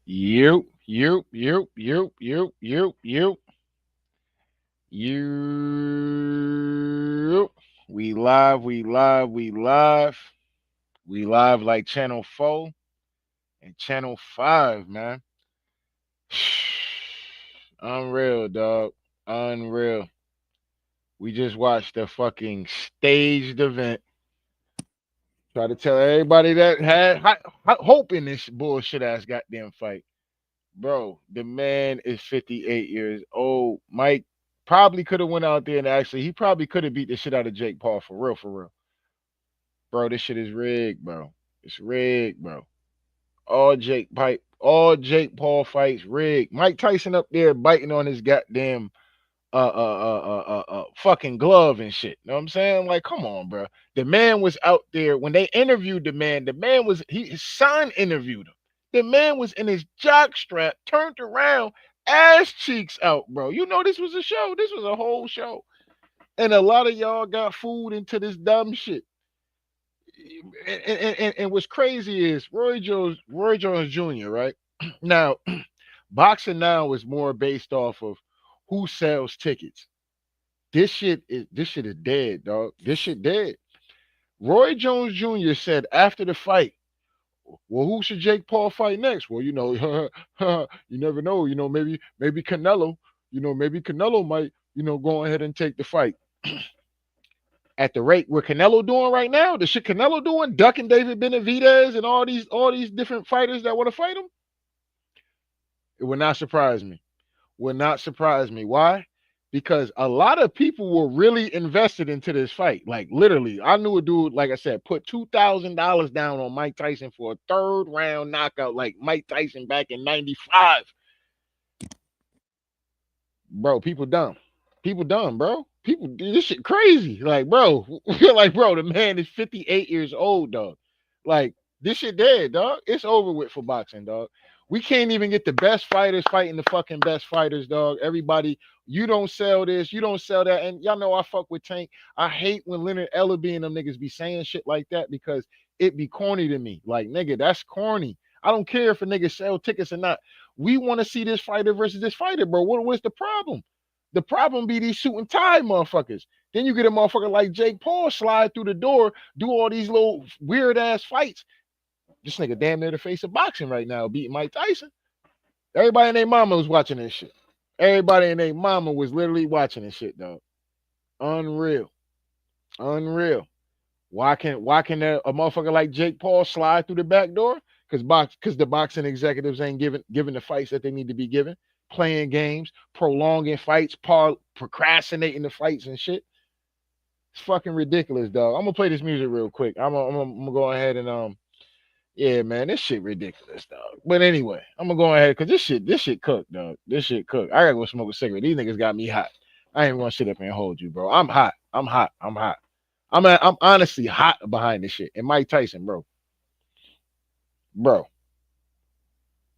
You. You. We live, we live, we live. We live like Channel 4 and Channel 5, man. Unreal, dog. Unreal. We just watched a fucking staged event. Try to tell everybody that had hope in this bullshit ass goddamn fight. Bro, the man is 58 years old. Mike probably could have went out there and actually he probably could have beat the shit out of Jake Paul for real, for real. Bro, this shit is rigged, bro. It's rigged, bro. All Jake Paul fights rigged. Mike Tyson up there biting on his goddamn fucking glove and shit. Know what I'm saying? Like, come on, bro. The man was out there when they interviewed the man. The man was his son interviewed him. The man was in his jock strap, turned around, ass cheeks out, bro. You know this was a show. This was a whole show. And a lot of y'all got fooled into this dumb shit. And what's crazy is Roy Jones Jr., right? Now, boxing now is more based off of who sells tickets. This shit is dead, dog. This shit dead. Roy Jones Jr. said after the fight, well, who should Jake Paul fight next? Well, you never know. Maybe Canelo. Maybe Canelo might, go ahead and take the fight. At the rate what Canelo doing right now, the shit Canelo doing, ducking David Benavidez and all these different fighters that want to fight him, it would not surprise me. Would not surprise me. Why? Because a lot of people were really invested into this fight. Like literally, I knew a dude, like I said, put $2,000 down on Mike Tyson for a third round knockout, like Mike Tyson back in '95. Bro, people dumb. People dumb, bro. People this shit crazy. Like, bro, like, bro, the man is 58 years old, dog. Like, this shit dead, dog. It's over with for boxing, dog. We can't even get the best fighters fighting the fucking best fighters, dog. Everybody, you don't sell this, you don't sell that. And y'all know I fuck with Tank. I hate when Leonard Ellerby and them niggas be saying shit like that because it be corny to me. Like, nigga, that's corny. I don't care if a nigga sell tickets or not. We want to see this fighter versus this fighter, bro. What's the problem? The problem be these suit and tie motherfuckers. Then you get a motherfucker like Jake Paul slide through the door, do all these little weird ass fights. This nigga damn near the face of boxing right now, beating Mike Tyson. Everybody and their mama was watching this shit. Everybody and their mama was literally watching this shit, dog. Unreal. Unreal. Why can a motherfucker like Jake Paul slide through the back door? Because the boxing executives ain't giving the fights that they need to be given, playing games, prolonging fights, procrastinating the fights and shit. It's fucking ridiculous, dog. I'm gonna play this music real quick. I'm gonna go ahead and yeah, man, this shit ridiculous, dog. But anyway, I'm gonna go ahead because this shit cooked, dog. This shit cooked. I gotta go smoke a cigarette. These niggas got me hot. I ain't gonna sit up and hold you, bro. I'm hot. I'm hot. I'm hot. I'm honestly hot behind this shit. And Mike Tyson, bro,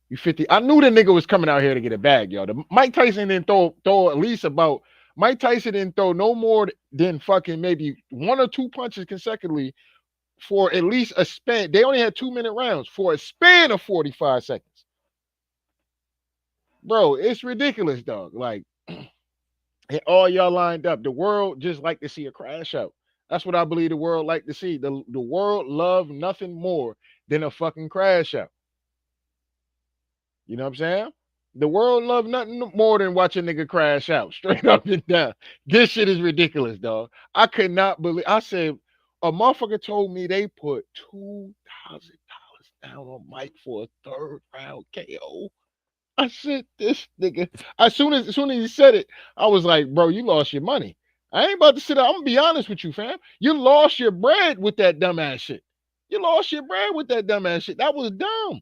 you 50. I knew the nigga was coming out here to get a bag, yo. Mike Tyson didn't throw at least about. Mike Tyson didn't throw no more than fucking maybe one or two punches consecutively for at least a span. They only had 2-minute rounds for a span of 45 seconds. Bro, it's ridiculous, dog. Like, all y'all lined up. The world just like to see a crash out. That's what I believe the world like to see. The world love nothing more than a fucking crash out. You know what I'm saying? The world love nothing more than watch a nigga crash out straight up and down. This shit is ridiculous, dog. I could not believe. I said a motherfucker told me they put $2,000 down on Mike for a third round KO. I said this nigga. As soon as he said it, I was like, bro, you lost your money. I ain't about to sit up. I'm gonna be honest with you, fam. You lost your bread with that dumbass shit. You lost your bread with that dumbass shit. That was dumb.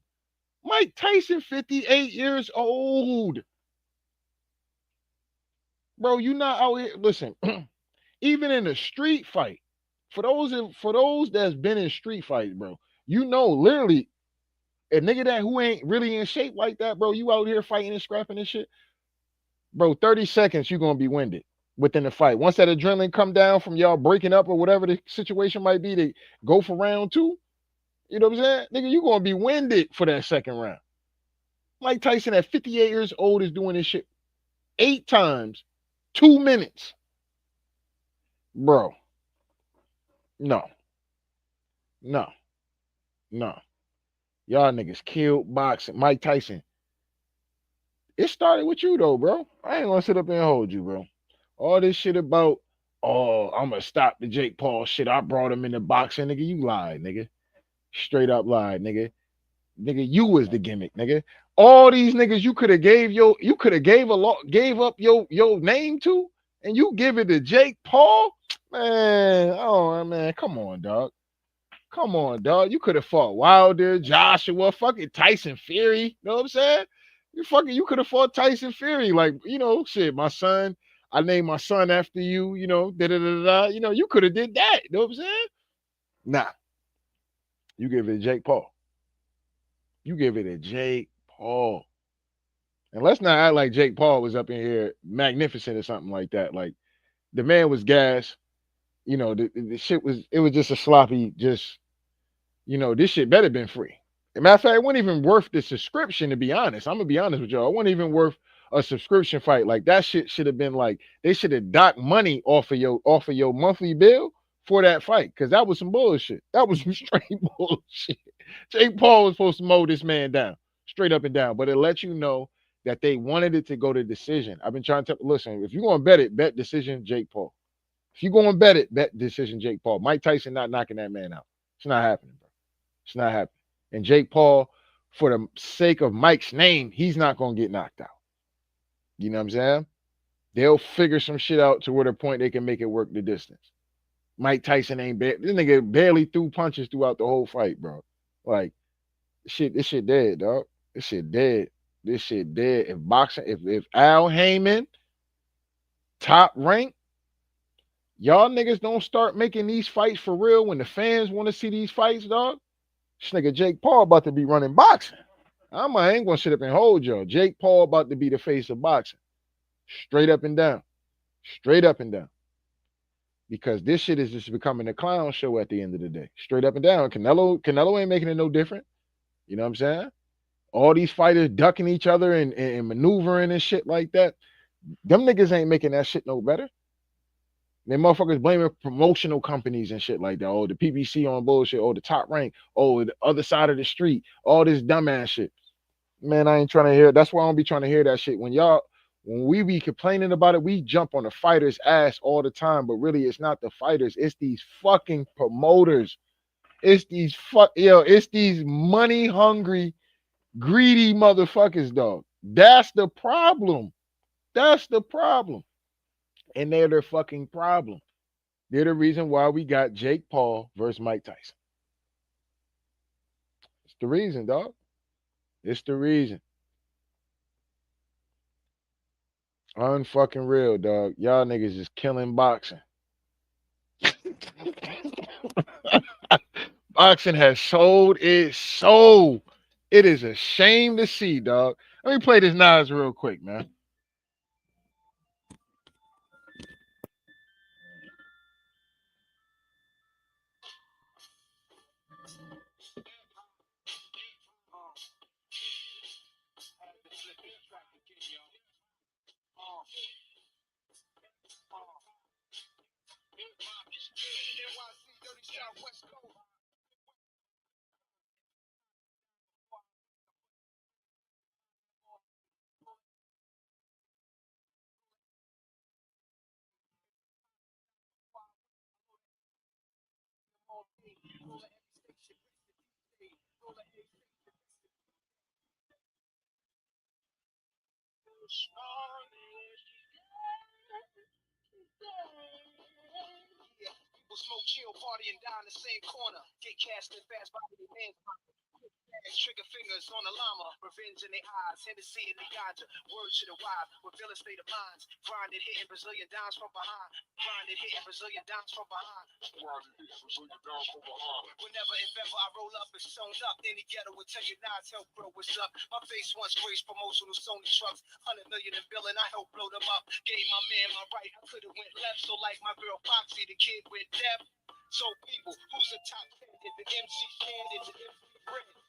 Mike Tyson, 58 years old. Bro, you not out here. Listen, even in a street fight, for those that's been in street fights, bro, literally a nigga that who ain't really in shape like that, bro, you out here fighting and scrapping and shit, bro, 30 seconds you gonna be winded within the fight. Once that adrenaline come down from y'all breaking up or whatever the situation might be to go for round two, you know what I'm saying? Nigga, you gonna be winded for that second round. Mike Tyson at 58 years old is doing this shit 8 times, 2 minutes. Bro, no, no, no. Y'all niggas killed boxing. Mike Tyson. It started with you though, bro. I ain't gonna sit up and hold you, bro. All this shit about, oh, I'm gonna stop the Jake Paul shit. I brought him into boxing, nigga. You lied, nigga. Straight up lied, nigga. Nigga, you was the gimmick, nigga. All these niggas you could have gave up your name to, and you give it to Jake Paul, man. Oh man, come on, dog. Come on, dog. You could have fought Wilder, Joshua, fucking Tyson Fury. You know what I'm saying? You could have fought Tyson Fury. Like, shit, my son. I named my son after you, da da da da. You could have did that. You know what I'm saying? Nah. You give it to Jake Paul. You give it to Jake Paul. And let's not act like Jake Paul was up in here magnificent or something like that. Like, the man was gas. The shit was just a sloppy, this shit better been free. As a matter of fact, it wasn't even worth the subscription, to be honest. I'm gonna be honest with y'all. It wasn't even worth a subscription fight. Like, that shit should have been like, they should have docked money off of your monthly bill for that fight. Cause that was some bullshit. That was some straight bullshit. Jake Paul was supposed to mow this man down, straight up and down. But it let you know that they wanted it to go to decision. I've been trying to listen, if you're gonna bet it, bet decision Jake Paul. If you're gonna bet it, bet decision Jake Paul. Mike Tyson not knocking that man out. It's not happening, bro. It's not happening. And Jake Paul, for the sake of Mike's name, he's not going to get knocked out. You know what I'm saying? They'll figure some shit out to where the point they can make it work the distance. Mike Tyson ain't bad. This nigga barely threw punches throughout the whole fight, bro. Like, this shit dead, dog. This shit dead. This shit dead. If Al Heyman, top rank, y'all niggas don't start making these fights for real when the fans want to see these fights, dog. This nigga Jake Paul about to be running boxing. I ain't gonna sit up and hold y'all. Jake Paul about to be the face of boxing. Straight up and down. Straight up and down. Because this shit is just becoming a clown show at the end of the day. Straight up and down. Canelo ain't making it no different. You know what I'm saying? All these fighters ducking each other and maneuvering and shit like that. Them niggas ain't making that shit no better. Then motherfuckers blaming promotional companies and shit like that. Oh, the PBC on bullshit. Oh, the top rank. Oh, the other side of the street. All this dumbass shit. Man, I ain't trying to hear. That's why I don't be trying to hear that shit. When we be complaining about it, we jump on the fighters' ass all the time. But really, it's not the fighters. It's these fucking promoters. It's these money hungry, greedy motherfuckers, dog. That's the problem. That's the problem. And they're the fucking problem. They're the reason why we got Jake Paul versus Mike Tyson. It's the reason, dog. It's the reason. Unfucking real, dog. Y'all niggas is killing boxing. Boxing has sold its soul. It is a shame to see, dog. Let me play this Nas real quick, man.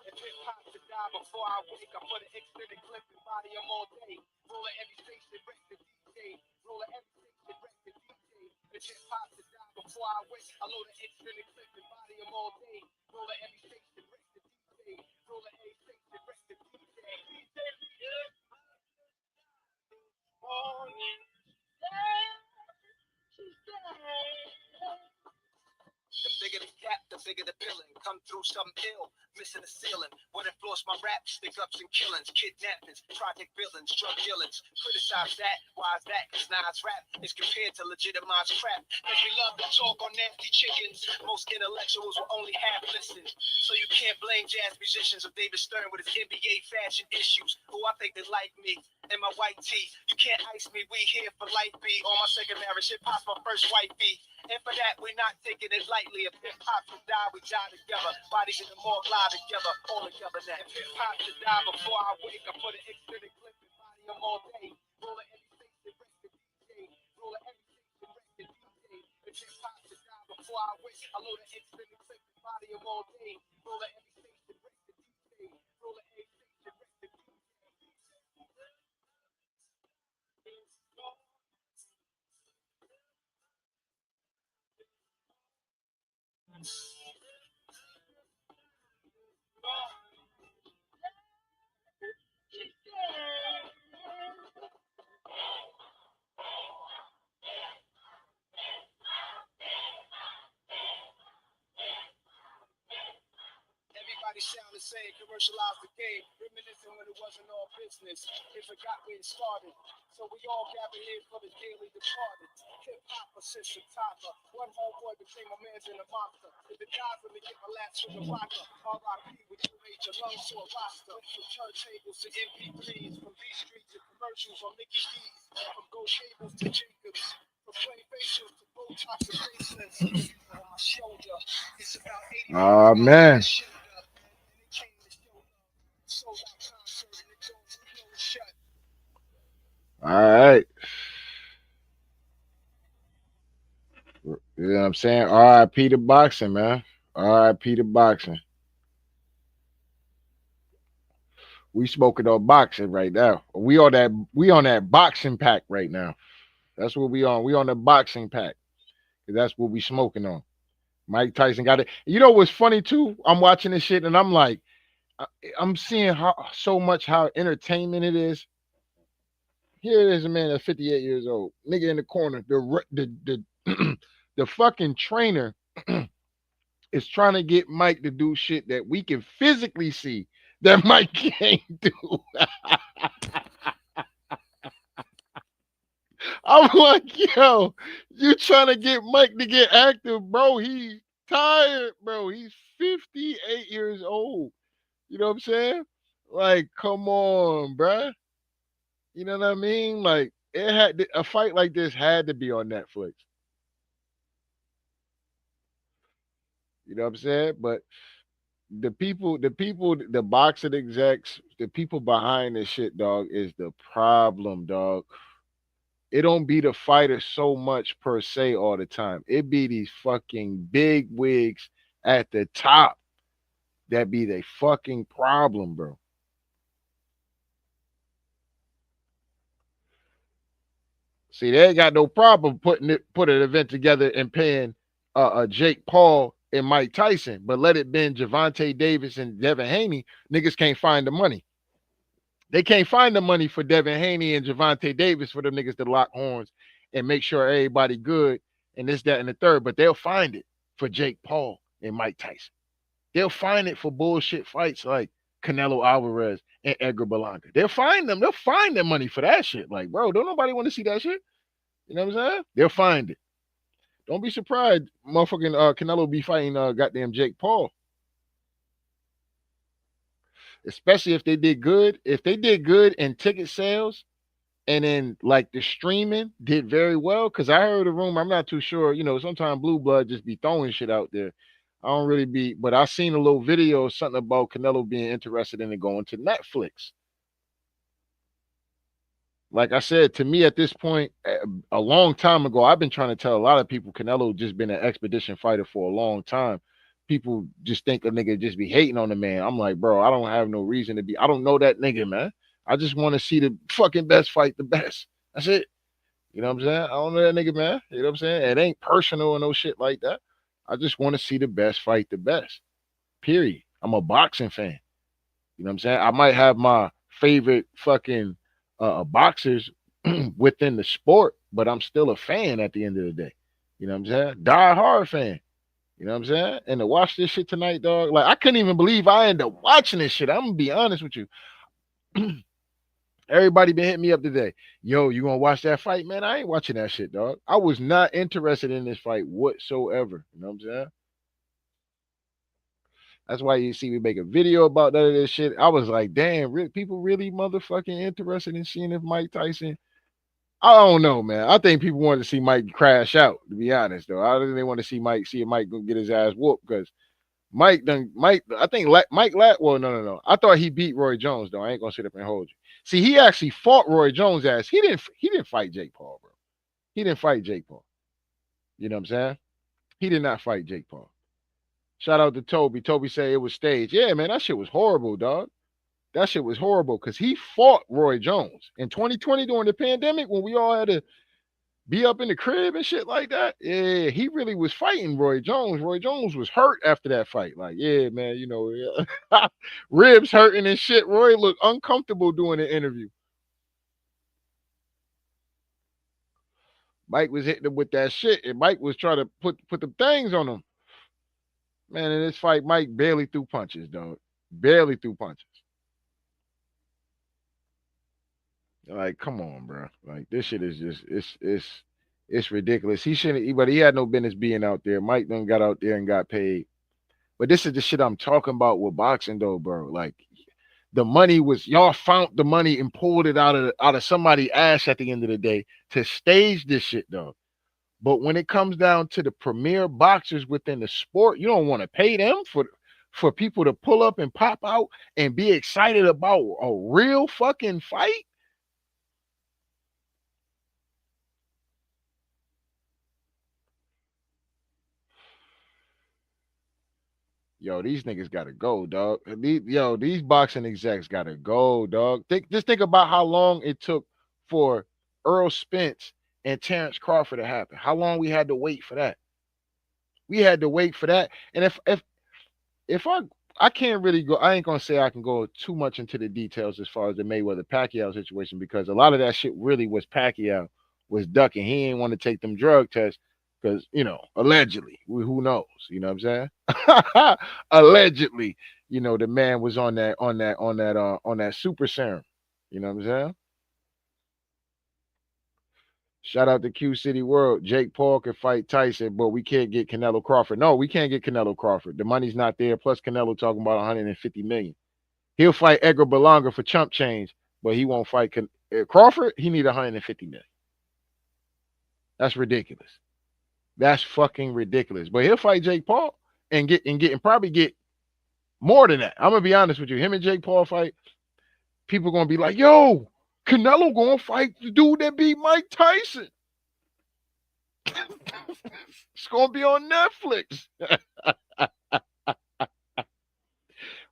If hip hop to die before I wake, I put an extended clip and body him all day. Roll at every station, wreck the DJ. Roll at every station, wreck the DJ. If hip hop to die before I wake, I load an extended clip and body him all day. Roll at every station, wreck the DJ. Roll at every station, wreck the DJ. The bigger the gap, the bigger the billing. Come through something ill, missing the ceiling. What influenced my rap? Stick ups and killings, kidnappings, project villains, drug dealings. Criticize that, why is that? Cause Nas rap is compared to legitimized crap. Cause we love to talk on nasty chickens. Most intellectuals will only half listen. So you can't blame jazz musicians of David Stern with his NBA fashion issues. Who I think they like me and my white tee. You can't ice me, we here for life B. On my second marriage, hip hop's my first white B. And for that, we're not taking it lightly. If hip hop to die, we die together. Bodies in the morgue lie together, all together now. If hip hop to die before I wake, I put an extended clip and body them all day. Roll at every station, wreck the DJ. Roll at every station, wreck the DJ. If hip hop to die before I wake, I load an extended clip and body them all day. Roll at every station, wreck the DJ. Roll at every station, wreck the DJ. Everybody sound the same, commercialize the game, reminiscing when it wasn't all business. They forgot where it started. So we all gather here for the daily departed. Hip hop assists a toddler. One homeboy became a man's and a monster. If it dies, let me get my laps with the rocker. R.I.P. with you made your lungs to a roster. From turntables to MP3s, from B Street to commercials on Mickey D's, from gold cables to Jacobs. From plain facials to Botox to faceless. On my shoulder, it's about 80 Oh man. All right. You know what I'm saying? R.I.P. to boxing, man. R.I.P. to boxing. We smoking on boxing right now. We on that boxing pack right now. That's what we on. We on the boxing pack. That's what we smoking on. Mike Tyson got it. You know what's funny too? I'm watching this shit and I'm like, I- I'm seeing how entertainment it is. Here it is, a man that's 58 years old, nigga in the corner. The the fucking trainer is trying to get Mike to do shit that we can physically see that Mike can't do. I'm like, yo, you trying to get Mike to get active, bro? He's tired, bro. He's 58 years old. You know what I'm saying? Like, come on, bruh. You know what I mean? Like, a fight like this had to be on Netflix. You know what I'm saying? But the boxing execs, the people behind this shit, dog, is the problem, dog. It don't be the fighter so much per se all the time. It be these fucking big wigs at the top that be the fucking problem, bro. See, they ain't got no problem put an event together and paying Jake Paul and Mike Tyson, but let it been Javante Davis and Devin Haney. Niggas can't find the money. They can't find the money for Devin Haney and Javante Davis for them niggas to lock horns and make sure everybody good and this, that, and the third. But they'll find it for Jake Paul and Mike Tyson. They'll find it for bullshit fights like Canelo Alvarez and Edgar Berlanga. They'll find them. They'll find their money for that shit. Like, bro, don't nobody want to see that shit. You know what I'm saying? They'll find it. Don't be surprised, motherfucking Canelo be fighting goddamn Jake Paul. Especially if they did good. If they did good in ticket sales and then like the streaming did very well, because I heard a rumor, I'm not too sure, sometimes Blue Blood just be throwing shit out there. I don't really be, but I seen a little video, something about Canelo being interested in it going to Netflix. Like I said, to me at this point, a long time ago, I've been trying to tell a lot of people Canelo just been an expedition fighter for a long time. people just think a nigga just be hating on the man. I'm like, bro, I don't have no reason to be. I don't know that nigga, man. I just want to see the fucking best fight the best. That's it. You know what I'm saying? I don't know that nigga, man. You know what I'm saying? It ain't personal or no shit like that. I just want to see the best fight the best. Period. I'm a boxing fan. You know what I'm saying? I might have my favorite fucking boxers within the sport, but I'm still a fan at the end of the day. You know what I'm saying? Die hard fan. You know what I'm saying? And to watch this shit tonight, dog, like I couldn't even believe I ended up watching this shit. I'm gonna be honest with you. Everybody been hitting me up today. Yo, you gonna watch that fight, man? I ain't watching that shit, dog. I was not interested in this fight whatsoever. You know what I'm saying? That's why you see me make a video about none of this shit. I was like, damn, people really motherfucking interested in seeing if Mike Tyson. I don't know, man. I think people wanted to see Mike crash out. To be honest, though, I think they want to see if Mike gonna get his ass whooped because Mike. I think Mike Lat. Well, no. I thought he beat Roy Jones though. I ain't gonna sit up and hold you. See, he actually fought Roy Jones' ass. He didn't fight Jake Paul, bro. He didn't fight Jake Paul. You know what I'm saying? He did not fight Jake Paul. Shout out to Toby. Toby said it was staged. Yeah, man, that shit was horrible, dog. That shit was horrible because he fought Roy Jones in 2020 during the pandemic when we all had to be up in the crib and shit like that. Yeah, he really was fighting Roy Jones. Roy Jones was hurt after that fight. Like, yeah, man, yeah. Ribs hurting and shit. Roy looked uncomfortable doing the interview. Mike was hitting him with that shit, and Mike was trying to put the things on him. Man, in this fight, Mike barely threw punches, dog. Barely threw punches. Like, come on, bro. Like, this shit is just it's ridiculous. He shouldn't, but he had no business being out there. Mike done got out there and got paid. But this is the shit I'm talking about with boxing, though, bro. Like, the money was y'all found the money and pulled it out of somebody's ass at the end of the day to stage this shit, though. But when it comes down to the premier boxers within the sport, you don't want to pay them for people to pull up and pop out and be excited about a real fucking fight. Yo, these niggas gotta go, dog. These boxing execs gotta go, dog. Just think about how long it took for Earl Spence and Terrence Crawford to happen. How long we had to wait for that? We had to wait for that. And if I can't really go, I ain't gonna say I can go too much into the details as far as the Mayweather Pacquiao situation because a lot of that shit really was Pacquiao was ducking. He ain't want to take them drug tests because allegedly, who knows? You know what I'm saying? Allegedly, the man was on that super serum. You know what I'm saying? Shout out to Q City World. Jake Paul could fight Tyson, but we can't get Canelo Crawford. No, we can't get Canelo Crawford. The money's not there. Plus, Canelo talking about 150 million. He'll fight Edgar Berlanga for chump change, but he won't fight Crawford. He need 150 million. That's ridiculous. That's fucking ridiculous. But he'll fight Jake Paul and probably get more than that. I'm gonna be honest with you. Him and Jake Paul fight. People gonna be like, "Yo, Canelo gonna fight the dude that beat Mike Tyson." It's gonna be on Netflix.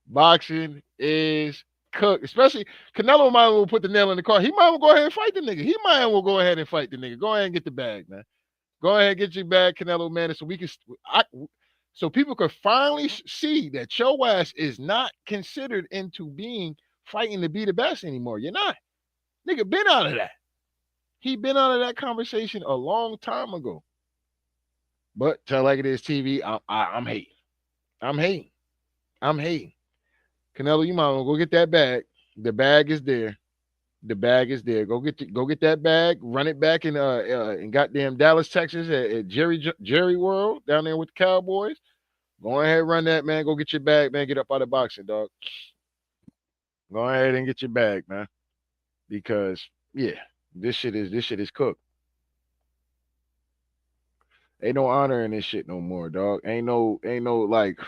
Boxing is cooked. Especially Canelo might as well put the nail in the car. He might as well go ahead and fight the nigga. He might as well go ahead and fight the nigga. Go ahead and get the bag, man. Go ahead and get your bag, Canelo, man. So people can finally see that your ass is not considered into being fighting to be the best anymore. You're not. Nigga been out of that. He been out of that conversation a long time ago. But tell like it is TV, I'm hating. I'm hating. I'm hating. Canelo, you might as well go get that bag. The bag is there. The bag is there. Go get that bag. Run it back in goddamn Dallas, Texas at Jerry World down there with the Cowboys. Go ahead, run that, man. Go get your bag, man. Get up out of boxing, dog. Go ahead and get your bag, man. Because yeah, this shit is cooked. Ain't no honor in this shit no more, dog. Ain't no like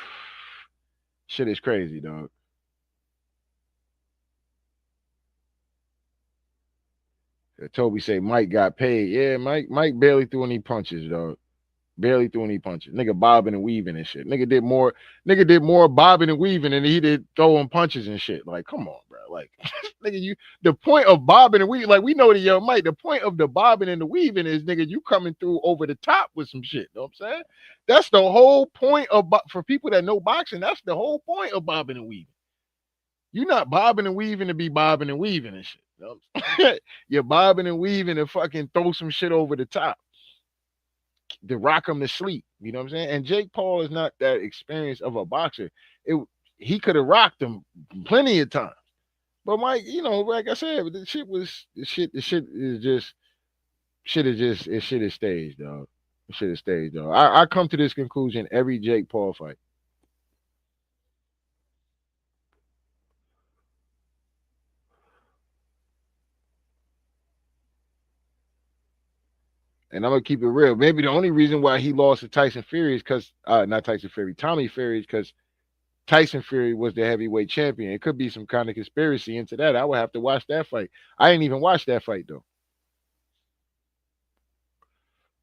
shit is crazy, dog. Toby say Mike got paid. Yeah, Mike barely threw any punches, dog. Barely threw any punches. Nigga bobbing and weaving and shit. Nigga did more bobbing and weaving than he did throwing punches and shit. Like, come on, bro. Like, nigga, the point of bobbing and weaving, like we know the young Mike, the point of the bobbing and the weaving is nigga, you coming through over the top with some shit. You know what I'm saying? That's the whole point of for people that know boxing, that's the whole point of bobbing and weaving. You're not bobbing and weaving to be bobbing and weaving and shit. You know what I'm saying? You're bobbing and weaving to fucking throw some shit over the top. To rock him to sleep. You know what I'm saying? And Jake Paul is not that experienced of a boxer. He could have rocked him plenty of times. But Mike, you know, like I said, the shit is staged, dog. Shit is staged, dog. I come to this conclusion every Jake Paul fight. And I'm gonna keep it real. Maybe the only reason why he lost to Tyson Fury is because not Tyson Fury, Tommy Fury is because Tyson Fury was the heavyweight champion. It could be some kind of conspiracy into that. I would have to watch that fight. I didn't even watch that fight though.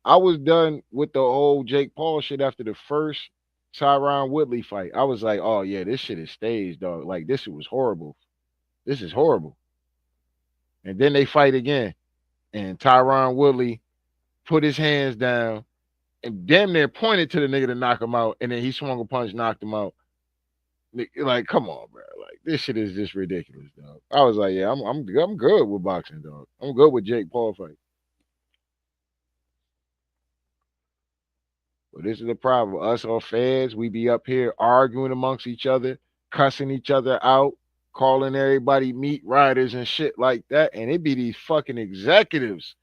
I was done with the whole Jake Paul shit after the first Tyron Woodley fight. I was like, oh yeah, this shit is staged, dog. Like this shit was horrible. This is horrible. And then they fight again, and Tyron Woodley put his hands down and damn near pointed to the nigga to knock him out, and then he swung a punch, knocked him out. Like, come on, bro. Like, this shit is just ridiculous, dog. I was like, yeah, I'm good with boxing, dog. I'm good with Jake Paul fight. But this is the problem. Us or fans, we be up here arguing amongst each other, cussing each other out, calling everybody meat riders and shit like that. And it be these fucking executives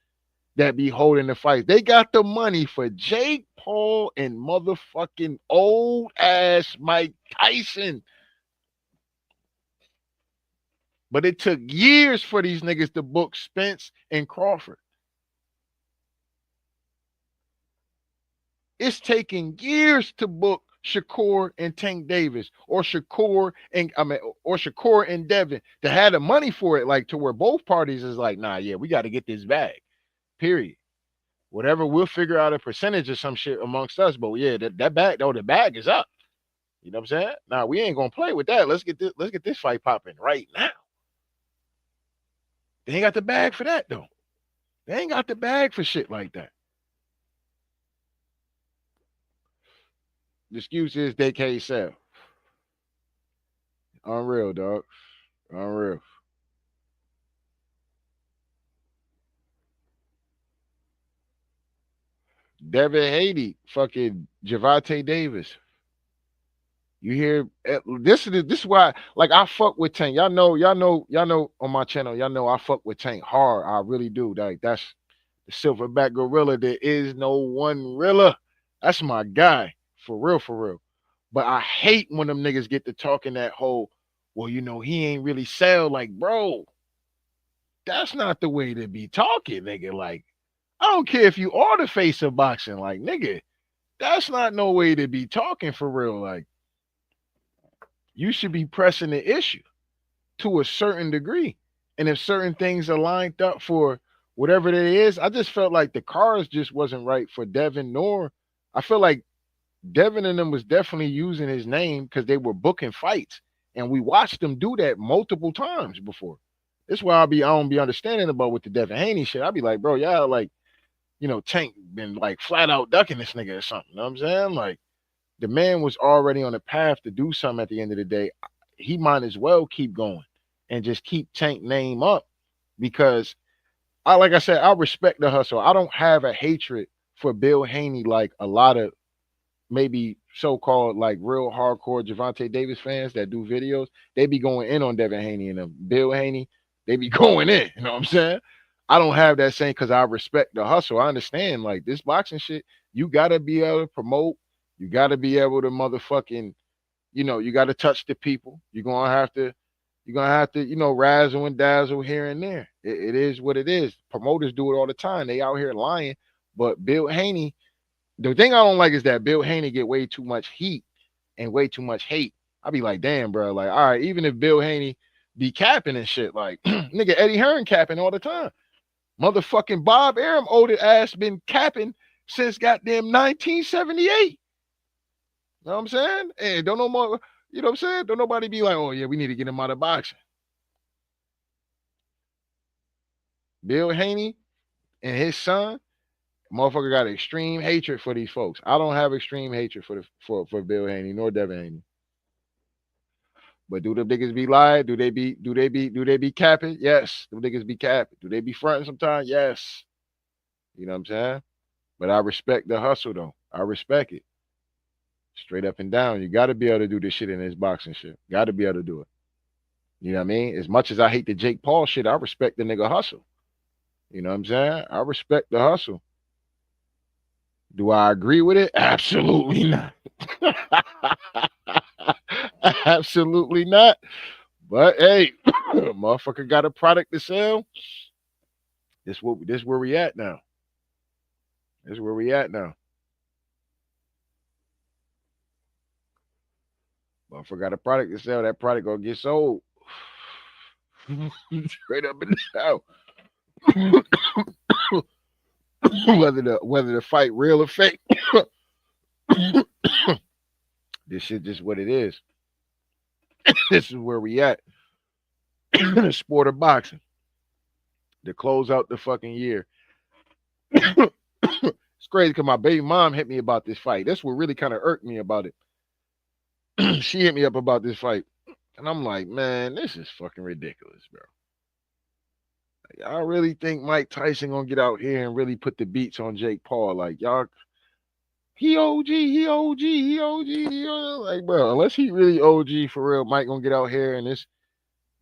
that be holding the fight. They got the money for Jake Paul and motherfucking old ass Mike Tyson. But it took years for these niggas to book Spence and Crawford. It's taking years to book Shakur and Tank Davis, or Shakur and Devin, to have the money for it, like to where both parties is like, nah, yeah, we got to get this bag. Period. Whatever, we'll figure out a percentage or some shit amongst us. But yeah, that bag, though, the bag is up. You know what I'm saying? Nah, we ain't gonna play with that. Let's get this fight popping right now. They ain't got the bag for that though. They ain't got the bag for shit like that. The excuse is they can't sell. Unreal, dog. Unreal. Devin Haney, fucking Javante Davis. You hear this is why, like, I fuck with Tank. Y'all know on my channel, y'all know I fuck with Tank hard. I really do. Like, that's the silverback gorilla. There is no one Rilla. That's my guy. For real, for real. But I hate when them niggas get to talking that whole, well, you know, he ain't really sell. Like, bro, that's not the way to be talking, nigga. Like, I don't care if you are the face of boxing. Like, nigga, that's not no way to be talking for real. Like, you should be pressing the issue to a certain degree. And if certain things are lined up for whatever it is, I just felt like the cards just wasn't right for Devin, nor I feel like Devin and them was definitely using his name because they were booking fights. And we watched them do that multiple times before. That's why I don't be understanding about with the Devin Haney shit. I'll be like, bro, y'all like, you know, Tank been like flat out ducking this nigga or something. You know what I'm saying? Like, the man was already on a path to do something at the end of the day. He might as well keep going and just keep Tank name up, because like I said, I respect the hustle. I don't have a hatred for Bill Haney like a lot of maybe so-called like real hardcore Javante Davis fans that do videos. They be going in on Devin Haney and them. Bill Haney, they be going in. You know what I'm saying? I don't have that same, because I respect the hustle. I understand, like, this boxing shit, you gotta be able to promote. You gotta be able to motherfucking, you know, you gotta touch the people. You're gonna have to, you know, razzle and dazzle here and there. It is what it is. Promoters do it all the time. They out here lying. But Bill Haney, the thing I don't like is that Bill Haney get way too much heat and way too much hate. I be like, damn, bro. Like, all right, even if Bill Haney be capping and shit, like, nigga, Eddie Hearn capping all the time. Motherfucking Bob Arum old ass been capping since goddamn 1978. Know what I'm saying? And don't no more, you know what I'm saying? Don't nobody be like, oh yeah, we need to get him out of boxing. Bill Haney and his son, motherfucker got extreme hatred for these folks. I don't have extreme hatred for Bill Haney nor Devin Haney. But do the niggas be lying? Do they be capping? Yes. Do niggas be capping? Do they be fronting sometimes? Yes. You know what I'm saying? But I respect the hustle though. I respect it. Straight up and down. You gotta be able to do this shit in this boxing shit. Gotta be able to do it. You know what I mean? As much as I hate the Jake Paul shit, I respect the nigga hustle. You know what I'm saying? I respect the hustle. Do I agree with it? Absolutely not. Absolutely not. But hey, motherfucker got a product to sell. This where we at now. This is where we at now. Motherfucker got a product to sell. That product gonna get sold. Straight up and down. whether the fight real or fake. This shit just what it is. This is where we at. The sport of boxing. To close out the fucking year. It's crazy because my baby mom hit me about this fight. That's what really kind of irked me about it. She hit me up about this fight. And I'm like, man, this is fucking ridiculous, bro. Like, I really think Mike Tyson gonna get out here and really put the beats on Jake Paul. Like, y'all, he OG, he OG, he OG, he OG. Like, bro, unless he really OG for real, Mike gonna get out here and this.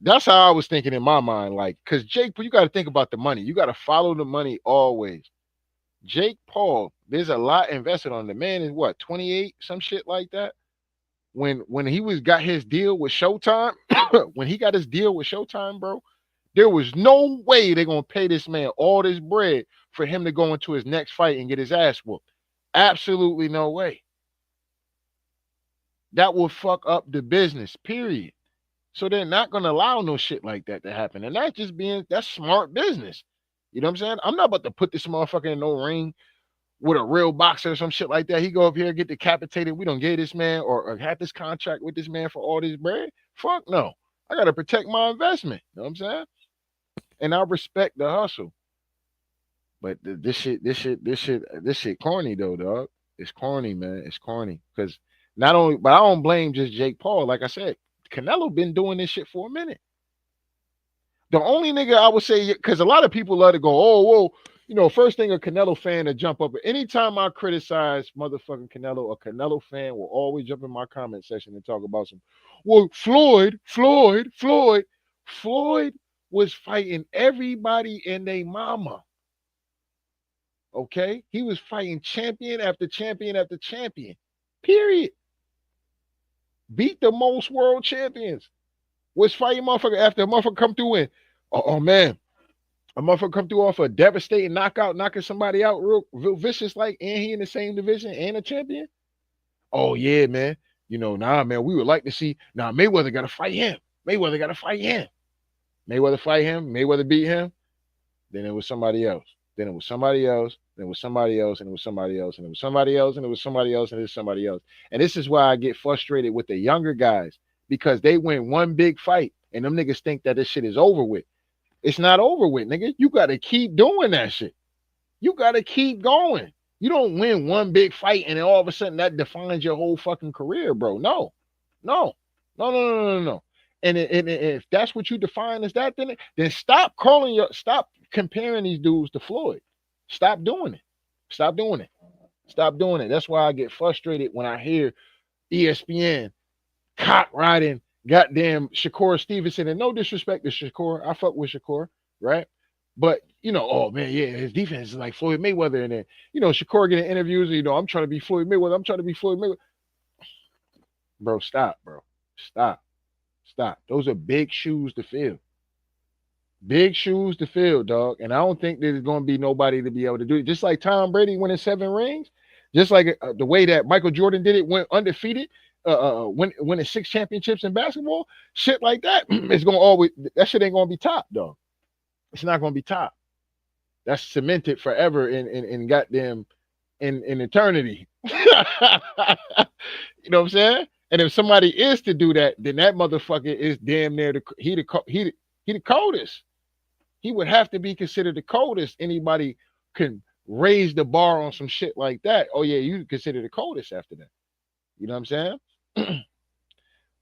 That's how I was thinking in my mind. Like, because Jake, you got to think about the money. You got to follow the money always. Jake Paul, there's a lot invested on the man. Is what 28, some shit like that. When he got his deal with Showtime, when he got his deal with Showtime, bro, there was no way they're gonna pay this man all this bread for him to go into his next fight and get his ass whooped. Absolutely no way. That will fuck up the business, period. So they're not gonna allow no shit like that to happen. And that's smart business. You know what I'm saying? I'm not about to put this motherfucker in no ring with a real boxer or some shit like that. He go up here, get decapitated. We don't get this man or have this contract with this man for all this bread. Fuck no. I gotta protect my investment. You know what I'm saying? And I respect the hustle. But this shit corny though, dog. It's corny, man. It's corny. Because not only, but I don't blame just Jake Paul. Like I said, Canelo been doing this shit for a minute. The only nigga I would say, because a lot of people love to go, oh, whoa, first thing a Canelo fan to jump up. Anytime I criticize motherfucking Canelo, a Canelo fan will always jump in my comment section and talk about some, well, Floyd was fighting everybody and they mama. Okay? He was fighting champion after champion after champion. Period. Beat the most world champions. Was fighting motherfucker after a motherfucker come through and, oh man, a motherfucker come through off a devastating knockout, knocking somebody out real vicious like, and he in the same division and a champion. Oh yeah, man. Nah, man, we would like to see. Nah, Mayweather got to fight him. Mayweather fight him. Mayweather beat him. Then it was somebody else. Then it was somebody else. Then it was somebody else. And it was somebody else. And it was somebody else. And it was somebody else. And it was somebody else. And this is why I get frustrated with the younger guys. Because they win one big fight and them niggas think that this shit is over with. It's not over with, nigga. You got to keep doing that shit. You got to keep going. You don't win one big fight and then all of a sudden that defines your whole fucking career, bro. No. And if that's what you define as that, then stop comparing these dudes to Floyd. Stop doing it. Stop doing it. That's why I get frustrated when I hear ESPN cock riding goddamn Shakur Stevenson. And no disrespect to Shakur. I fuck with Shakur, right? But, oh man, yeah, his defense is like Floyd Mayweather. And then, Shakur getting interviews, I'm trying to be Floyd Mayweather. Bro, stop, bro. Stop. Those are big shoes to fill. Big shoes to fill, dog. And I don't think there's going to be nobody to be able to do it. Just like Tom Brady winning 7 rings, just like the way that Michael Jordan did it, went undefeated. Winning 6 championships in basketball, shit like that, it's gonna always, that shit ain't gonna be top, dog. It's not gonna be top. That's cemented forever in goddamn in eternity. You know what I'm saying? And if somebody is to do that, then that motherfucker is damn near he the coldest. He would have to be considered the coldest. Anybody can raise the bar on some shit like that. Oh yeah, you consider the coldest after that. You know what I'm saying?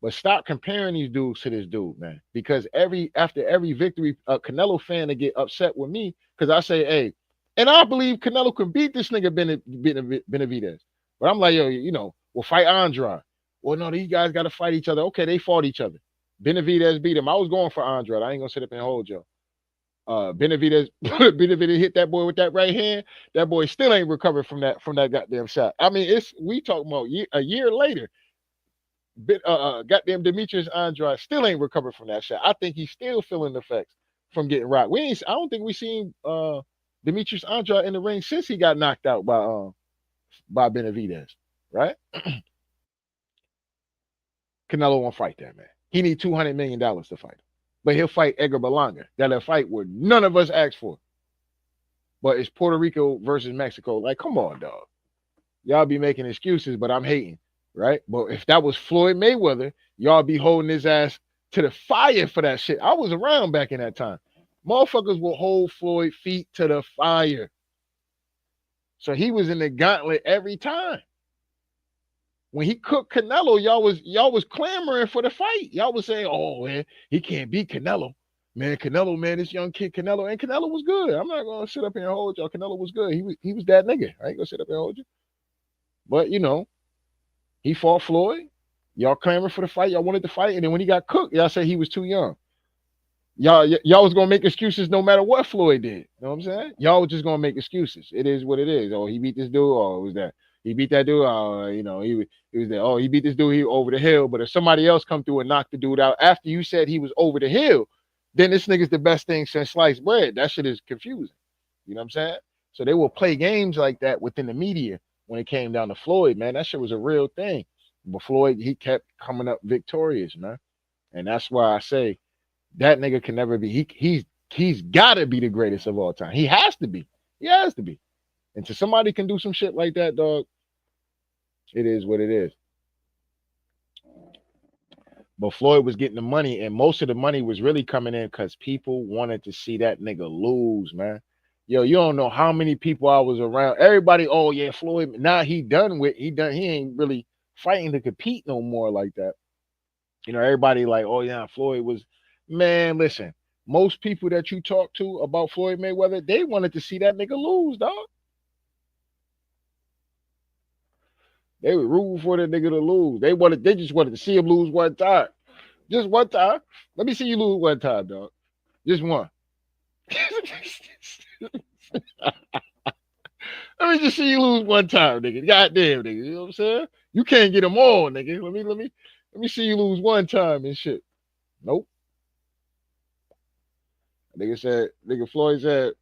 But stop comparing these dudes to this dude, man. Because after every victory, a Canelo fan to get upset with me because I say, hey, and I believe Canelo can beat this nigga Benavidez. But I'm like, yo, we'll fight Andrade. Well, no, these guys got to fight each other. Okay, they fought each other. Benavidez beat him. I was going for Andrade. I ain't gonna sit up and hold y'all. Benavidez, Benavidez hit that boy with that right hand. That boy still ain't recovered from that goddamn shot. I mean, we talking about a year later. Goddamn Demetrius Andrade still ain't recovered from that shot. I think he's still feeling the effects from getting rocked. I don't think we seen Demetrius Andrade in the ring since he got knocked out by Benavidez, right? Canelo won't fight that man. He need $200 million to fight him, but he'll fight Edgar Berlanga. That'll fight where none of us asked for. But it's Puerto Rico versus Mexico. Like, come on, dog. Y'all be making excuses, but I'm hating. Right? But if that was Floyd Mayweather, y'all be holding his ass to the fire for that shit. I was around back in that time. Motherfuckers will hold Floyd feet to the fire. So he was in the gauntlet every time. When he cooked Canelo, y'all was clamoring for the fight. Y'all was saying, "Oh man, he can't beat Canelo." Man, Canelo, man, this young kid Canelo, and Canelo was good. I'm not gonna sit up here and hold y'all. Canelo was good. He was that nigga. I ain't gonna sit up here and hold you. But he fought Floyd. Y'all clamored for the fight. Y'all wanted to fight. And then when he got cooked, y'all said he was too young. Y'all was gonna make excuses no matter what Floyd did. You know what I'm saying? Y'all was just gonna make excuses. It is what it is. Oh, he beat this dude. Oh, it was that. He beat that dude. Oh, he was there. Oh, he beat this dude. He over the hill. But if somebody else come through and knock the dude out after you said he was over the hill, then this nigga's the best thing since sliced bread. That shit is confusing. You know what I'm saying? So they will play games like that within the media when it came down to Floyd, man. That shit was a real thing. But Floyd, he kept coming up victorious, man. And that's why I say that nigga can never be. He's gotta be the greatest of all time. He has to be. He has to be. And to somebody can do some shit like that, dog, it is what it is. But Floyd was getting the money, and most of the money was really coming in because people wanted to see that nigga lose, man. Yo, you don't know how many people I was around. Everybody, oh yeah, Floyd. Now he ain't really fighting to compete no more like that. Everybody like, oh yeah, Floyd was. Man, listen, most people that you talk to about Floyd Mayweather, they wanted to see that nigga lose, dog. They were rooting for the nigga to lose. They just wanted to see him lose one time. Just one time. Let me see you lose one time, dog. Just one. Let me just see you lose one time, nigga. Goddamn, nigga. You know what I'm saying? You can't get them all, nigga. Let me see you lose one time and shit. Nope. Nigga Floyd said,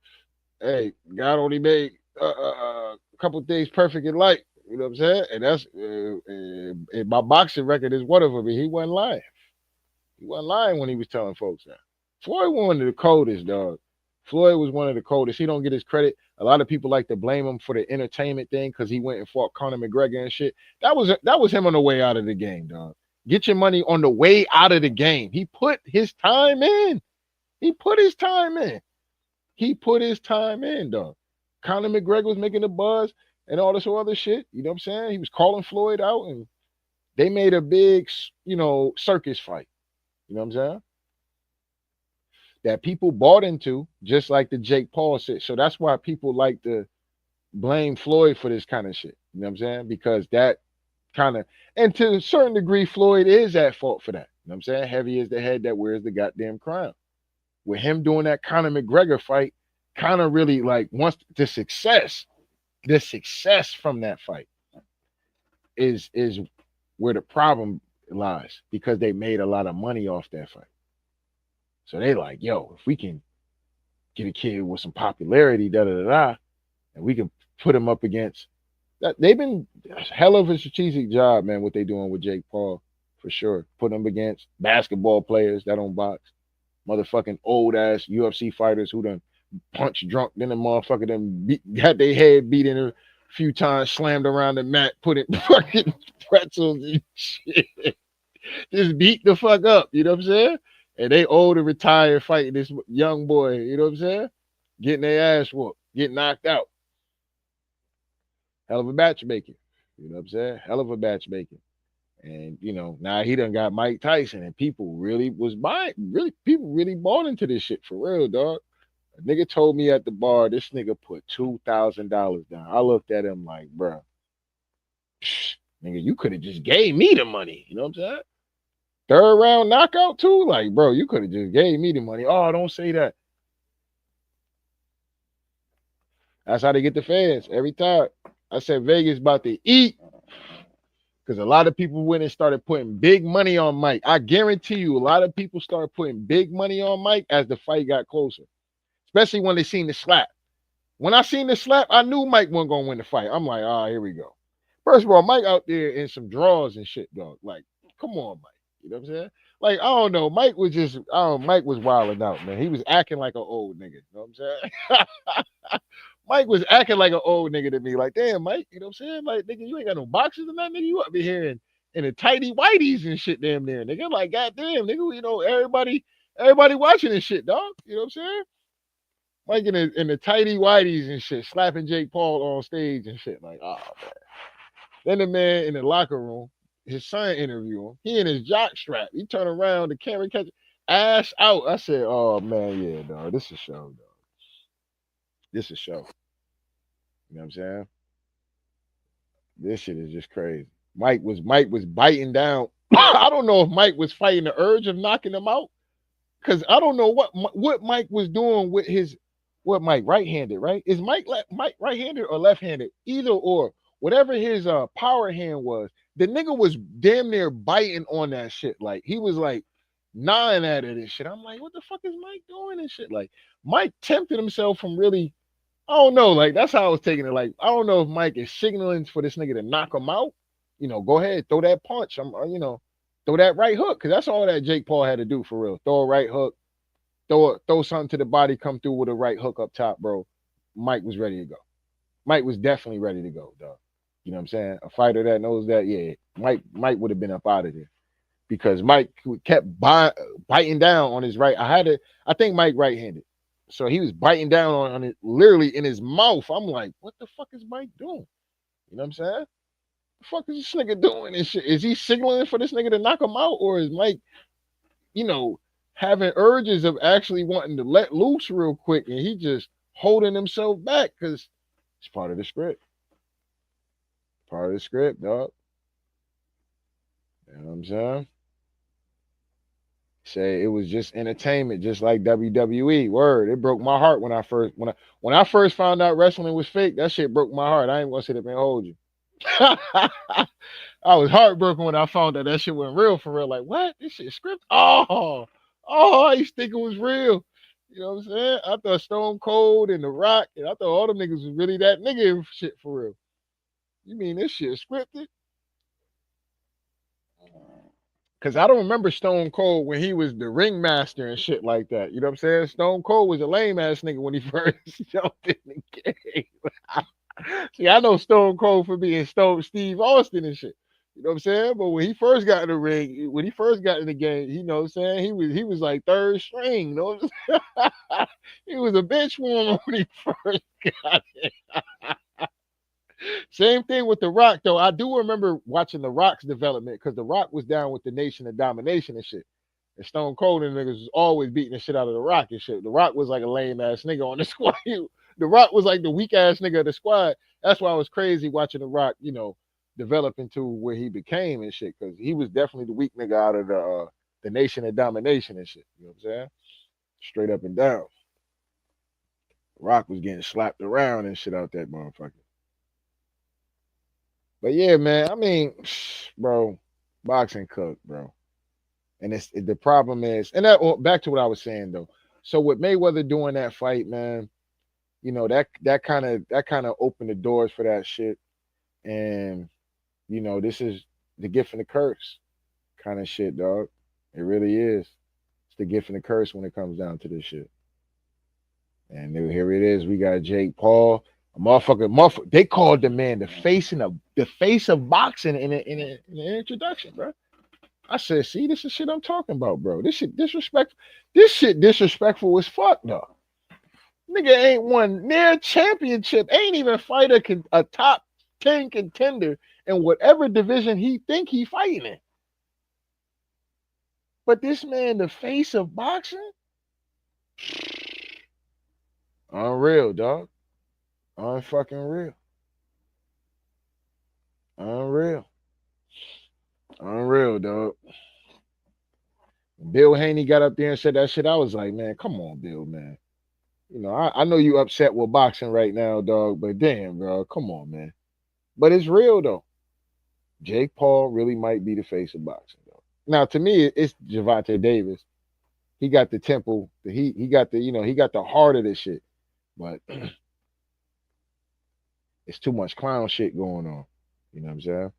hey, God only made a couple things perfect in life. You know what I'm saying? And that's and my boxing record is one of them. And he wasn't lying. He wasn't lying when he was telling folks that. Floyd was one of the coldest, dog. Floyd was one of the coldest. He don't get his credit. A lot of people like to blame him for the entertainment thing because he went and fought Conor McGregor and shit. That was him on the way out of the game, dog. Get your money on the way out of the game. He put his time in. He put his time in. He put his time in, dog. Conor McGregor was making the buzz and all this other shit. You know what I'm saying? He was calling Floyd out, and they made a big, circus fight. You know what I'm saying? That people bought into, just like the Jake Paul shit. So that's why people like to blame Floyd for this kind of shit. You know what I'm saying? Because that kind of, and to a certain degree, Floyd is at fault for that. You know what I'm saying? Heavy is the head that wears the goddamn crown. With him doing that Conor McGregor fight, kind of really like wants the success from that fight is where the problem lies, because they made a lot of money off that fight. So they like, yo, if we can get a kid with some popularity, and we can put him up against that. They've been hell of a strategic job, man, what they doing with Jake Paul, for sure. Put him against basketball players that don't box, motherfucking old ass UFC fighters who done punch drunk, then the motherfucker got their head beat in few times slammed around the mat, put it fucking pretzels and shit. Just beat the fuck up, you know what I'm saying? And they old and retired fighting this young boy, you know what I'm saying? Getting their ass whooped, getting knocked out. Hell of a matchmaking. You know what I'm saying? Hell of a matchmaking. And now he done got Mike Tyson, and people really was buying, people really bought into this shit for real, dog. A nigga told me at the bar, this nigga put $2,000 down. I looked at him like, bro, nigga, you could have just gave me the money. You know what I'm saying? Third round knockout too, like, bro, you could have just gave me the money. Oh, don't say that. That's how they get the fans every time. I said Vegas about to eat because a lot of people went and started putting big money on Mike. I guarantee you, a lot of people started putting big money on Mike as the fight got closer, especially when they seen the slap. When I seen the slap, I knew Mike wasn't gonna win the fight. I'm like, here we go. First of all, Mike out there in some draws and shit, dog. Like, come on, Mike. You know what I'm saying? Like, I don't know. Mike was just, Mike was wilding out, man. He was acting like an old nigga. You know what I'm saying? Mike was acting like an old nigga to me. Like, damn, Mike, you know what I'm saying? Like, nigga, you ain't got no boxes and that, nigga. You up here in the tighty whiteys and shit, damn near, nigga. Like, goddamn, nigga, everybody watching this shit, dog. You know what I'm saying? Mike in the tighty whiteys and shit, slapping Jake Paul on stage and shit. Like, oh man. Then the man in the locker room, his son interview him. He in his jock strap. He turn around, the camera catch ass out. I said, oh man, yeah, dog. This is a show, dog. This is a show. You know what I'm saying? This shit is just crazy. Mike was biting down. I don't know if Mike was fighting the urge of knocking him out. Cause I don't know what Mike was doing with his Mike right-handed, right? Is Mike right-handed or left-handed? Either or, whatever his power hand was, the nigga was damn near biting on that shit. Like he was like gnawing at it and shit. I'm like, what the fuck is Mike doing and shit? Like Mike tempted himself from really. I don't know. Like that's how I was taking it. Like I don't know if Mike is signaling for this nigga to knock him out. Go ahead, throw that punch. Throw that right hook, because that's all that Jake Paul had to do for real. Throw a right hook, throw something to the body, come through with a right hook up top, bro. Mike was ready to go. Mike was definitely ready to go, dog. You know what I'm saying? A fighter that knows that, yeah, Mike would have been up out of there because Mike kept biting down on his right. I think Mike right-handed, so he was biting down on it literally in his mouth. I'm like, what the fuck is Mike doing? You know what I'm saying? The fuck is this nigga doing and shit? Is he signaling for this nigga to knock him out, or is Mike, you know, having urges of actually wanting to let loose real quick, and he just holding himself back because it's part of the script. Part of the script, dog. You know what I'm saying? Say it was just entertainment, just like WWE. Word, it broke my heart when I first found out wrestling was fake. That shit broke my heart. I ain't gonna sit up and hold you. I was heartbroken when I found that shit wasn't real for real. Like, what? This shit script? I used to think it was real. You know what I'm saying? I thought Stone Cold and The Rock, and I thought all them niggas was really that nigga and shit for real. You mean this shit scripted? Because I don't remember Stone Cold when he was the ringmaster and shit like that. You know what I'm saying? Stone Cold was a lame ass nigga when he first jumped in the game. See, I know Stone Cold for being Steve Austin and shit. You know what I'm saying? But when he first got in the ring, when he first got in the game, you know what I'm saying? He was like third string. You know what I'm saying? He was a bench warmer when he first got in. Same thing with The Rock, though. I do remember watching The Rock's development because The Rock was down with the Nation of Domination and shit. And Stone Cold and niggas was always beating the shit out of The Rock and shit. The Rock was like a lame ass nigga on the squad. The Rock was like the weak ass nigga of the squad. That's why I was crazy watching The Rock, develop into where he became and shit, because he was definitely the weak nigga out of the Nation of Domination and shit. You know what I'm saying? Straight up and down. The Rock was getting slapped around and shit out that motherfucker. But yeah, man, I mean, bro, boxing cooked, bro. And the problem is, and that back to what I was saying though. So with Mayweather doing that fight, man, that kind of opened the doors for that shit. And this is the gift and the curse kind of shit, dog. It really is. It's the gift and the curse when it comes down to this shit. And here it is. We got Jake Paul. A motherfucker. They called the man the face of boxing in the introduction, bro. I said, see, this is shit I'm talking about, bro. This shit disrespectful. This shit disrespectful as fuck, though. Nigga ain't won near championship. Ain't even fight a top 10 contender in whatever division he think he fighting in. But this man, the face of boxing, unreal, dog. Unfucking real. Unreal. Unreal, dog. Bill Haney got up there and said that shit. I was like, man, come on, Bill, man. You know, I know you upset with boxing right now, dog, but damn, bro, come on, man. But it's real though. Jake Paul really might be the face of boxing, though. Now, to me, it's Gervonta Davis. He got the temple. He got the he got the heart of this shit. But it's too much clown shit going on. You know what I'm saying?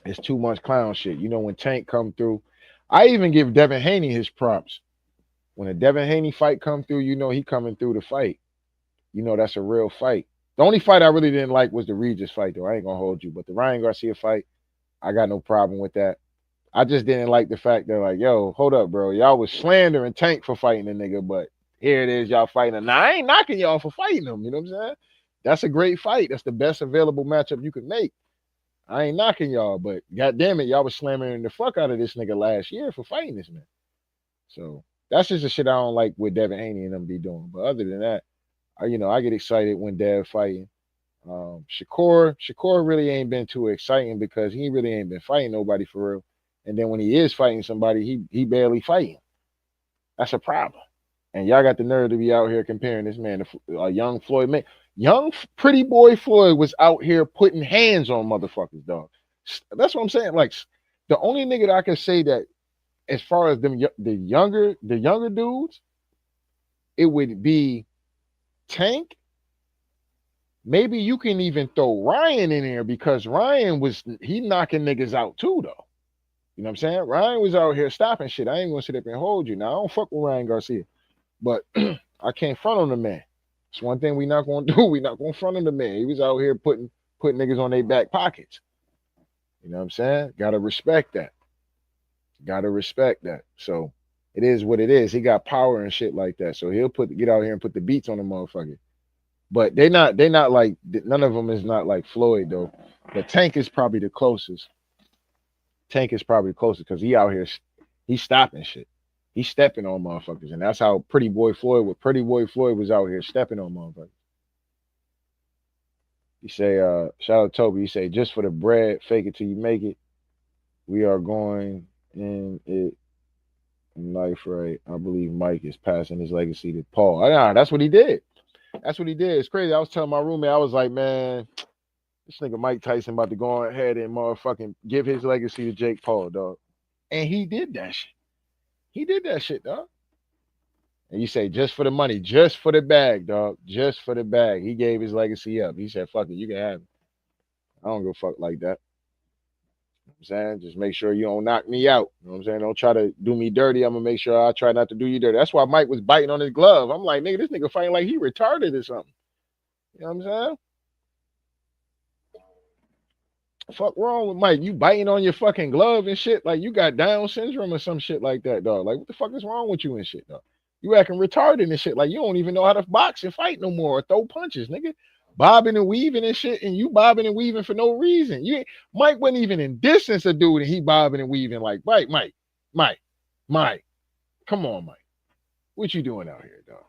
It's too much clown shit. You know when Tank come through, I even give Devin Haney his props. When a Devin Haney fight come through, you know he coming through the fight. You know that's a real fight. The only fight I really didn't like was the Regis fight, though. I ain't gonna hold you, but the Ryan Garcia fight, I got no problem with that. I just didn't like the fact that, like, yo, hold up, bro. Y'all was slandering Tank for fighting the nigga, but here it is, y'all fighting him. Now, I ain't knocking y'all for fighting him. You know what I'm saying? That's a great fight. That's the best available matchup you could make. I ain't knocking y'all, but goddamn it, y'all was slamming the fuck out of this nigga last year for fighting this man. So that's just the shit I don't like with Devin Haney and them be doing. But other than that, I get excited when Dev fighting. Shakur really ain't been too exciting because he really ain't been fighting nobody for real. And then when he is fighting somebody, he barely fighting. That's a problem. And y'all got the nerve to be out here comparing this man to young Floyd. Man, young pretty boy Floyd was out here putting hands on motherfuckers, dog. That's what I'm saying. Like the only nigga that I can say that, as far as the younger dudes, it would be Tank. Maybe you can even throw Ryan in there because Ryan he knocking niggas out too, though. You know what I'm saying? Ryan was out here stopping shit. I ain't gonna sit up and hold you. Now I don't fuck with Ryan Garcia, but I can't front on the man. It's one thing we not gonna do. We not gonna front on the man. He was out here putting niggas on their back pockets. You know what I'm saying? Gotta respect that. Gotta respect that. So it is what it is. He got power and shit like that. So he'll get out here and put the beats on the motherfucker. But they not like, none of them is not like Floyd though. But Tank is probably the closest. Tank is probably closest because he out here, he's stopping shit. He's stepping on motherfuckers, and that's how Pretty Boy Floyd was out here stepping on motherfuckers. You say, shout out Toby. You say, just for the bread, fake it till you make it. We are going in it in life, right? I believe Mike is passing his legacy to Paul. That's what he did. That's what he did. It's crazy. I was telling my roommate, I was like, man, this nigga Mike Tyson about to go ahead and motherfucking give his legacy to Jake Paul, dog. And he did that shit. He did that shit, dog. And you say, just for the money, just for the bag, dog. Just for the bag. He gave his legacy up. He said, fuck it, you can have it. I don't give a fuck like that. You know what I'm saying? Just make sure you don't knock me out. You know what I'm saying? Don't try to do me dirty. I'm gonna make sure I try not to do you dirty. That's why Mike was biting on his glove. I'm like, nigga, this nigga fighting like he retarded or something. You know what I'm saying? Fuck wrong with Mike? You biting on your fucking glove and shit like you got Down syndrome or some shit like that, dog. Like what the fuck is wrong with you and shit, dog? You acting retarded and shit like you don't even know how to box and fight no more or throw punches, nigga. Bobbing and weaving and shit, and you bobbing and weaving for no reason. Mike wasn't even in distance of dude, and he bobbing and weaving like Mike. Come on, Mike. What you doing out here, dog?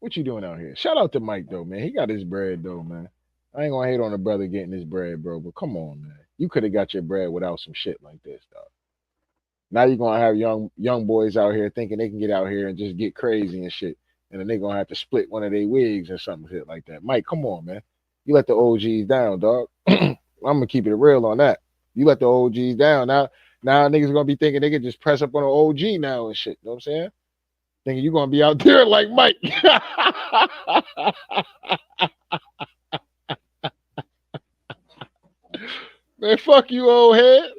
What you doing out here? Shout out to Mike though, man. He got his bread though, man. I ain't gonna hate on the brother getting his bread, bro. But come on, man. You could have got your bread without some shit like this, dog. Now you're gonna have young boys out here thinking they can get out here and just get crazy and shit. And then they're gonna have to split one of their wigs or something shit like that. Mike, come on, man. You let the OGs down, dog. I'm gonna keep it real on that. You let the OGs down. Now niggas gonna be thinking they can just press up on an OG now and shit. You know what I'm saying? Thinking you're gonna be out there like Mike. Man, fuck you, old head.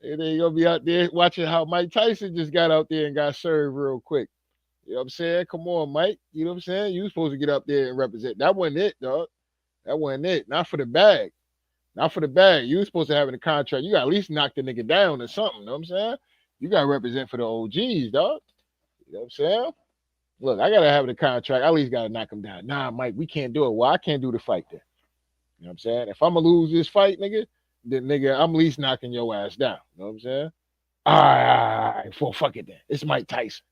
And then you're gonna be out there watching how Mike Tyson just got out there and got served real quick. You know what I'm saying? Come on, Mike. You know what I'm saying? You was supposed to get up there and represent. That wasn't it, dog. That wasn't it. Not for the bag. Not for the bag. You was supposed to have in the contract. You got to at least knock the nigga down or something. You know what I'm saying? You got to represent for the OGs, dog. You know what I'm saying? Look, I got to have the contract. I at least got to knock him down. Nah, Mike, we can't do it. Well, I can't do the fight then. You know what I'm saying? If I'm going to lose this fight, nigga, then, nigga, I'm at least knocking your ass down. You know what I'm saying? All right, for fuck it then. It's Mike Tyson.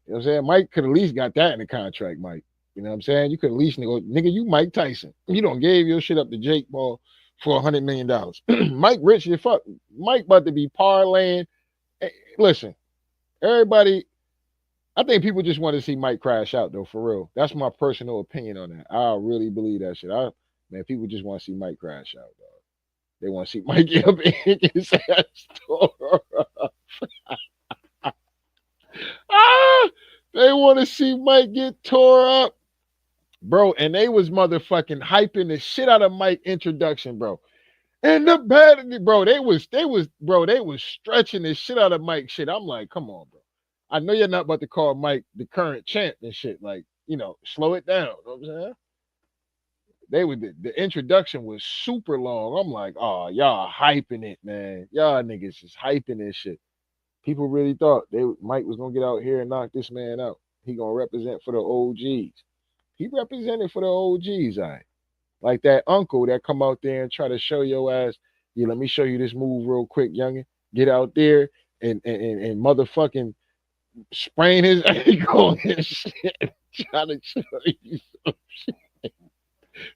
You know what I'm saying? Mike could at least got that in the contract, Mike. You know what I'm saying? You could at least nigga, you Mike Tyson. You don't gave your shit up to Jake Paul for $100 million. Mike rich as fuck. Mike about to be parlaying. Listen, everybody, I think people just want to see Mike crash out though, for real. That's my personal opinion on that. I really believe that shit. Man, people just want to see Mike crash out, dog. They want to see Mike get up and get his ass tore up. Ah, they want to see Mike get tore up, bro. And they was motherfucking hyping the shit out of Mike introduction, bro. And the bad, bro, they was stretching the shit out of Mike shit. I'm like, come on, bro. I know you're not about to call Mike the current champ and shit. Like, slow it down. You know what I'm saying? The introduction was super long. I'm like, oh, y'all hyping it, man. Y'all niggas is hyping this shit. People really thought Mike was gonna get out here and knock this man out. He gonna represent for the OGs. He represented for the OGs, all right. Like that uncle that come out there and try to show your ass, yeah, let me show you this move real quick, youngin. Get out there and motherfucking sprain his ankle and shit. Trying to show you some shit.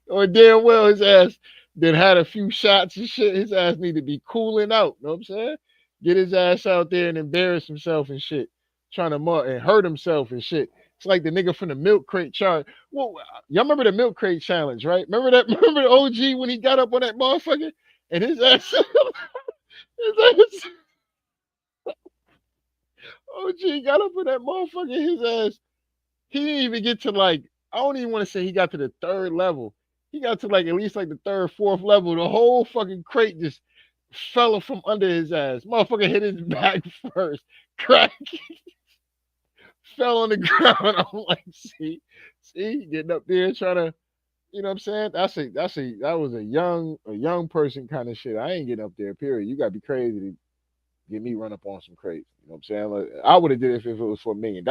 Or damn well his ass then had a few shots and shit. His ass need to be cooling out. You know what I'm saying? Get his ass out there and embarrass himself and shit. Trying to and hurt himself and shit. It's like the nigga from the milk crate challenge. Well, y'all remember the milk crate challenge, right? Remember that? Remember the OG when he got up on that motherfucker and his ass, his ass OG got up on that motherfucker. His ass, he didn't even get to like. I don't even want to say he got to the third level. He got to like at least like the third, fourth level. The whole fucking crate just fell from under his ass. Motherfucker hit his back first. Crack fell on the ground. I'm like, see, getting up there trying to, you know what I'm saying? That was a young person kind of shit. I ain't getting up there. Period. You gotta be crazy to get me run up on some crates. You know what I'm saying? Like, I would have did it if it was for $1 million.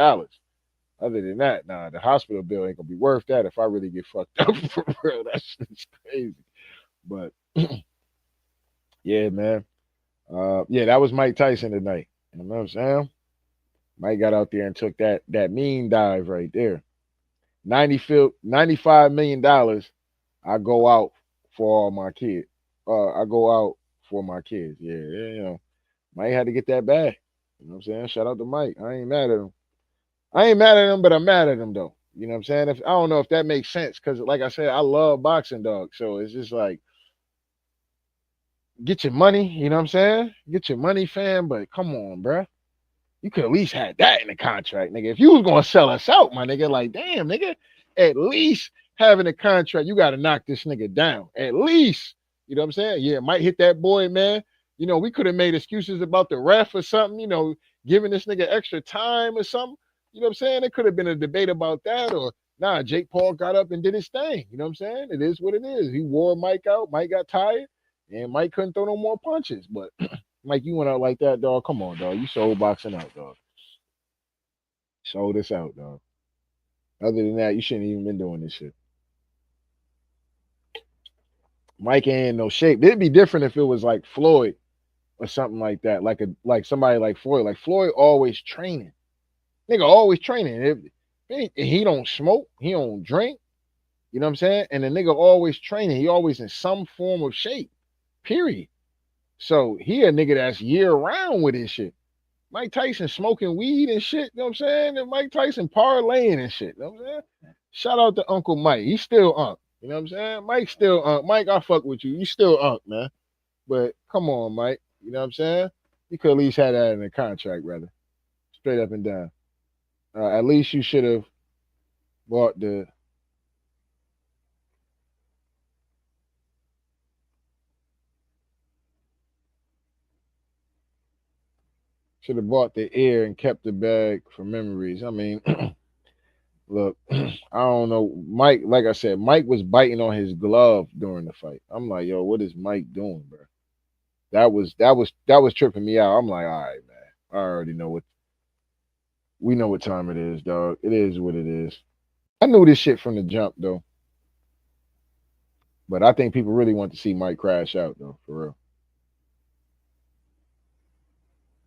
Other than that, nah, the hospital bill ain't gonna be worth that if I really get fucked up for real. That shit's crazy. But yeah, man. Yeah, that was Mike Tyson tonight. You know what I'm saying? Mike got out there and took that mean dive right there. 95 million dollars. I go out for all my kids. I go out for my kids. Yeah, Mike had to get that back. You know what I'm saying? Shout out to Mike. I ain't mad at him. I ain't mad at him, but I'm mad at him though. You know what I'm saying? I don't know if that makes sense because, like I said, I love boxing, dog. So it's just like get your money. You know what I'm saying? Get your money, fam. But come on, bruh. You could at least had that in the contract, nigga. If you was gonna sell us out, my nigga, like damn, nigga, at least having a contract, you gotta knock this nigga down. At least. You know what I'm saying? Yeah, might hit that boy, man. We could have made excuses about the ref or something, giving this nigga extra time or something. You know what I'm saying? It could have been a debate about that, or nah, Jake Paul got up and did his thing. You know what I'm saying? It is what it is. He wore Mike out. Mike got tired, and Mike couldn't throw no more punches. But Mike, you went out like that, dog. Come on, dog. You sold boxing out, dog. Sold this out, dog. Other than that, you shouldn't even been doing this shit. Mike ain't in no shape. It'd be different if it was like Floyd or something like that, like somebody like Floyd. Like Floyd always training. Nigga always training. If he don't smoke, he don't drink. You know what I'm saying? And the nigga always training. He always in some form of shape. Period. So he a nigga that's year round with his shit. Mike Tyson smoking weed and shit, you know what I'm saying? And Mike Tyson parlaying and shit, you know what I'm saying? Shout out to Uncle Mike. He's still Unc. You know what I'm saying? Mike's still Unc. Mike, I fuck with you. You still Unc, man. But come on, Mike. You know what I'm saying? You could at least have that in the contract, brother. Straight up and down. At least you should have bought the. Should have bought the ear and kept the bag for memories. I mean, look, I don't know. Mike, like I said, Mike was biting on his glove during the fight. I'm like, yo, what is Mike doing, bro? That was tripping me out. I'm like, all right, man. I already know what we know what time it is, dog. It is what it is. I knew this shit from the jump though, but I think people really want to see Mike crash out though, for real.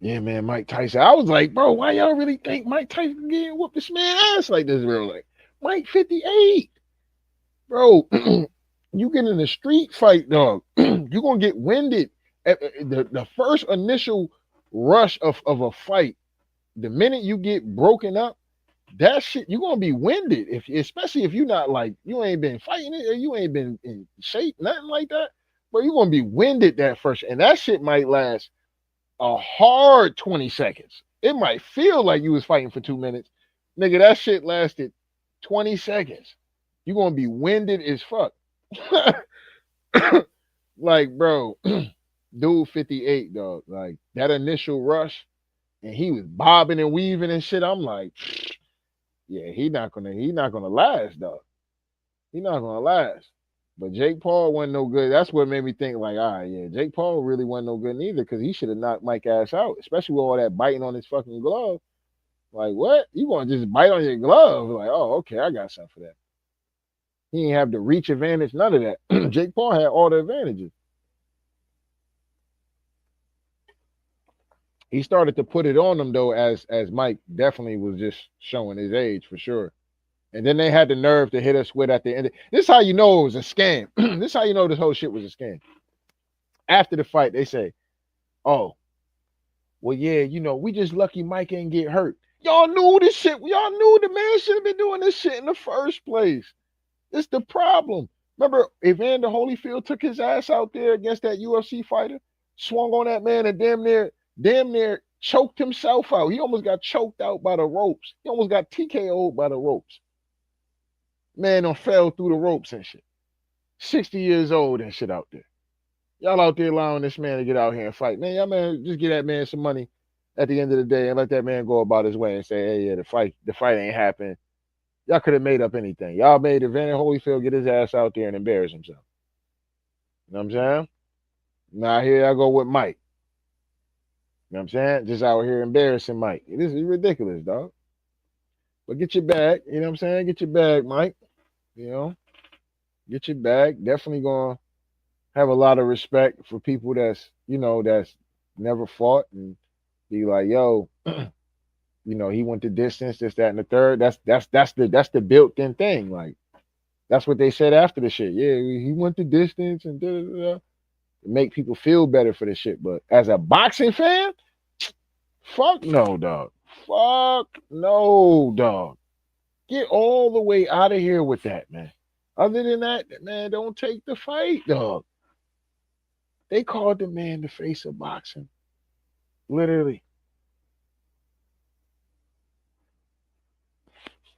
Yeah, man, Mike Tyson. I was like, bro, why y'all really think Mike Tyson getting whoop this man ass like this? Real like Mike 58, bro. You get in a street fight, dog. You gonna get winded. The first initial rush of a fight, the minute you get broken up, that shit you gonna be winded. If especially if you not like you ain't been fighting it or you ain't been in shape, nothing like that. But you gonna be winded that first, and that shit might last a hard 20 seconds. It might feel like you was fighting for 2 minutes. Nigga, that shit lasted 20 seconds. You gonna be winded as fuck. Like, bro, dude 58, dog. Like that initial rush, and he was bobbing and weaving and shit. I'm like, yeah, he not gonna last, dog. He not gonna last. But Jake Paul wasn't no good. That's what made me think, like, all right, yeah, Jake Paul really wasn't no good neither, because he should have knocked Mike ass out, especially with all that biting on his fucking glove. Like, what? You gonna just bite on your glove? Like, oh, okay, I got something for that. He didn't have the reach advantage, none of that. Jake Paul had all the advantages. He started to put it on him though, as Mike definitely was just showing his age for sure. And then they had the nerve to hit us with at the end. This is how you know it was a scam. This is how you know this whole shit was a scam. After the fight, they say, "Oh, well, yeah, we just lucky Mike ain't get hurt." Y'all knew this shit. Y'all knew the man should have been doing this shit in the first place. It's the problem. Remember, Evander Holyfield took his ass out there against that UFC fighter, swung on that man, and damn near choked himself out. He almost got choked out by the ropes. He almost got TKO'd by the ropes. Man done fell through the ropes and shit. 60 years old and shit out there. Y'all out there allowing this man to get out here and fight. Man, y'all man, just get that man some money at the end of the day and let that man go about his way and say, hey, yeah, the fight ain't happening. Y'all could have made up anything. Y'all made Evander Holyfield get his ass out there and embarrass himself. You know what I'm saying? Now here I go with Mike. You know what I'm saying? Just out here embarrassing Mike. This is ridiculous, dog. But get your bag. You know what I'm saying? Get your bag, Mike. You know, get your bag. Definitely gonna have a lot of respect for people that's never fought and be like, yo, he went the distance, this, that, and the third. That's the built-in thing. Like that's what they said after the shit. Yeah, he went the distance and da, da, da. Make people feel better for the shit. But as a boxing fan, fuck no, dog. Fuck no, dog. Get all the way out of here with that, man. Other than that, man, don't take the fight, dog. They called the man the face of boxing. Literally.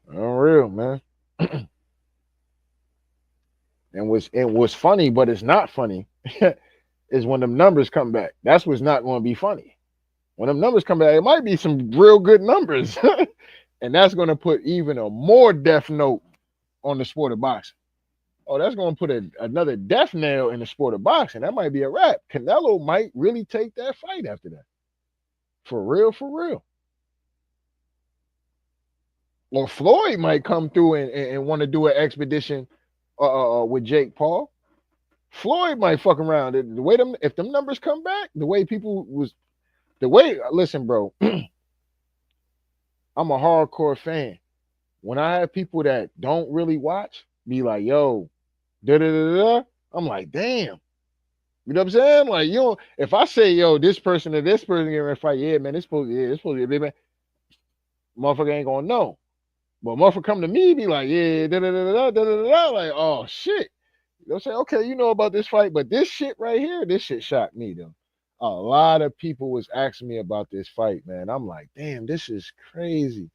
Unreal, man. And what's funny, but it's not funny, is when them numbers come back. That's what's not going to be funny. When them numbers come back, it might be some real good numbers. And that's going to put even a more death note on the sport of boxing. Oh, that's going to put another death nail in the sport of boxing. That might be a wrap. Canelo might really take that fight after that. For real, for real. Or Floyd might come through and want to do an expedition with Jake Paul. Floyd might fuck around. The way if them numbers come back, listen, bro, I'm a hardcore fan. When I have people that don't really watch be like, yo, da da da da, I'm like, damn. You know what I'm saying? Like, if I say, yo, this person or this person getting ready to fight, yeah, man, it's supposed to be a big man. Motherfucker ain't gonna know. But motherfucker come to me, be like, yeah, da da da da da da da, like, oh shit. They'll say, okay, you know about this fight, but this shit right here, this shit shocked me though. A lot of people was asking me about this fight, man. I'm like, damn, this is crazy.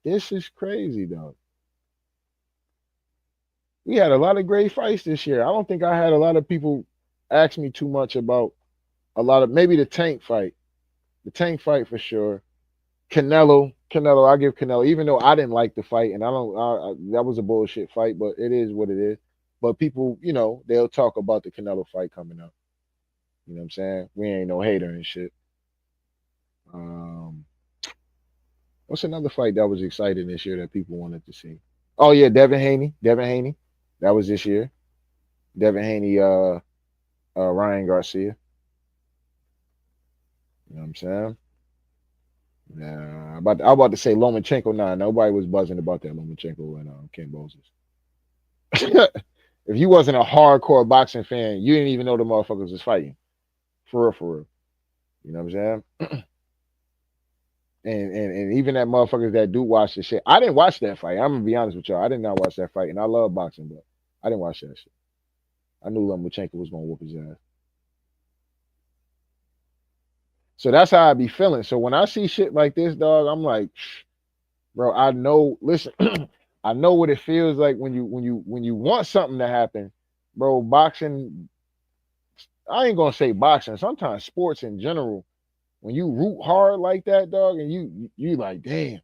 This is crazy, though. We had a lot of great fights this year. I don't think I had a lot of people ask me too much about a lot of maybe the Tank fight. The Tank fight for sure. Canelo, I give Canelo, even though I didn't like the fight, and I don't, that was a bullshit fight, but it is what it is. But people, they'll talk about the Canelo fight coming up. You know what I'm saying? We ain't no hater and shit. Um, what's another fight that was exciting this year that people wanted to see? Oh yeah, Devin Haney. Devin Haney. That was this year. Devin Haney, Ryan Garcia. You know what I'm saying? Nah, I'm about to say Lomachenko. Nah, nobody was buzzing about that Lomachenko and Ken Moses. If you wasn't a hardcore boxing fan, you didn't even know the motherfuckers was fighting. For real, for real. You know what I'm saying? And even that motherfuckers that do watch the shit. I didn't watch that fight. I'm gonna be honest with y'all. I did not watch that fight, and I love boxing, but I didn't watch that shit. I knew Lomachenko was gonna whoop his ass. So that's how I be feeling. So when I see shit like this, dog, I'm like, bro, I know. Listen, I know what it feels like when you want something to happen, bro. Boxing. I ain't gonna say boxing. Sometimes sports in general, when you root hard like that, dog, and you like, damn,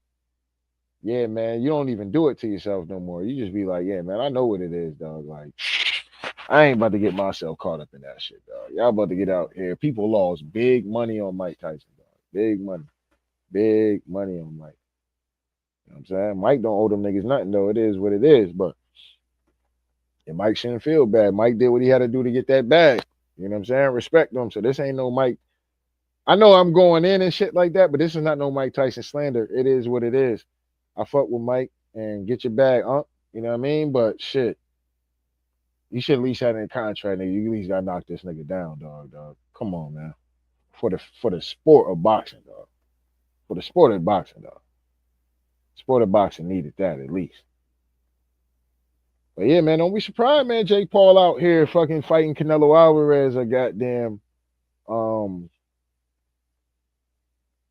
yeah, man, you don't even do it to yourself no more. You just be like, yeah, man, I know what it is, dog. Like, I ain't about to get myself caught up in that shit, dog. Y'all about to get out here. People lost big money on Mike Tyson, dog. Big money on Mike. You know what I'm saying? Mike don't owe them niggas nothing though. It is what it is. But and Mike shouldn't feel bad. Mike did what he had to do to get that bag. You know what I'm saying? Respect him. So this ain't no Mike. I know I'm going in and shit like that, but this is not no Mike Tyson slander. It is what it is. I fuck with Mike and get your bag, You know what I mean? But shit, you should at least have it in contract, nigga. You at least gotta knock this nigga down, dog. Come on, man. For the sport of boxing, dog. For the sport of boxing, dog. Sport of boxing needed that at least. But yeah, man, don't be surprised, man. Jake Paul out here fucking fighting Canelo Alvarez, a goddamn, um,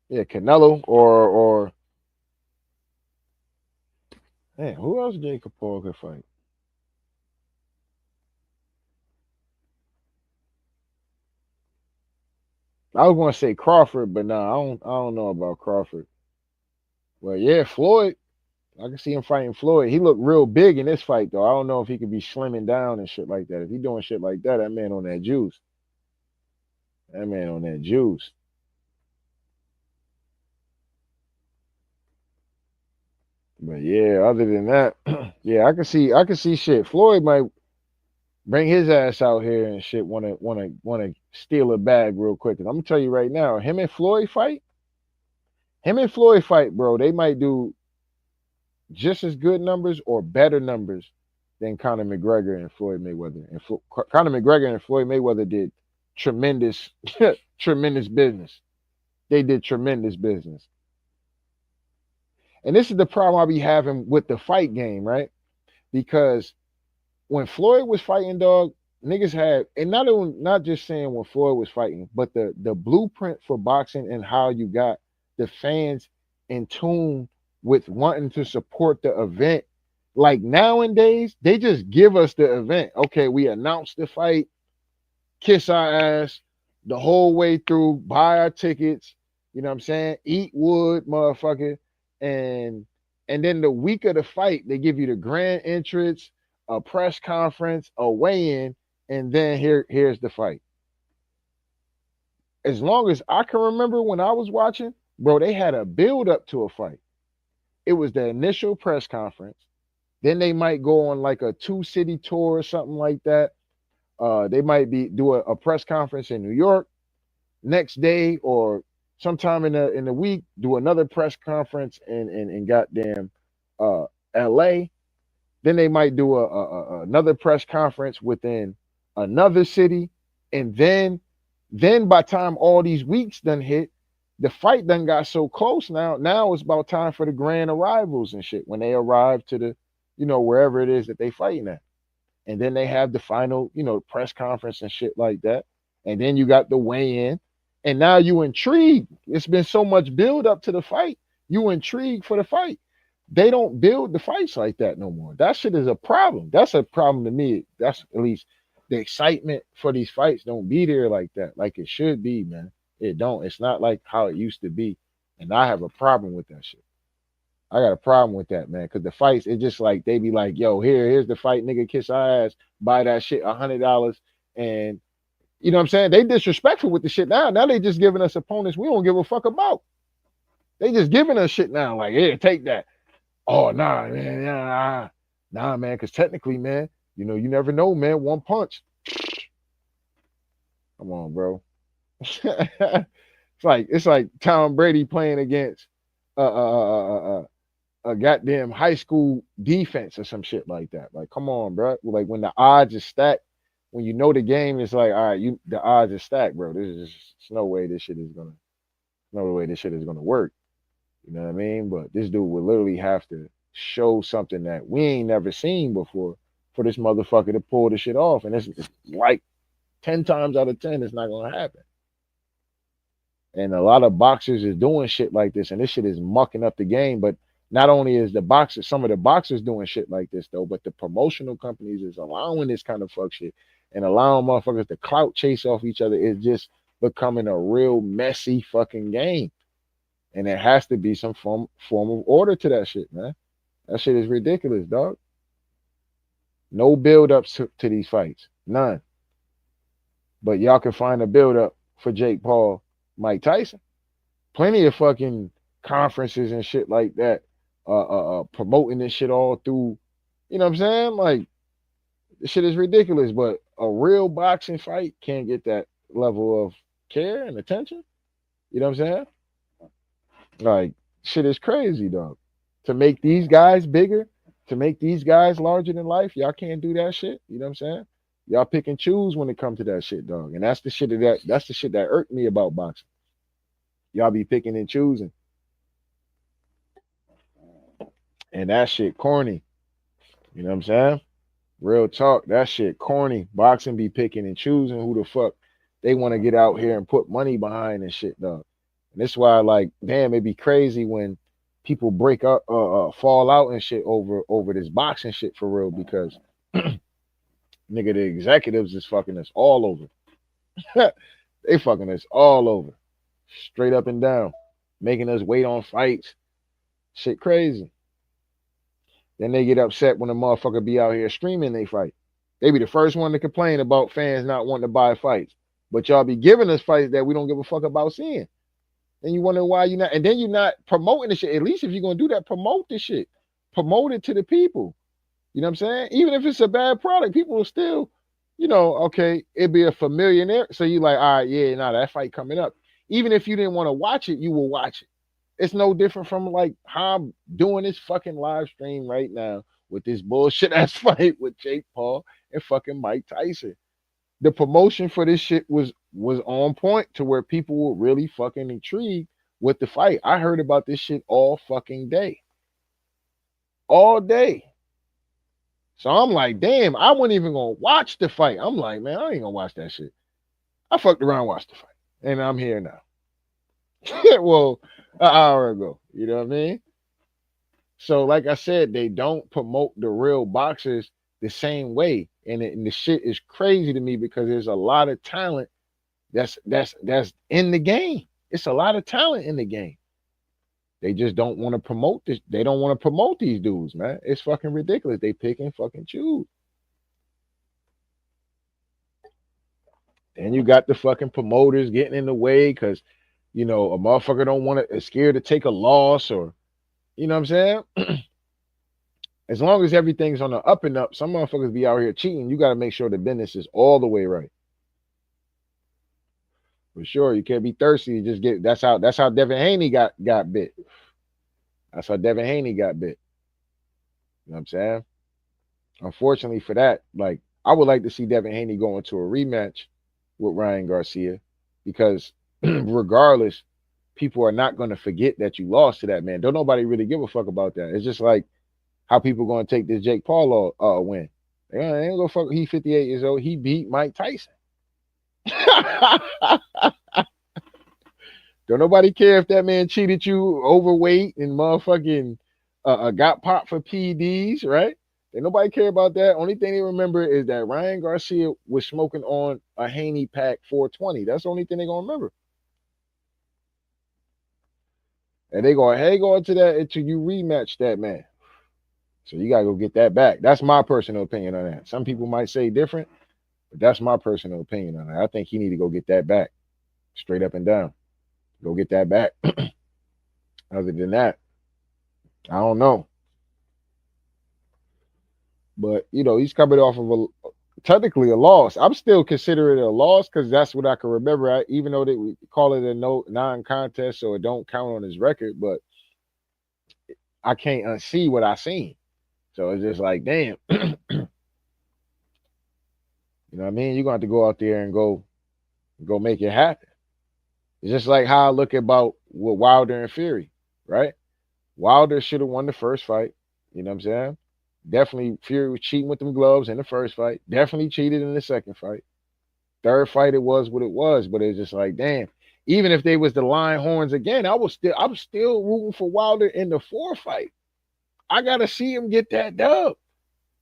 yeah, Canelo or man, who else Jake Paul could fight? I was gonna say Crawford, but nah, I don't know about Crawford. Well, yeah, Floyd. I can see him fighting Floyd. He looked real big in this fight, though. I don't know if he could be slimming down and shit like that. If he doing shit like that, that man on that juice. That man on that juice. But yeah, other than that, yeah, I can see shit. Floyd might bring his ass out here and shit. Want to steal a bag real quick. And I'm gonna tell you right now, him and Floyd fight, bro. They might do just as good numbers or better numbers than Conor McGregor and Floyd Mayweather. And Conor McGregor and Floyd Mayweather did tremendous, tremendous business. They did tremendous business. And this is the problem I be having with the fight game, right? Because when Floyd was fighting, dog, niggas had, and not just saying when Floyd was fighting, but the blueprint for boxing and how you got the fans in tune with wanting to support the event. Like nowadays, they just give us the event. Okay, we announce the fight, kiss our ass the whole way through, buy our tickets, you know what I'm saying? Eat wood, motherfucker. And and then the week of the fight, they give you the grand entrance, a press conference, a weigh-in, and then here's the fight. As long as I can remember when I was watching, bro, they had a build up to a fight. It was the initial press conference. Then they might go on like a two-city tour or something like that. They might be do a press conference in New York next day or sometime in the week. Do another press conference in goddamn L.A. Then they might do another press conference within another city, and then by the time all these weeks done hit, the fight done got so close now. Now it's about time for the grand arrivals and shit when they arrive to the, wherever it is that they fighting at, and then they have the final, press conference and shit like that, and then you got the weigh in, and now you intrigued. It's been so much build up to the fight. You intrigued for the fight. They don't build the fights like that no more. That shit is a problem. That's a problem to me. That's at least the excitement for these fights don't be there like that, like it should be, man. It don't. It's not like how it used to be. And I have a problem with that shit. I got a problem with that, man. Cause the fights, it's just like they be like, yo, here's the fight, nigga, kiss our ass, buy that shit $100. And you know what I'm saying? They disrespectful with the shit now. Now they just giving us opponents we don't give a fuck about. They just giving us shit now. Like, here, take that. Oh, nah, man. Nah, man. Cause technically, man, you never know, man. One punch. Come on, bro. it's like Tom Brady playing against a goddamn high school defense or some shit like that. Like, come on, bro. Like when the odds is stacked, when you know the game is like, all right, the odds is stacked, bro. There's no way this shit is gonna, no way this shit is gonna work. You know what I mean? But this dude would literally have to show something that we ain't never seen before for this motherfucker to pull the shit off, and it's like 10 times out of 10, it's not gonna happen. And a lot of boxers is doing shit like this, and this shit is mucking up the game. But not only is some of the boxers doing shit like this though, but the promotional companies is allowing this kind of fuck shit and allowing motherfuckers to clout chase off each other. Is just becoming a real messy fucking game. And there has to be some form of order to that shit, man. That shit is ridiculous, dog. No build ups to these fights. None. But y'all can find a build up for Jake Paul, Mike Tyson. Plenty of fucking conferences and shit like that, promoting this shit all through. You know what I'm saying? Like, this shit is ridiculous. But a real boxing fight can't get that level of care and attention. You know what I'm saying? Like, shit is crazy, dog. To make these guys bigger, to make these guys larger than life, y'all can't do that shit. You know what I'm saying? Y'all pick and choose when it comes to that shit, dog. And that's the shit that irked me about boxing. Y'all be picking and choosing. And that shit corny. You know what I'm saying? Real talk. That shit corny. Boxing be picking and choosing who the fuck they want to get out here and put money behind and shit, dog. And that's why, like, damn, it'd be crazy when people break up, fall out and shit over this boxing shit for real, because nigga, the executives is fucking us all over. They fucking us all over, straight up and down, making us wait on fights. Shit crazy. Then they get upset when a motherfucker be out here streaming they fight. They be the first one to complain about fans not wanting to buy fights. But y'all be giving us fights that we don't give a fuck about seeing. And you wonder why you're not, and then you're not promoting the shit. At least if you're gonna do that, promote the shit. Promote it to the people. You know what I'm saying? Even if it's a bad product, people will still, okay, it'd be a familiar. So you like, all right, yeah, nah, that fight coming up. Even if you didn't want to watch it, you will watch it. It's no different from like how I'm doing this fucking live stream right now with this bullshit ass fight with Jake Paul and fucking Mike Tyson. The promotion for this shit was on point to where people were really fucking intrigued with the fight. I heard about this shit all fucking day. All day. So I'm like, damn, I wasn't even gonna watch the fight. I'm like, man, I ain't gonna watch that shit. I fucked around, watched the fight. And I'm here now. Well, an hour ago. You know what I mean? So, like I said, they don't promote the real boxers the same way. And the shit is crazy to me because there's a lot of talent that's in the game. It's a lot of talent in the game. They just don't want to promote this. They don't want to promote these dudes, man. It's fucking ridiculous. They pick and fucking choose. And you got the fucking promoters getting in the way because, a motherfucker don't want to, is scared to take a loss, or, you know what I'm saying? As long as everything's on the up and up, some motherfuckers be out here cheating. You got to make sure the business is all the way right. For sure, you can't be thirsty. You just get. That's how Devin Haney got bit. That's how Devin Haney got bit. You know what I'm saying? Unfortunately for that, like, I would like to see Devin Haney go into a rematch with Ryan Garcia, because regardless, people are not going to forget that you lost to that man. Don't nobody really give a fuck about that. It's just like how people going to take this Jake Paul win. They ain't gonna fuck. He 58 years old. He beat Mike Tyson. Don't nobody care if that man cheated you, overweight, and motherfucking got popped for PEDs, right? Ain't nobody care about that. Only thing they remember is that Ryan Garcia was smoking on a Haney Pack 420. That's the only thing they gonna remember. And they gonna hang on to that until you rematch that man. So you gotta go get that back. That's my personal opinion on that. Some people might say different, but that's my personal opinion on that. I think he need to go get that back, straight up and down. Go get that back. Other than that, I don't know. But he's coming off of technically a loss. I'm still considering it a loss because that's what I can remember. Even though we call it a no non-contest, so it don't count on his record, but I can't unsee what I seen. So it's just like, damn, what I mean? You're gonna have to go out there and go make it happen. It's just like how I look about with Wilder and Fury, right? Wilder should have won the first fight. You know what I'm saying? Definitely Fury was cheating with them gloves in the first fight. Definitely cheated in the second fight. Third fight, it was what it was, but it's just like, damn. Even if they was the lion horns again, I'm still rooting for Wilder in the fourth fight. I gotta see him get that dub.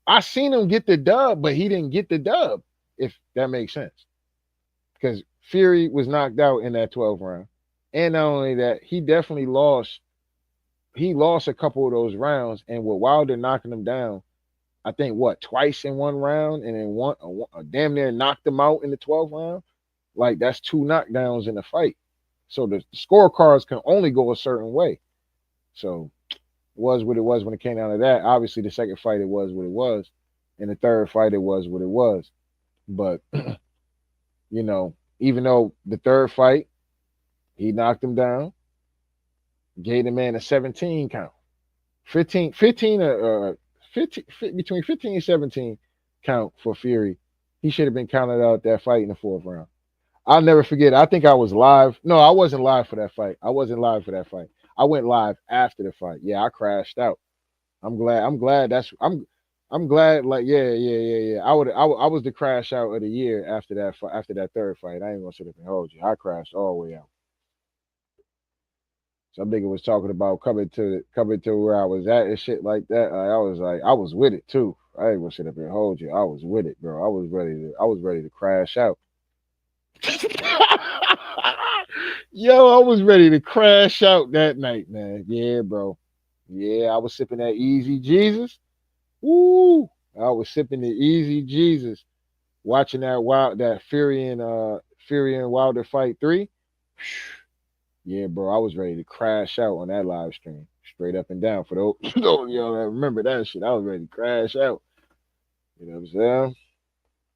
I seen him get the dub, but he didn't get the dub, if that makes sense. Because Fury was knocked out in that 12th round. And not only that, he definitely lost. He lost a couple of those rounds, and with Wilder knocking him down, I think twice in one round, and then damn near knocked him out in the 12th round. Like that's two knockdowns in the fight. So the scorecards can only go a certain way. So it was what it was when it came down to that. Obviously, the second fight it was what it was, and the third fight it was what it was. But even though the third fight he knocked him down, gave the man a 17 count, 15 15 between 15 and 17 count for Fury. He should have been counted out that fight in the fourth round. I'll never forget. I think I was live. No, I wasn't live for that fight. I wasn't live for that fight. I went live after the fight. Yeah, I crashed out. I'm glad I'm glad. Like, yeah. I was the crash out of the year after that after that third fight. I ain't gonna sit up and hold you. I crashed all the way out. Some nigga was talking about coming to where I was at and shit like that. I was with it too. I ain't gonna sit up and hold you. I was with it, bro. I was ready to crash out. Yo, I was ready to crash out that night, man. Yeah, bro. Yeah, I was sipping that easy Jesus. Woo! I was sipping the easy Jesus, watching that Fury and Wilder fight 3. Yeah, bro, I was ready to crash out on that live stream, straight up and down. For those, y'all that remember that shit, I was ready to crash out. You know what I'm saying?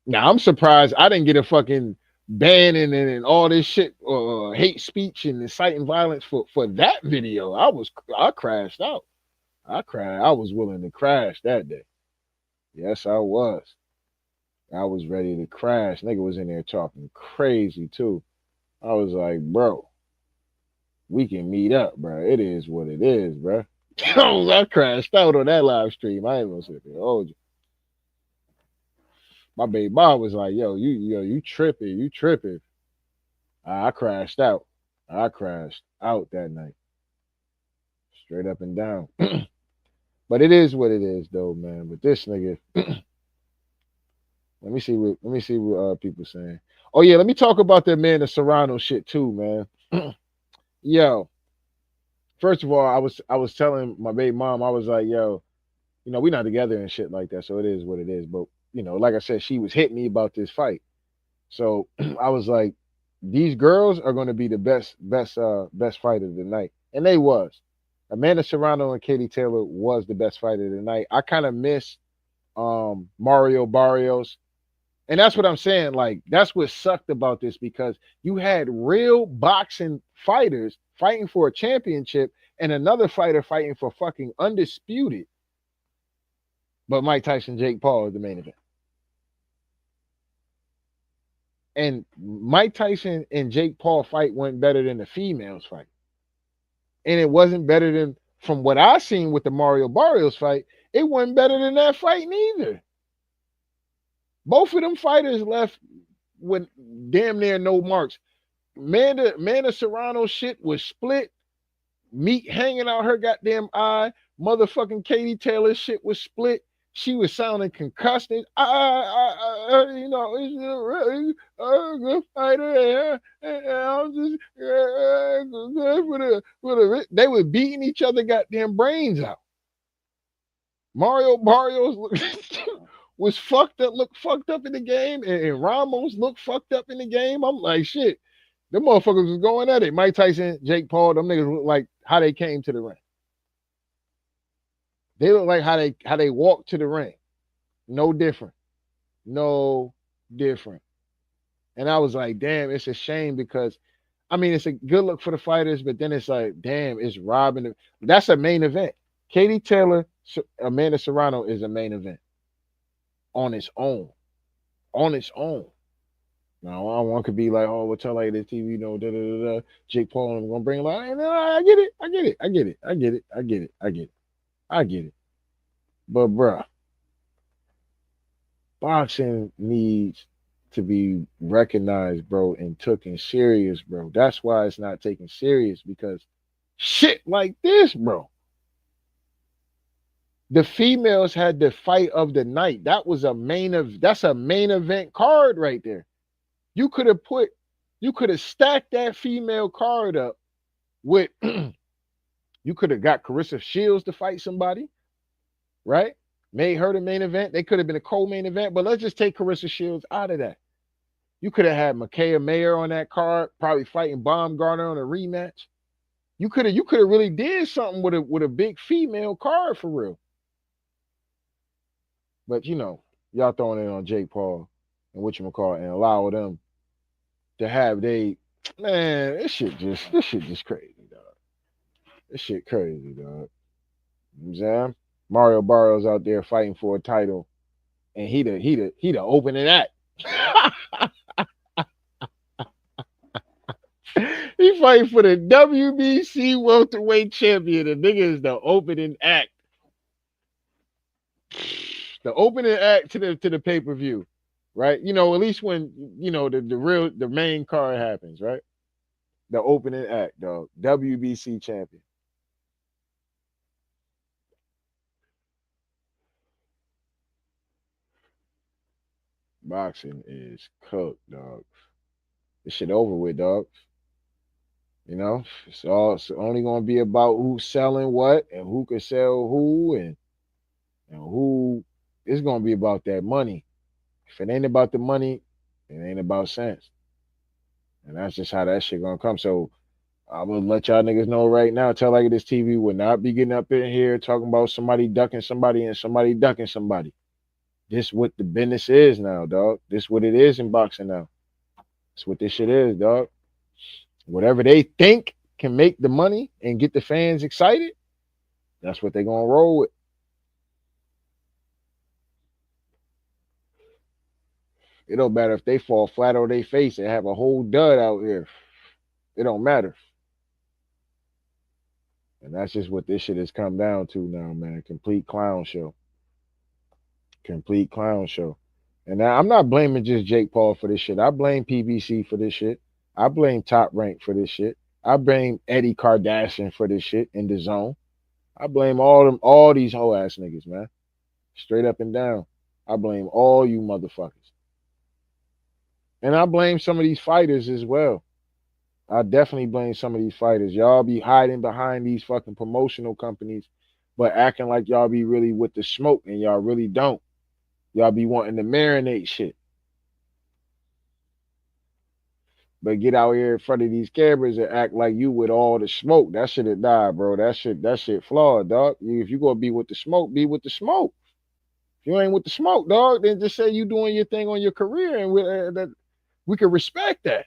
Now I'm surprised I didn't get a fucking ban and all this shit, hate speech and inciting violence for that video. I crashed out. I cried. I was willing to crash that day. Yes, I was. I was ready to crash. Nigga was in there talking crazy too. I was like, bro, we can meet up, bro. It is what it is, bro. I crashed out on that live stream. I ain't gonna sit there. Oh, my baby mom was like, you tripping, you tripping. I crashed out. I crashed out that night, straight up and down. But it is what it is, though, man. But this nigga, let me see what people saying. Oh yeah, let me talk about that man, the Serrano shit too, man. Yo, first of all, I was telling my baby mom, I was like, yo, we're not together and shit like that, so it is what it is. But like I said, she was hitting me about this fight, so I was like, these girls are going to be the best fight of the night, and they was. Amanda Serrano and Katie Taylor was the best fight of the night. I kind of miss Mario Barrios. And that's what I'm saying. Like, that's what sucked about this because you had real boxing fighters fighting for a championship and another fighter fighting for fucking undisputed. But Mike Tyson, Jake Paul is the main event. And Mike Tyson and Jake Paul fight went better than the females fight. And it wasn't better than, from what I seen with the Mario Barrios fight, it wasn't better than that fight neither. Both of them fighters left with damn near no marks. Amanda Serrano shit was split, meat hanging out her goddamn eye. Motherfucking Katie Taylor shit was split. She was sounding concussed. You know, it's a really good fighter. And I'm just good for the. They were beating each other goddamn brains out. Mario's was fucked up, looked fucked up in the game, and Ramos looked fucked up in the game. I'm like, shit, them motherfuckers was going at it. Mike Tyson, Jake Paul, them niggas look like how they came to the ring. They look like how they walked to the ring. No different. No different. And I was like, damn, it's a shame because I mean it's a good look for the fighters, but then it's like, damn, it's robbing the, that's a main event. Katie Taylor, Amanda Serrano is a main event on its own. On its own. Now one could be like, oh, we'll tell like this TV, you know, da da da da. Jake Paul and I'm gonna bring like, no, I get it, I get it, I get it, I get it, I get it, I get it, I get it. But bruh, boxing needs to be recognized, bro, and taken serious, bro. That's why it's not taken serious because shit like this, bro. The females had the fight of the night. That was a main of that's a main event card right there. You could have put you could have stacked that female card up with you could have got Carissa Shields to fight somebody, right? Made her the main event. They could have been a co-main event, but let's just take Carissa Shields out of that. You could have had Micaiah Mayer on that card, probably fighting Baumgartner on a rematch. You could have really did something with a big female card for real. But you know, y'all throwing it on Jake Paul and whatchamacallit and allow them to have they man, this shit just crazy, dog. This shit crazy, dog. You know what I'm saying? Mario Barrios out there fighting for a title and he the opening act. He fighting for the WBC welterweight champion. The nigga is the opening act. The opening act to the pay-per-view. Right? You know, at least when you know the main card happens, right? The opening act, dog. WBC champion. Boxing is cooked, dog. This shit over with, dog. You know, it's only gonna be about who's selling what and who can sell who and who it's gonna be about that money. If it ain't about the money, it ain't about sense. And that's just how that shit gonna come. So I'm gonna let y'all niggas know right now. Tell like this TV will not be getting up in here talking about somebody ducking somebody and somebody ducking somebody. This what the business is now, dog. This what it is in boxing now. That's what this shit is, dog. Whatever they think can make the money and get the fans excited, that's what they gonna roll with. It don't matter if they fall flat on their face and have a whole dud out here. It don't matter. And that's just what this shit has come down to now, man. Complete clown show. Complete clown show. And now I'm not blaming just Jake Paul for this shit. I blame PBC for this shit. I blame Top Rank for this shit. I blame Eddie Kardashian for this shit in the zone. I blame all these hoe ass niggas, man. Straight up and down. I blame all you motherfuckers. And I blame some of these fighters as well. I definitely blame some of these fighters. Y'all be hiding behind these fucking promotional companies, but acting like y'all be really with the smoke and y'all really don't. Y'all be wanting to marinate shit. But get out here in front of these cameras and act like you with all the smoke. That shit have died, bro. That shit flawed, dog. If you gonna be with the smoke, be with the smoke. If you ain't with the smoke, dog, then just say you doing your thing on your career, and we can respect that.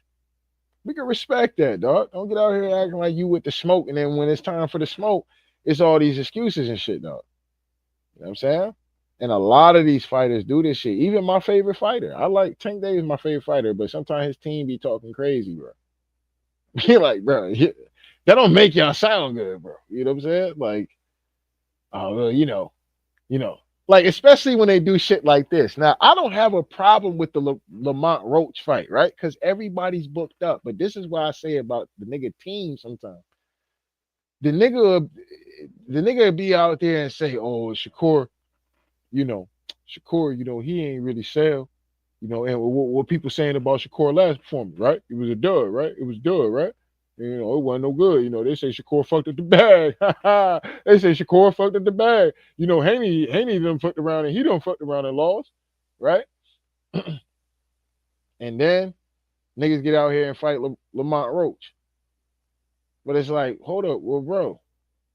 We can respect that, dog. Don't get out here acting like you with the smoke, and then when it's time for the smoke, it's all these excuses and shit, dog. You know what I'm saying? And a lot of these fighters do this shit. Even my favorite fighter. I like Tank Davis, my favorite fighter, but sometimes his team be talking crazy, bro. You're like, bro, that don't make y'all sound good, bro. You know what I'm saying? Like, oh, well, you know, like especially when they do shit like this. Now, I don't have a problem with the Lamont Roach fight, right? Because everybody's booked up. But this is why I say about the nigga team sometimes. The nigga, the nigga be out there and say, "Oh, Shakur, you know, Shakur, he ain't really sell. And what people saying about Shakur last performance, right? It was a dud, right? It was dud, right? It wasn't no good. They say Shakur fucked up the bag. They say Shakur fucked up the bag. Haney done fucked around and he done fucked around and lost, right? And then niggas get out here and fight Lamont Roach. But it's like, hold up, well, bro.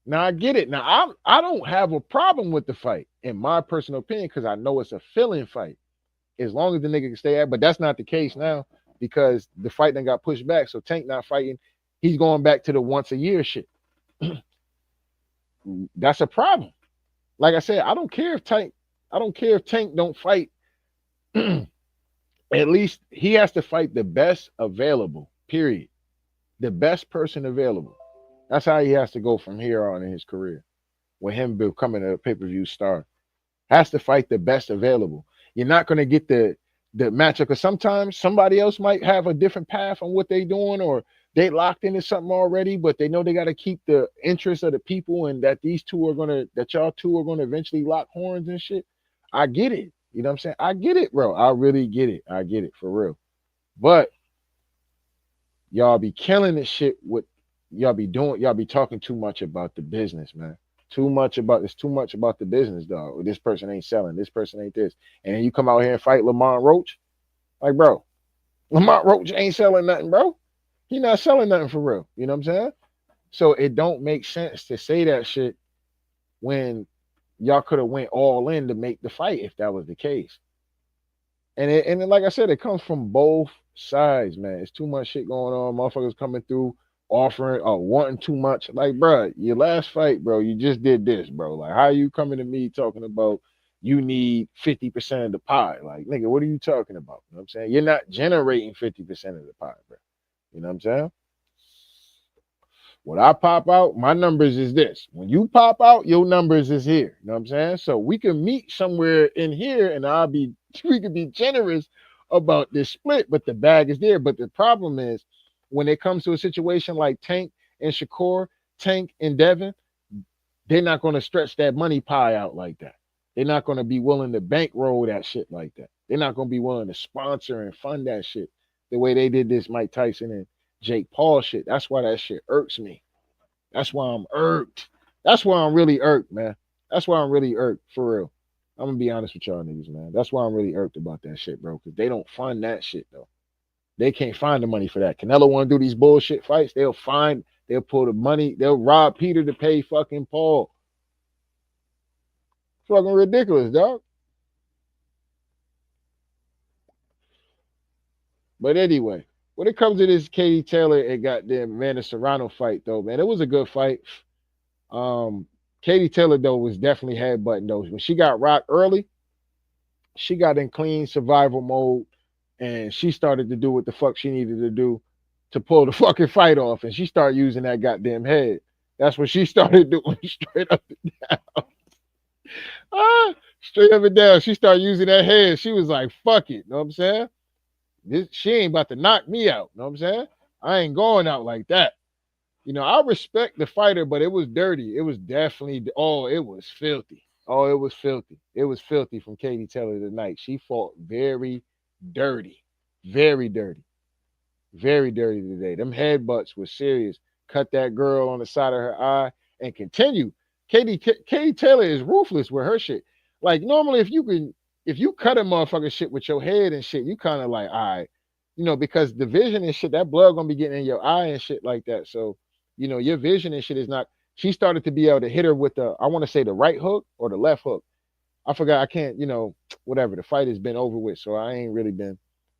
Now I get it. Now I don't have a problem with the fight, in my personal opinion, because I know it's a feeling fight. As long as the nigga can stay at, but that's not the case now because the fight then got pushed back. So Tank not fighting. He's going back to the once a year shit. That's a problem. Like I said, I don't care if Tank don't fight. At least he has to fight the best available. Period. The best person available. That's how he has to go from here on in his career. With him becoming a pay-per-view star. Has to fight the best available. You're not going to get the matchup because sometimes somebody else might have a different path on what they doing, or they locked into something already, but they know they got to keep the interest of the people, and that y'all two are gonna eventually lock horns and shit. I get it. You know what I'm saying? I get it, bro. I really get it. I get it for real. But y'all be killing this shit with y'all be doing. Y'all be talking too much about the business, man. Too much about the business, dog. This person ain't selling. This person ain't this. And then you come out here and fight Lamont Roach. Like, bro, Lamont Roach ain't selling nothing, bro. He not selling nothing for real. You know what I'm saying? So it don't make sense to say that shit when y'all could have went all in to make the fight if that was the case. And then, like I said, it comes from both sides, man. It's too much shit going on. Motherfuckers coming through offering or wanting too much. Like, bro, your last fight, bro, you just did this, bro. Like, how are you coming to me talking about you need 50% of the pie? Like, nigga, what are you talking about? You know what I'm saying? You're not generating 50% of the pie, bro. You know what I'm saying? When I pop out, my numbers is this. When you pop out, your numbers is here. You know what I'm saying? So we can meet somewhere in here and we can be generous about this split, but the bag is there. But the problem is when it comes to a situation like Tank and Shakur, Tank and Devin, they're not going to stretch that money pie out like that. They're not going to be willing to bankroll that shit like that. They're not going to be willing to sponsor and fund that shit the way they did this Mike Tyson and Jake Paul shit. That's why that shit irks me. That's why I'm irked. That's why I'm really irked, man. That's why I'm really irked, for real. I'm gonna be honest with y'all niggas, man. That's why I'm really irked about that shit, bro. Because they don't fund that shit though. They can't find the money for that. Canelo want to do these bullshit fights. They'll pull the money. They'll rob Peter to pay fucking Paul. Fucking ridiculous, dog. But anyway, when it comes to this Katie Taylor and goddamn Amanda Serrano fight, though, man, it was a good fight. Um, Katie Taylor though was definitely headbutting those. When she got rocked early, she got in clean survival mode, and she started to do what the fuck she needed to do to pull the fucking fight off, and she started using that goddamn head. That's what she started doing, straight up and down. Straight up and down. She started using that head. She was like, "Fuck it," know what I'm saying? She ain't about to knock me out. Know what I'm saying? I ain't going out like that. I respect the fighter, but it was dirty. It was definitely, it was filthy. Oh, it was filthy. It was filthy from Katie Taylor tonight. She fought very dirty, very dirty, very dirty today. Them headbutts were serious. Cut that girl on the side of her eye and continue. Katie Taylor is ruthless with her shit. Like normally, if you cut a motherfucker shit with your head and shit, you kind of like, all right, because the vision and shit, that blood gonna be getting in your eye and shit like that. So your vision and shit is not. She started to be able to hit her with I want to say the right hook or the left hook. I forgot. I can't, whatever. The fight has been over with, so I ain't really been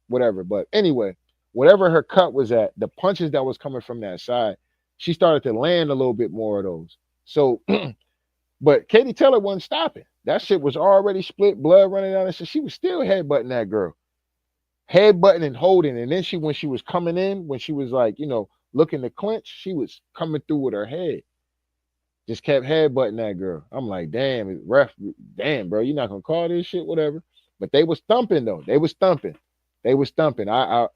whatever. But anyway, whatever her cut was at, the punches that was coming from that side, she started to land a little bit more of those. So, but Katie Taylor wasn't stopping. That shit was already split, blood running down. And shit. She was still headbutting that girl, headbutting and holding. And then when she was coming in, when she was like, looking to clinch, she was coming through with her head. Just kept headbutting that girl. I'm like, damn, ref, damn, bro, you're not gonna call this shit, whatever. But they was thumping though. They was thumping. They was thumping. I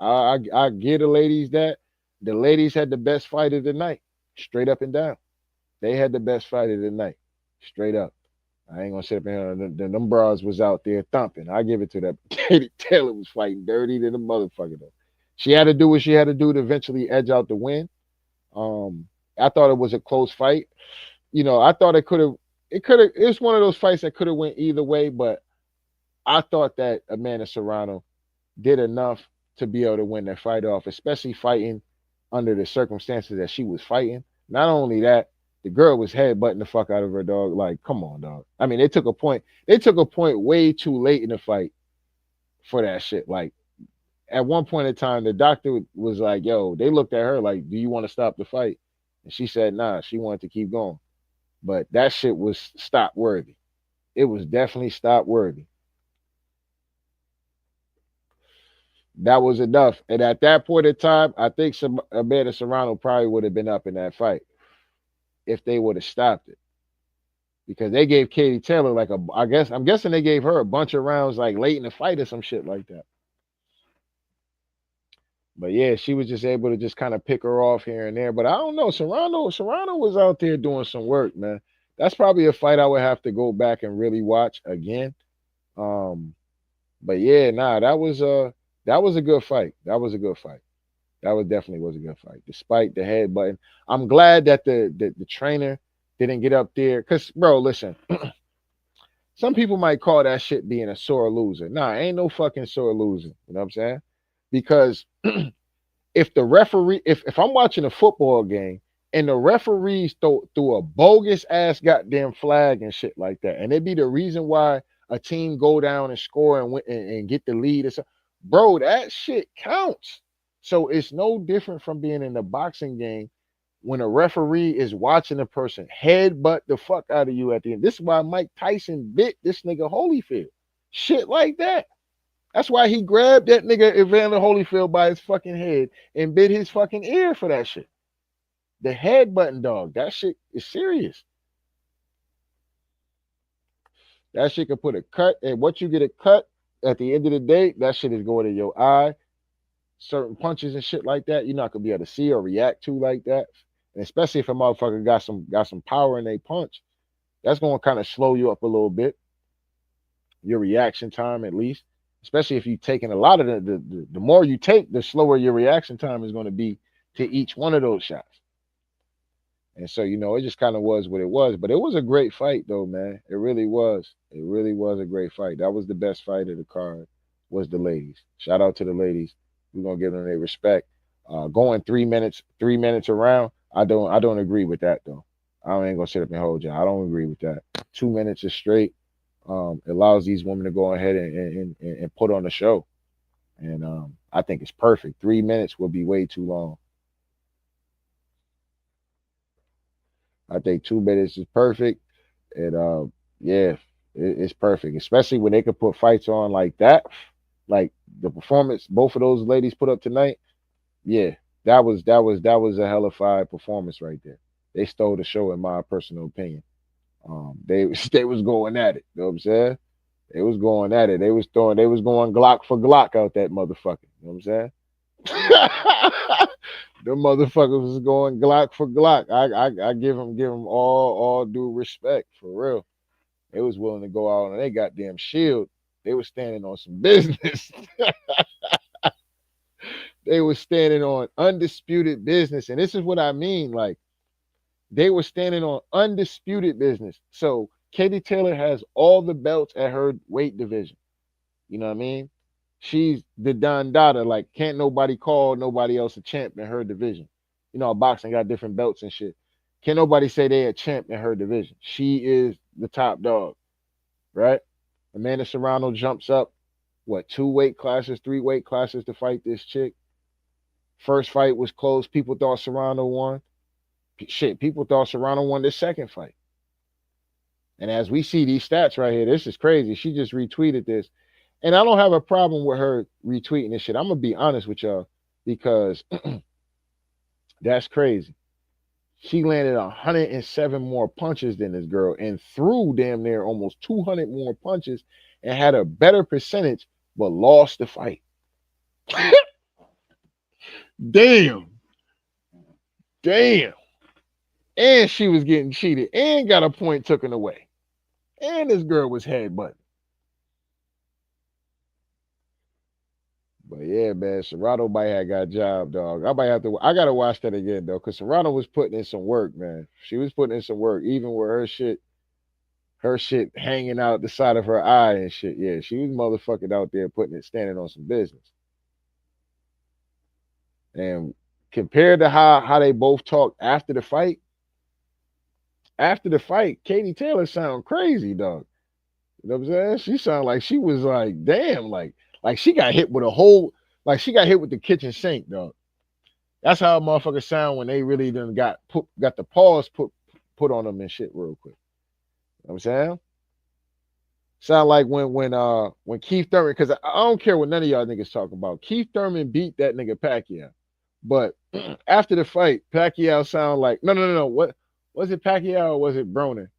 give the ladies that. The ladies had the best fight of the night, straight up and down. They had the best fight of the night, straight up. I ain't gonna sit up here. Them bras was out there thumping. I give it to that. Katie Taylor was fighting dirty to the motherfucker though. She had to do what she had to do to eventually edge out the win. Um, I thought it was a close fight. I thought it could have. It could have. It's one of those fights that could have went either way, but I thought that Amanda Serrano did enough to be able to win that fight off, especially fighting under the circumstances that she was fighting. Not only that, the girl was headbutting the fuck out of her dog. Like, come on, dog. I mean, they took a point. They took a point way too late in the fight for that shit. Like, at one point in time, the doctor was like, "Yo," they looked at her like, "Do you want to stop the fight?" And she said, "Nah." She wanted to keep going, but that shit was stop worthy. It was definitely stop worthy. That was enough. And at that point in time, I think Amanda Serrano probably would have been up in that fight if they would have stopped it. Because they gave Katie Taylor like I'm guessing they gave her a bunch of rounds like late in the fight or some shit like that. But yeah, she was just able to just kind of pick her off here and there. But I don't know. Serrano was out there doing some work, man. That's probably a fight I would have to go back and really watch again. Um, but yeah, nah, that was a good fight. That was a good fight. That was definitely was a good fight, despite the head button. I'm glad that the trainer didn't get up there. Cause bro, listen, some people might call that shit being a sore loser. Nah, ain't no fucking sore loser. You know what I'm saying? Because if the referee, if I'm watching a football game and the referees threw a bogus ass goddamn flag and shit like that, and it be the reason why a team go down and score and win and get the lead or something, bro, that shit counts. So it's no different from being in a boxing game when a referee is watching a person headbutt the fuck out of you at the end. This is why Mike Tyson bit this nigga Holyfield. Shit like that. That's why he grabbed that nigga Evander Holyfield by his fucking head and bit his fucking ear for that shit. The head button dog. That shit is serious. That shit could put a cut, and what you get a cut at the end of the day, that shit is going in your eye. Certain punches and shit like that, you're not gonna be able to see or react to like that. And especially if a motherfucker got some power in they punch, that's gonna kind of slow you up a little bit. Your reaction time, at least. Especially if you're taking a lot of the more you take, the slower your reaction time is going to be to each one of those shots. And so, it just kind of was what it was. But it was a great fight, though, man. It really was. It really was a great fight. That was the best fight of the card. Was the ladies. Shout out to the ladies. We're gonna give them their respect. Going 3 minutes around. I don't agree with that though. I ain't gonna sit up and hold you. I don't agree with that. 2 minutes is straight. Allows these women to go ahead and put on the show. And I think it's perfect. 3 minutes will be way too long. I think 2 minutes is perfect. And yeah, it's perfect, especially when they could put fights on like that, like the performance both of those ladies put up tonight. Yeah, that was a hella fire performance right there. They stole the show, in my personal opinion. They they was going at it. You know what I'm saying? They was going at it. They was going Glock for Glock out that motherfucker. You know what I'm saying? The motherfuckers was going Glock for Glock. I give them all due respect for real. They was willing to go out on they goddamn shield. They was standing on some business. They was standing on undisputed business, and this is what I mean. Like they were standing on undisputed business. So Katie Taylor has all the belts at her weight division. You know what I mean? She's the Don Dada. Like, can't nobody call nobody else a champ in her division. Boxing got different belts and shit. Can't nobody say they a champ in her division. She is the top dog, right? Amanda Serrano jumps up, what, 2 weight classes, 3 weight classes to fight this chick. First fight was close. People thought Serrano won. Shit, people thought Serrano won this second fight. And as we see these stats right here, this is crazy. She just retweeted this. And I don't have a problem with her retweeting this shit. I'm going to be honest with y'all because that's crazy. She landed 107 more punches than this girl and threw damn near almost 200 more punches and had a better percentage, but lost the fight. Damn. Damn. And she was getting cheated and got a point taken away. And this girl was headbutting. But yeah, man, Serrano might have got a job, dog. I might have to. I gotta watch that again though, cause Serrano was putting in some work, man. She was putting in some work, even with her shit hanging out the side of her eye and shit. Yeah, she was motherfucking out there putting it, standing on some business. And compared to how they both talked after the fight, Katie Taylor sound crazy, dog. You know what I'm saying? She sounded like she was like, damn, like she got hit with a whole, like she got hit with the kitchen sink, dog. That's how a motherfucker sound when they really done got the pause put on them and shit real quick. You know what I'm saying? Sound like when Keith Thurman, because I don't care what none of y'all niggas talk about. Keith Thurman beat that nigga Pacquiao. But after the fight, Pacquiao sound like no. What was it, Pacquiao or was it Broner?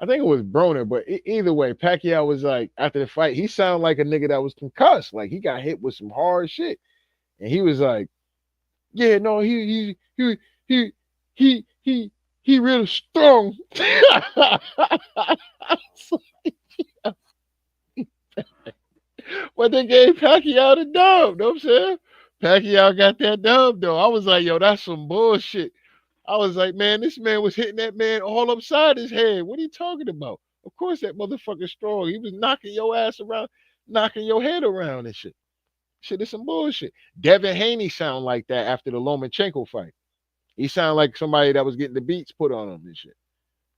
I think it was Broner, but either way, Pacquiao was like after the fight, he sounded like a nigga that was concussed, like he got hit with some hard shit, and he was like, "Yeah, no, he he he he real strong." But they gave Pacquiao the dub. Know what I'm saying? Pacquiao got that dub though. I was like, yo, that's some bullshit. I was like, man, this man was hitting that man all upside his head. What are you talking about? Of course that motherfucker strong. He was knocking your ass around, knocking your head around and shit. Shit is some bullshit. Devin Haney sound like that after the Lomachenko fight. He sounded like somebody that was getting the beats put on him and shit.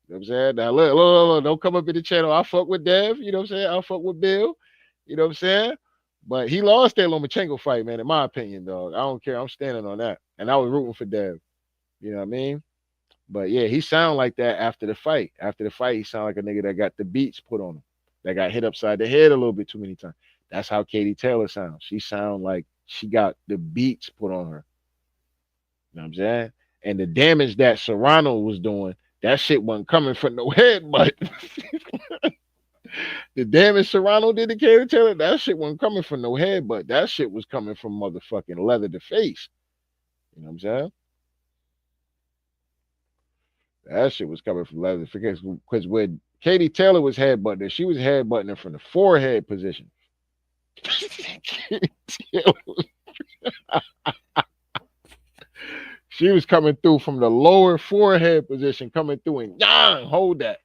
You know what I'm saying? Now look, don't come up in the channel. I fuck with Dev, you know what I'm saying? I fuck with Bill, you know what I'm saying? But he lost that Lomachenko fight, man, in my opinion, dog. I don't care. I'm standing on that. And I was rooting for Dev. You know what I mean? But yeah, he sound like that after the fight. After the fight, he sound like a nigga that got the beats put on him, that got hit upside the head a little bit too many times. That's how Katie Taylor sounds. She sound like she got the beats put on her. You know what I'm saying? And the damage that Serrano was doing, that shit wasn't coming from no head, but the damage Serrano did to Katie Taylor, that shit wasn't coming from no head, but that shit was coming from motherfucking leather to face. You know what I'm saying? That shit was coming from leather because when Katie Taylor was headbutting, she was headbutting from the forehead position. She was coming through from the lower forehead position, coming through and yang, hold that.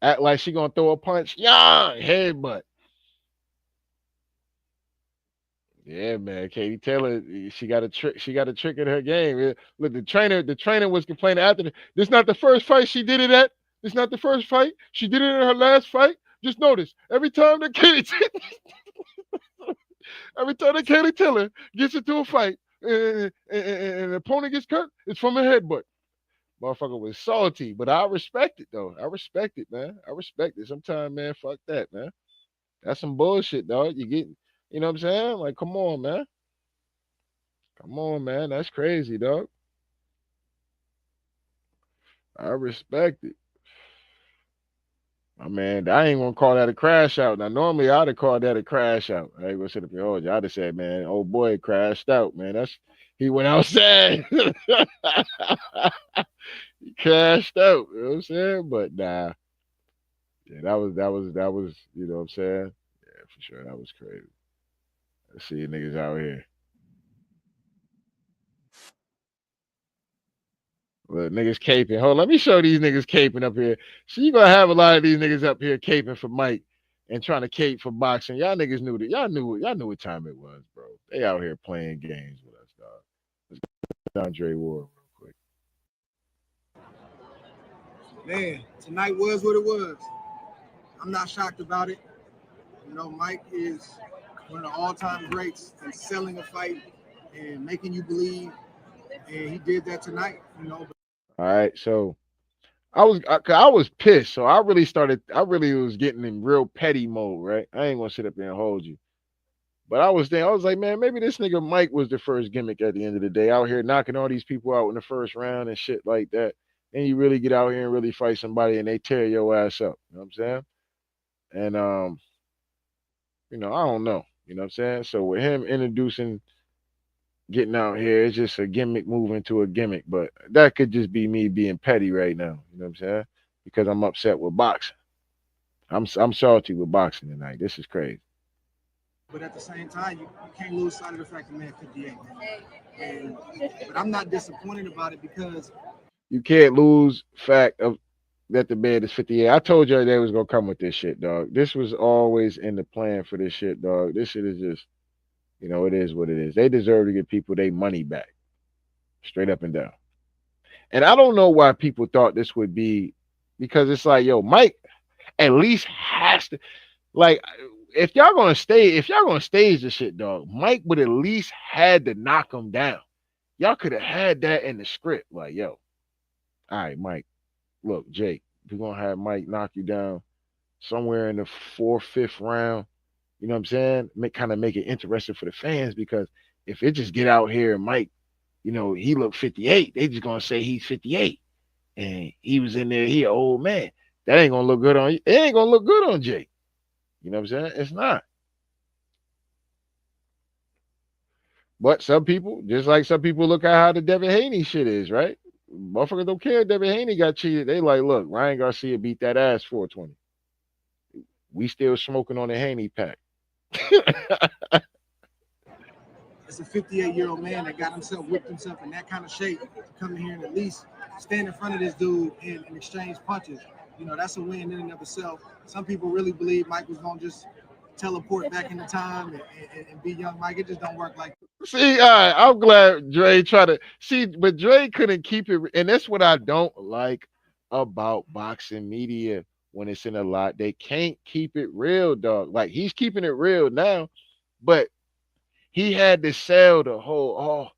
Act like she gonna throw a punch, yang, headbutt. Yeah, man. Katie Taylor, she got a trick. She got a trick in her game. Look, the trainer was complaining after. This not the first fight she did it at. This not the first fight. She did it in her last fight. Just notice every time that every time that Katie Taylor gets into a fight and the opponent gets cut, it's from a headbutt. Motherfucker was salty, but I respect it though. I respect it, man. I respect it. Sometimes, man, fuck that, man. That's some bullshit, dog. You know what I'm saying? Like, come on, man. Come on, man. That's crazy, dog. I respect it. I mean, I ain't gonna call that a crash out. Now, normally I'd have called that a crash out. I ain't gonna sit up here, oh, I'd have said, man, old boy crashed out, man. He went outside. He crashed out. You know what I'm saying? But nah. Yeah, that was, you know what I'm saying? Yeah, for sure. That was crazy. Let's see you niggas out here. Look, niggas caping. Hold on, let me show these niggas caping up here. So you gonna have a lot of these niggas up here caping for Mike and trying to cape for boxing. Y'all niggas knew that. Y'all knew what time it was, bro. They out here playing games with us, dog. Let's go to Andre Ward real quick. Man, tonight was what it was. I'm not shocked about it. You know, Mike is one of the all-time greats in selling a fight and making you believe, and he did that tonight. You know. All right, so I was pissed, so I really was getting in real petty mode, right? I ain't gonna sit up there and hold you. But I was there. I was like, man, maybe this nigga Mike was the first gimmick at the end of the day, out here knocking all these people out in the first round and shit like that. And you really get out here and really fight somebody and they tear your ass up. You know what I'm saying? And I don't know. You know what I'm saying? So with him introducing getting out here, it's just a gimmick moving to a gimmick. But that could just be me being petty right now. You know what I'm saying? because I'm upset with boxing. I'm salty with boxing tonight. This is crazy. But at the same time, you can't lose sight of the fact that man 58, man. And but I'm not disappointed about it because You can't lose fact of that the man is 58. I told you they was gonna come with this shit, dog. This was always in the plan for this shit, dog. This shit is just, it is what it is. They deserve to get people their money back, straight up and down. And I don't know why people thought this would be, because it's like, yo, Mike at least has to, like, if y'all gonna stage the shit, dog, Mike would at least had to knock him down. Y'all could have had that in the script, like, yo, all right, Mike, look, Jake, we're gonna have Mike knock you down somewhere in the fourth, fifth round. You know what I'm saying? Make it interesting for the fans, because if it just get out here and Mike, he looked 58, they just gonna say he's 58 and he was in there, he an old man. That ain't gonna look good on you. It ain't gonna look good on Jake. You know what I'm saying? It's not. But some people, just like some people, look at how the Devin Haney shit is, right? Motherfuckers don't care. Devin Haney got cheated. They like, look, Ryan Garcia beat that ass 420. We still smoking on the Haney pack. it's a 58-year-old man that got himself whipped himself in that kind of shape to come in here and at least stand in front of this dude and exchange punches. That's a win in and of itself. Some people really believe Mike was gonna just teleport back into time and be young Mike. It just don't work like that. See, I'm glad Dre tried to see, but Dre couldn't keep it, and that's what I don't like about boxing media when it's in a lot. They can't keep it real, dog. Like, he's keeping it real now, but he had to sell the whole,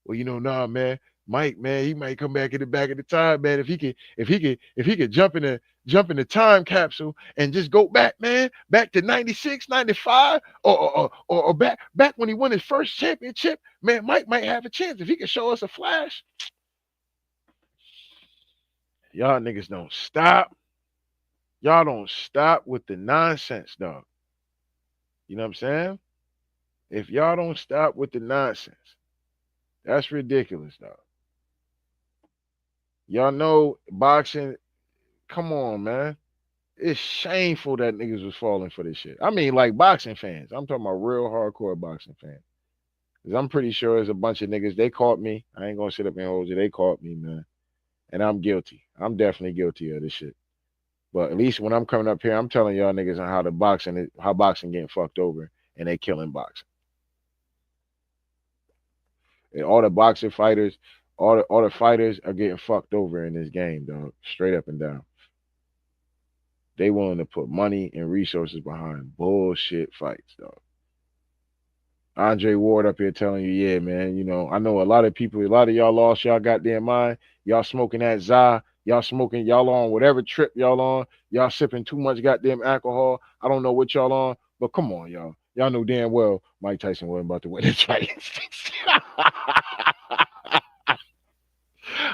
well, nah, man. Mike, man, he might come back in the back of the time, man. If he could jump in the time capsule and just go back, man, back to 96, 95, or back when he won his first championship, man, Mike might have a chance if he could show us a flash. Y'all niggas don't stop. Y'all don't stop with the nonsense, dog. You know what I'm saying? If y'all don't stop with the nonsense, that's ridiculous, dog. Y'all know boxing. Come on, man. It's shameful that niggas was falling for this shit. I mean, like, boxing fans. I'm talking about real hardcore boxing fans. Cause I'm pretty sure there's a bunch of niggas. They caught me. I ain't gonna sit up and hold you. They caught me, man. And I'm guilty. I'm definitely guilty of this shit. But at least when I'm coming up here, I'm telling y'all niggas on how boxing getting fucked over, and they killing boxing. And all the boxing fighters, all the fighters are getting fucked over in this game, dog. Straight up and down. They willing to put money and resources behind bullshit fights, dog. Andre Ward up here telling you, yeah, man, I know a lot of people, a lot of y'all lost y'all goddamn mind. Y'all smoking that za, y'all on whatever trip y'all on, y'all sipping too much goddamn alcohol. I don't know what y'all on, but come on, y'all. Y'all know damn well Mike Tyson wasn't about to win this fight.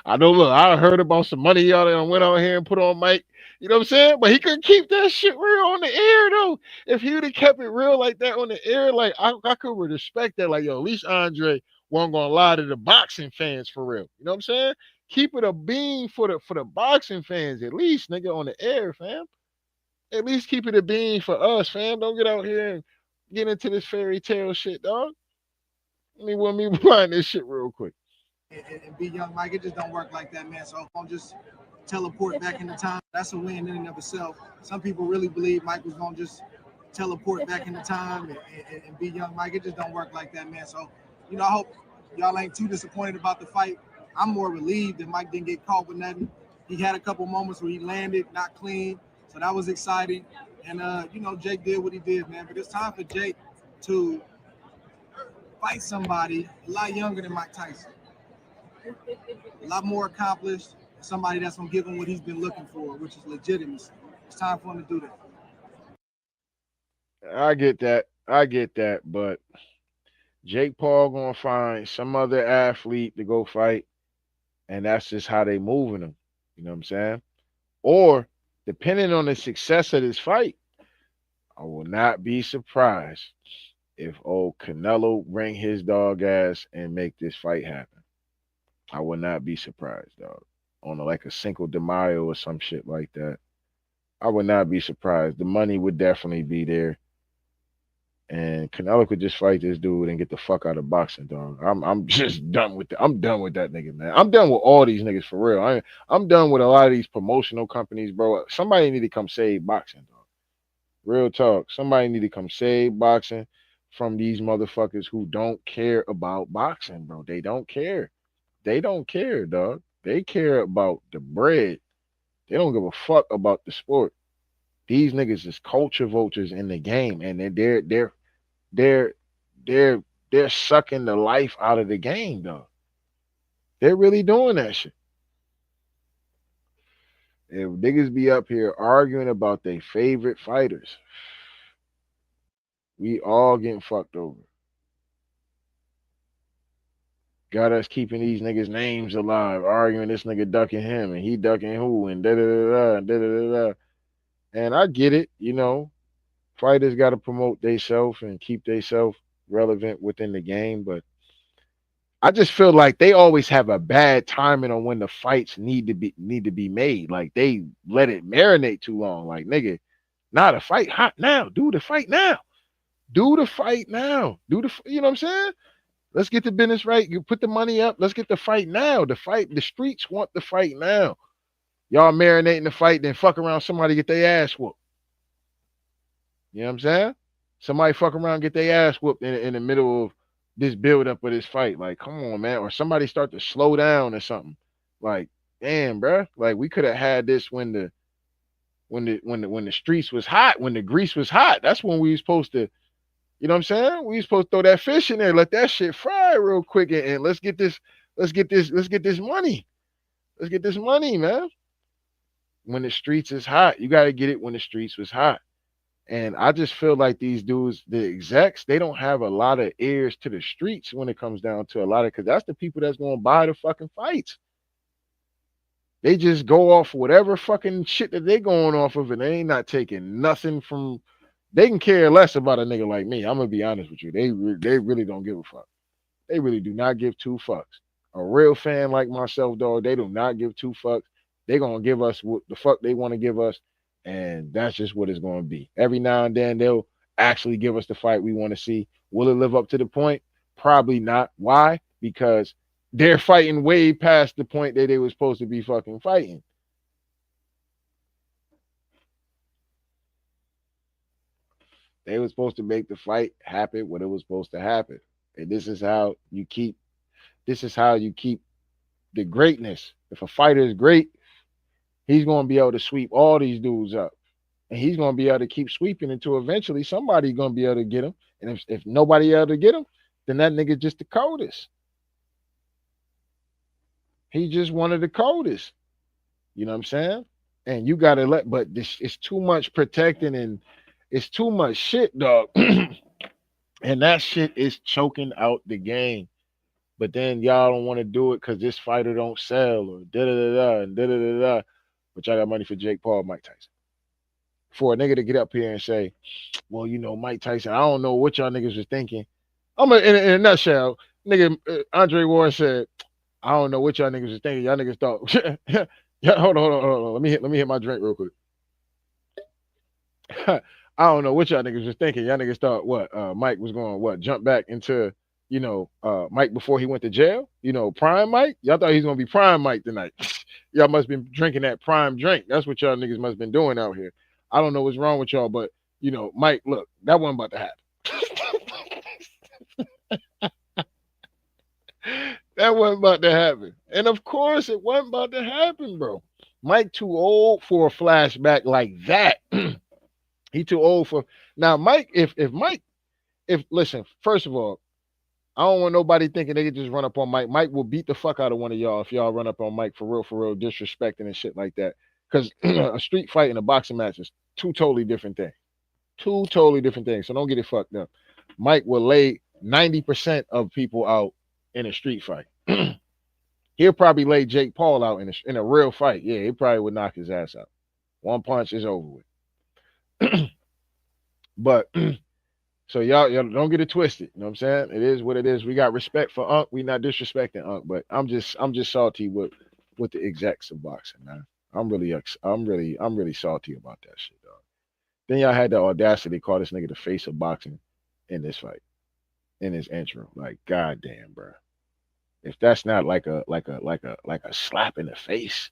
I know, look, I heard about some money y'all done went out here and put on Mike. You know what I'm saying? But he couldn't keep that shit real on the air, though. If he would have kept it real like that on the air, like, I could respect that. Like, yo, at least Andre wasn't gonna lie to the boxing fans for real. You know what I'm saying? Keep it a beam for the boxing fans, at least, nigga, on the air, fam. At least keep it a beam for us, fam. Don't get out here and get into this fairy tale shit, dog. Let me find this shit real quick. And be young Mike. It just don't work like that, man. So if I'm just teleport back into time, that's a win in and of itself. Some people really believe Mike was gonna just teleport back into time and be young Mike. It just don't work like that, man. So, I hope y'all ain't too disappointed about the fight. I'm more relieved that Mike didn't get caught with nothing. He had a couple moments where he landed not clean, so that was exciting. And Jake did what he did, man. But it's time for Jake to fight somebody a lot younger than Mike Tyson, a lot more accomplished, somebody that's gonna give him what he's been looking for, which is legitimacy. It's time for him to do that. I get that. I get that. But Jake Paul gonna find some other athlete to go fight, and that's just how they moving them. You know what I'm saying? Or depending on the success of this fight, I will not be surprised if old Canelo bring his dog ass and make this fight happen. I will not be surprised, dog. on like a Cinco de Mayo or some shit like that. I would not be surprised. The money would definitely be there. And Canelo could just fight this dude and get the fuck out of boxing, dog. I'm just done with I'm done with that nigga, man. I'm done with all these niggas for real. I'm done with a lot of these promotional companies, bro. Somebody need to come save boxing, dog. Real talk. Somebody need to come save boxing from these motherfuckers who don't care about boxing, bro. They don't care. They don't care, dog. They care about the bread. They don't give a fuck about the sport. These niggas is culture vultures in the game, and they're they're they're sucking the life out of the game, though. They're really doing that shit. If niggas be up here arguing about their favorite fighters, we all getting fucked over. Got us keeping these niggas' names alive, arguing this nigga ducking him and he ducking who and da da da da da da da. And I get it, you know, fighters got to promote themselves and keep themselves relevant within the game, but I just feel like they always have a bad timing on when the fights need to be made. Like they let it marinate too long. Like nigga, nah, the fight hot now. Do the fight now. Do the fight now. You know what I'm saying? Let's get the business right. You put the money up. Let's get the fight now. The streets want the fight now. Y'all marinating the fight, then fuck around somebody get their ass whooped. You know what I'm saying? Somebody fuck around, get their ass whooped in the middle of this build up of this fight. Like, come on, man. Or somebody start to slow down or something. Like, damn, bro. Like we could have had this when the streets was hot, when the grease was hot. That's when we was supposed to, you know what I'm saying? We was supposed to throw that fish in there, let that shit fry real quick, and let's get this money. Let's get this money, man. When the streets is hot, you got to get it when the streets was hot. And I just feel like these dudes, the execs, they don't have a lot of ears to the streets when it comes down to a lot of, because that's the people that's going to buy the fucking fights. They just go off whatever fucking shit that they going off of, and they ain't not taking nothing from. They can care less about a nigga like me. I'm gonna be honest with you. They really don't give a fuck. They really do not give two fucks. A real fan like myself, dog, they do not give two fucks. They gonna give us what the fuck they want to give us, and that's just what it's gonna be. Every now and then they'll actually give us the fight we want to see. Will it live up to the point? Probably not. Why? Because they're fighting way past the point that they were supposed to be fucking fighting. They were supposed to make the fight happen when it was supposed to happen. And this is how you keep the greatness. If a fighter is great, he's going to be able to sweep all these dudes up. And he's going to be able to keep sweeping until eventually somebody's going to be able to get him. And if nobody able to get him, then that nigga just the coldest. He just one of the coldest. You know what I'm saying? And you got to but this it's too much protecting and it's too much shit, dog. And that shit is choking out the game. But then y'all don't want to do it because this fighter don't sell or da da da da and da da da da. But y'all got money for Jake Paul, Mike Tyson. For a nigga to get up here and say, well, you know, Mike Tyson, I don't know what y'all niggas was thinking. In a nutshell, nigga, Andre Ward said, I don't know what y'all niggas was thinking. Y'all niggas thought, yeah, hold on. Let me hit my drink real quick. I don't know what y'all niggas was thinking. Y'all niggas thought what? Mike was going what? Jump back into Mike before he went to jail. Prime Mike. Y'all thought he was gonna be Prime Mike tonight. Y'all must have been drinking that prime drink. That's what y'all niggas must have been doing out here. I don't know what's wrong with y'all, but Mike, look, that wasn't about to happen. That wasn't about to happen. And of course it wasn't about to happen, bro. Mike too old for a flashback like that. He too old for now. Mike, if listen, first of all, I don't want nobody thinking they can just run up on Mike. Mike will beat the fuck out of one of y'all if y'all run up on Mike for real, disrespecting and shit like that. Because a street fight and a boxing match is two totally different things. Two totally different things. So don't get it fucked up. Mike will lay 90% of people out in a street fight. He'll probably lay Jake Paul out in a real fight. Yeah, he probably would knock his ass out. One punch is over with. But so y'all don't get it twisted. You know what I'm saying? It is what it is. We got respect for Unc. We not disrespecting Unc, but I'm just salty with with the execs of boxing, man. I'm really salty about that shit, dog. Then y'all had the audacity to call this nigga the face of boxing in this fight, in his intro. Like, goddamn, bro. If that's not like a slap in the face,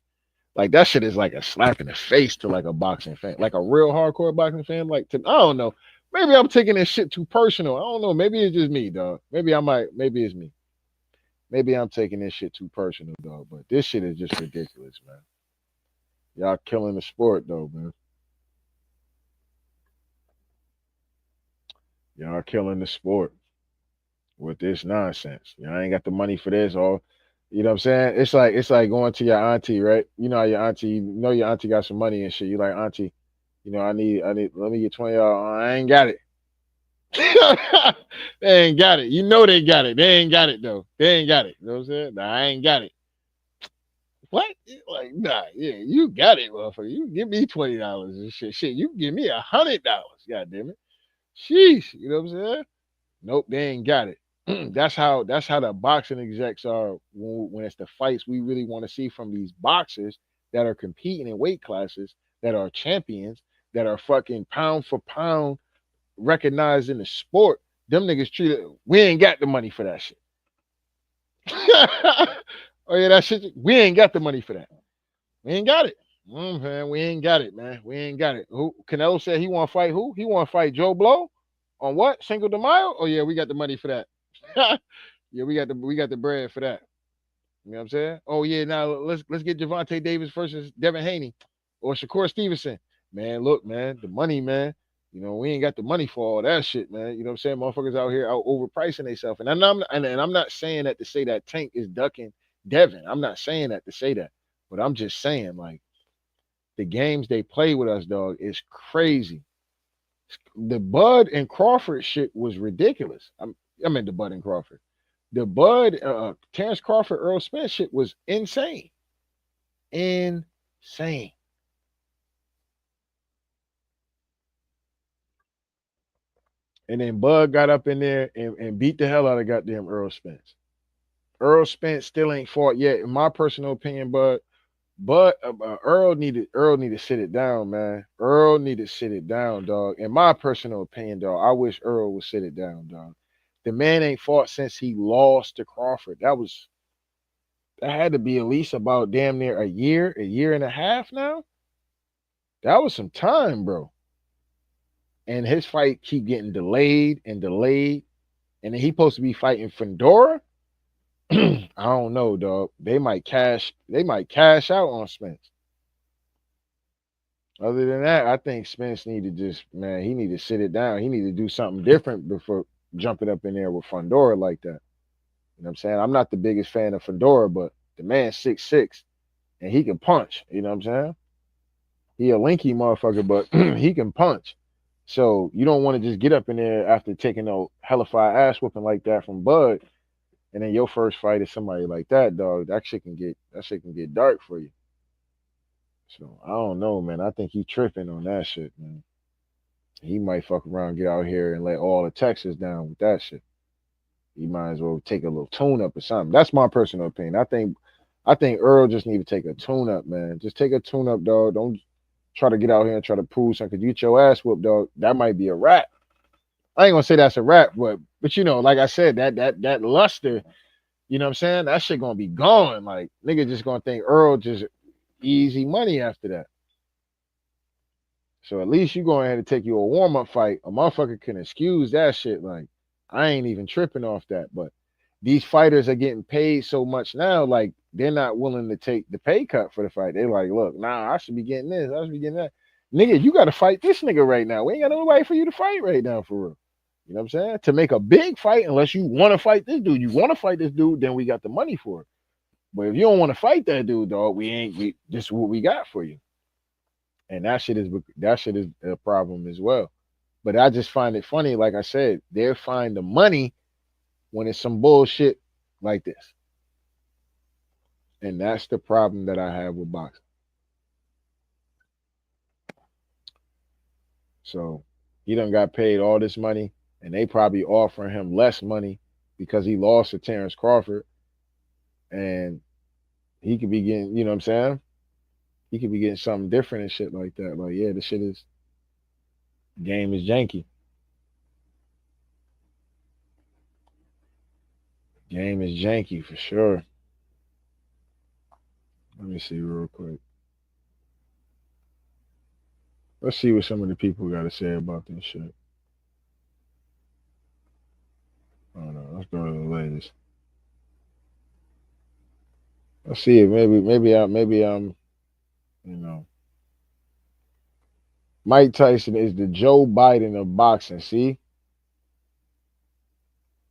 like that shit is like a slap in the face to like a boxing fan, like a real hardcore boxing fan. Like, to, I don't know. Maybe I'm taking this shit too personal. I don't know. Maybe it's just me, dog. Maybe I might. Maybe it's me. Maybe I'm taking this shit too personal, dog. But this shit is just ridiculous, man. Y'all killing the sport, though, man. Y'all killing the sport with this nonsense. Y'all ain't got the money for this, or you know what I'm saying? It's like going to your auntie, right? You know how your auntie, you know your auntie got some money and shit. You like, auntie, I need, let me get $20. I ain't got it. They ain't got it. You know they got it. They ain't got it though. They ain't got it. You know what I'm saying? Nah, I ain't got it. What? Like, nah, yeah, you got it, motherfucker. You give me $20 and shit. Shit, you give me $100. God damn it. Sheesh. You know what I'm saying? Nope, they ain't got it. That's how the boxing execs are when it's the fights we really want to see from these boxers that are competing in weight classes, that are champions, that are fucking pound for pound recognized in the sport. Them niggas treated. We ain't got the money for that shit. Oh yeah, that shit. We ain't got the money for that. We ain't got it. Man, we ain't got it, man. We ain't got it. Who Canelo said he want to fight who? He want to fight Joe Blow on what? Cinco de Mayo? Oh yeah, we got the money for that. Yeah, we got the bread for that. You know what I'm saying? Oh yeah, now let's get Javante Davis versus Devin Haney or Shakur Stevenson. Man, look, man, the money, man. You know, we ain't got the money for all that shit, man. You know what I'm saying? Motherfuckers out here out overpricing themselves. And I'm not saying that to say that Tank is ducking Devin. I'm not saying that to say that. But I'm just saying, like, the games they play with us, dog, is crazy. The Bud and Crawford shit was ridiculous. I mean the Bud and Crawford. The Bud, Terrence Crawford, Earl Spence shit was insane. Insane. And then Bud got up in there and beat the hell out of goddamn Earl Spence. Earl Spence still ain't fought yet, in my personal opinion, but Earl needed to sit it down, man. Earl needed to sit it down, dog. In my personal opinion, dog, I wish Earl would sit it down, dog. The man ain't fought since he lost to Crawford. That had to be at least about damn near a year and a half now. That was some time, bro. And his fight keep getting delayed and delayed. And then he supposed to be fighting Fedora. I don't know, dog. They might cash out on Spence. Other than that, I think Spence need to just, man, he need to sit it down. He need to do something different before jumping up in there with Fedora like that. You know what I'm saying? I'm not the biggest fan of Fedora, but the man's 6'6" and he can punch. You know what I'm saying? He a linky motherfucker, but he can punch. So you don't want to just get up in there after taking a hellified ass whooping like that from Bud, and then your first fight is somebody like that, dog. That shit can get dark for you. So I don't know, man. I think he tripping on that shit, man. He might fuck around, get out here, and let all the Texas down with that shit. He might as well take a little tune up or something. That's my personal opinion. I think Earl just need to take a tune up, man. Just take a tune up, dog. Don't try to get out here and try to prove something. Cause you get your ass whooped, dog. That might be a wrap. I ain't gonna say that's a wrap, but you know, like I said, that luster, you know what I'm saying? That shit gonna be gone. Like nigga just gonna think Earl just easy money after that. So at least you go ahead and take you a warm up fight. A motherfucker can excuse that shit. Like I ain't even tripping off that. But these fighters are getting paid so much now, like they're not willing to take the pay cut for the fight. They're like, look, nah, I should be getting this. I should be getting that. Nigga, you got to fight this nigga right now. We ain't got nobody for you to fight right now for real. You know what I'm saying? To make a big fight, unless you want to fight this dude, then we got the money for it. But if you don't want to fight that dude, dog, this is what we got for you. And that shit is a problem as well. But I just find it funny, like I said, they'll find the money when it's some bullshit like this. And that's the problem that I have with boxing. So he done got paid all this money, and they probably offering him less money because he lost to Terrence Crawford. And he could be getting, you know what I'm saying? He could be getting something different and shit like that. Like, yeah, the shit is game is janky. Game is janky for sure. Let me see real quick. Let's see what some of the people got to say about this shit. Hold on, let's go to the latest. Let's see it. Maybe I'm you know. Mike Tyson is the Joe Biden of boxing. See,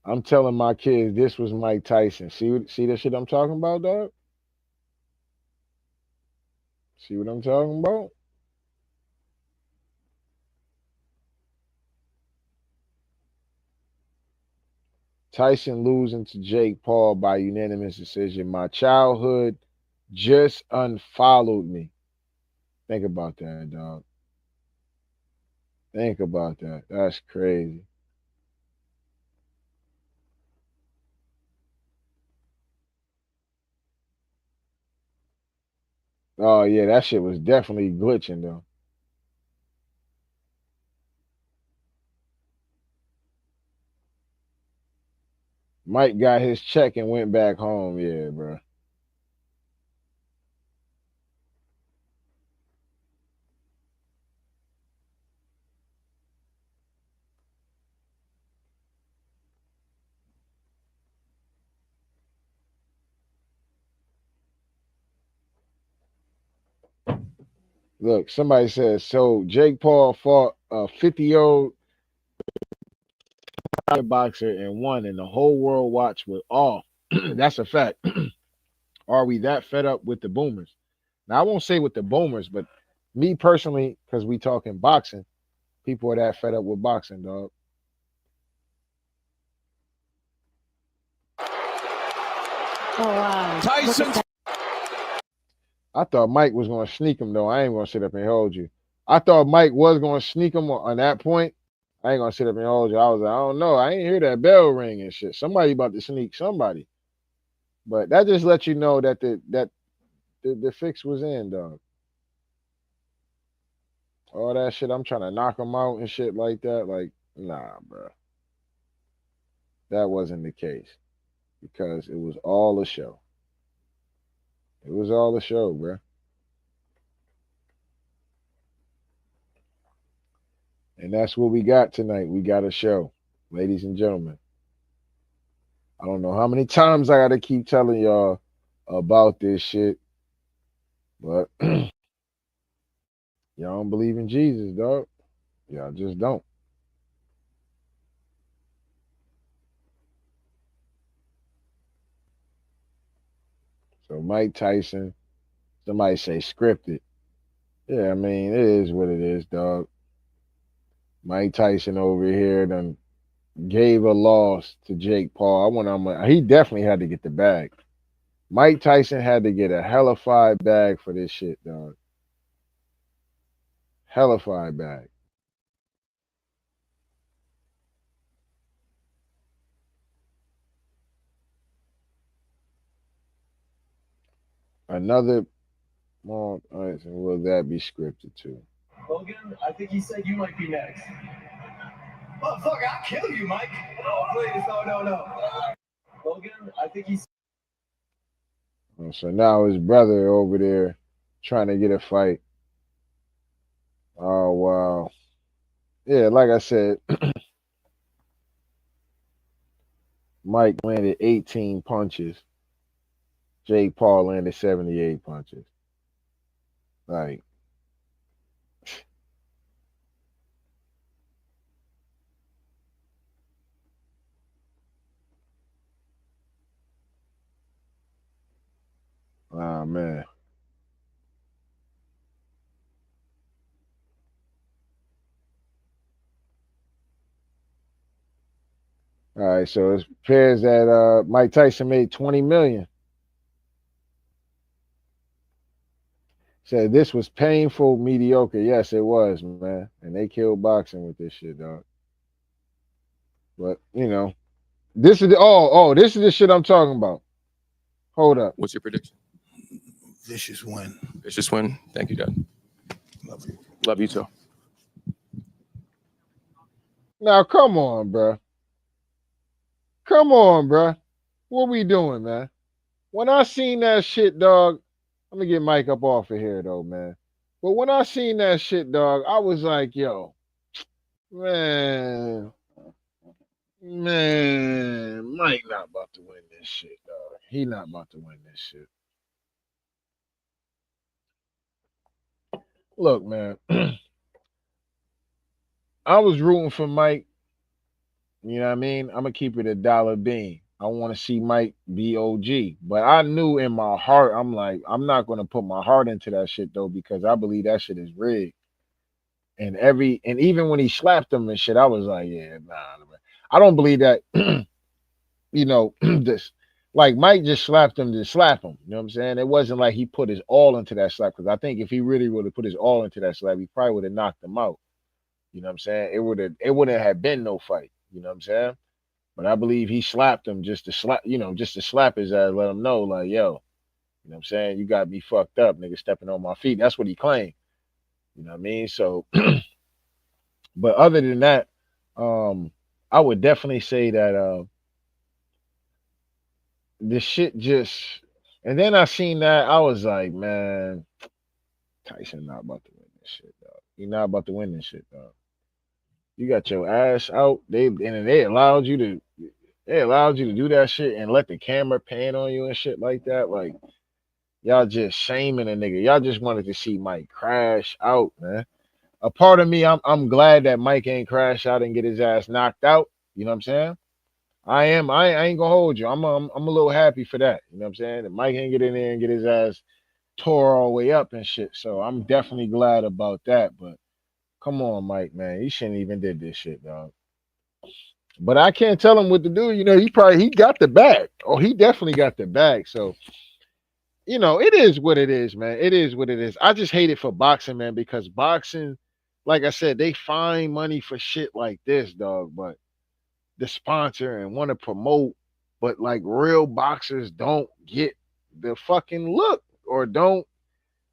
I'm telling my kids this was Mike Tyson. See the shit I'm talking about, dog. See what I'm talking about? Tyson losing to Jake Paul by unanimous decision. My childhood just unfollowed me. Think about that, dog. Think about that. That's crazy. Oh yeah, that shit was definitely glitching though. Mike got his check and went back home. Yeah, bro. Look, somebody says so. Jake Paul fought a 50-year-old boxer and won, and the whole world watched with awe. That's a fact. Are we that fed up with the boomers? Now I won't say with the boomers, but me personally, because we talking boxing, people are that fed up with boxing, dog. Oh wow. Tyson. I thought Mike was gonna sneak him though. I ain't gonna sit up and hold you. I thought Mike was gonna sneak him on that point. I ain't gonna sit up and hold you. I was like, I don't know. I ain't hear that bell ring and shit. Somebody about to sneak somebody. But that just lets you know that the fix was in, dog. All that shit, I'm trying to knock him out and shit like that. Like, nah, bro. That wasn't the case because it was all a show. It was all a show, bro. And that's what we got tonight. We got a show, ladies and gentlemen. I don't know how many times I got to keep telling y'all about this shit, but y'all don't believe in Jesus, dog. Y'all just don't. So Mike Tyson, somebody say scripted. Yeah, I mean, it is what it is, dog. Mike Tyson over here done gave a loss to Jake Paul. He definitely had to get the bag. Mike Tyson had to get a hellified bag for this shit, dog. Hellified bag. Another well, all right, so will that be scripted too? Logan, I think he said you might be next. Oh fuck, I'll kill you, Mike. Oh please, no. Logan, I think he's So now his brother over there trying to get a fight. Oh wow. Yeah, like I said, Mike landed 18 punches. Jake Paul landed 78 punches. Like, oh man. All right, so it appears that Mike Tyson made 20 million. Said this was painful, mediocre. Yes, it was, man. And they killed boxing with this shit, dog. But this is this is the shit I'm talking about. Hold up. What's your prediction? Vicious win. Vicious win. Thank you, Dad. Love you. Love you too. Now, come on, bro. Come on, bro. What we doing, man? When I seen that shit, dog, I'm gonna get Mike up off of here, though, man. But when I seen that shit, dog, I was like, yo, man, man, Mike not about to win this shit, dog. He not about to win this shit. Look, man, I was rooting for Mike. You know what I mean? I'm gonna keep it a dollar bean. I want to see Mike be OG, but I knew in my heart, I'm like, I'm not gonna put my heart into that shit though because I believe that shit is rigged. And even when he slapped him and shit, I was like, yeah, nah, man. I don't believe that. This like Mike just slapped him to slap him. You know what I'm saying? It wasn't like he put his all into that slap because I think if he really would have put his all into that slap, he probably would have knocked him out. You know what I'm saying? It wouldn't have been no fight. You know what I'm saying? But I believe he slapped him just to slap, just to slap his ass, let him know, like, yo, you know what I'm saying? You got me fucked up, nigga, stepping on my feet. That's what he claimed. You know what I mean? So, but other than that, um, I would definitely say that this shit just. And then I seen that I was like, man, Tyson not about to win this shit, dog. He not about to win this shit, dog. You got your ass out. They allowed you to do that shit and let the camera pan on you and shit like that. Like y'all just shaming a nigga. Y'all just wanted to see Mike crash out, man. A part of me, I'm glad that Mike ain't crash out and get his ass knocked out. You know what I'm saying? I am. I ain't gonna hold you. I'm a little happy for that. You know what I'm saying? That Mike ain't get in there and get his ass tore all the way up and shit. So I'm definitely glad about that. But come on, Mike, man, he shouldn't even did this shit, dog. But I can't tell him what to do. He got the bag. Oh, he definitely got the bag. So it is what it is, man. It is what it is. I just hate it for boxing, man, because boxing, like I said, they find money for shit like this, dog. But the sponsor and want to promote, but like real boxers don't get the fucking look or don't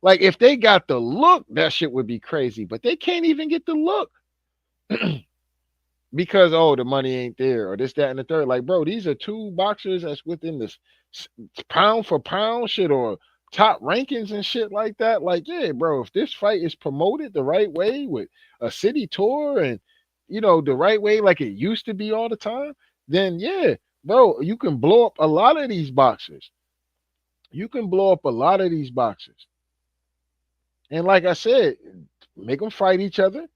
like if they got the look, that shit would be crazy. But they can't even get the look because the money ain't there or this, that, and the third. Like, bro, these are two boxers that's within this pound for pound shit or top rankings and shit like that. Like, yeah, bro, if this fight is promoted the right way with a city tour and the right way like it used to be all the time, then yeah, bro, you can blow up a lot of these boxers. You can blow up a lot of these boxers. And like I said, make them fight each other,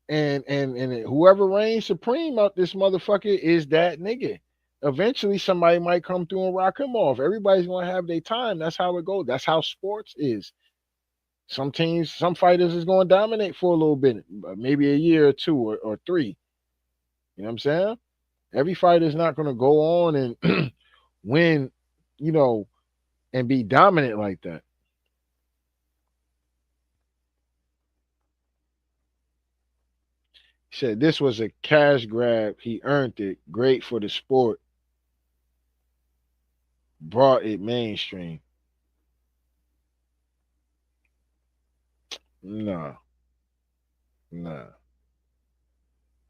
and whoever reigns supreme out this motherfucker is that nigga. Eventually, somebody might come through and rock him off. Everybody's gonna have their time. That's how it goes. That's how sports is. Some teams, some fighters is gonna dominate for a little bit, maybe a year or two or three. You know what I'm saying? Every fighter is not gonna go on and win, you know, and be dominant like that. He said this was a cash grab. He earned it. Great for the sport. Brought it mainstream. Nah, nah.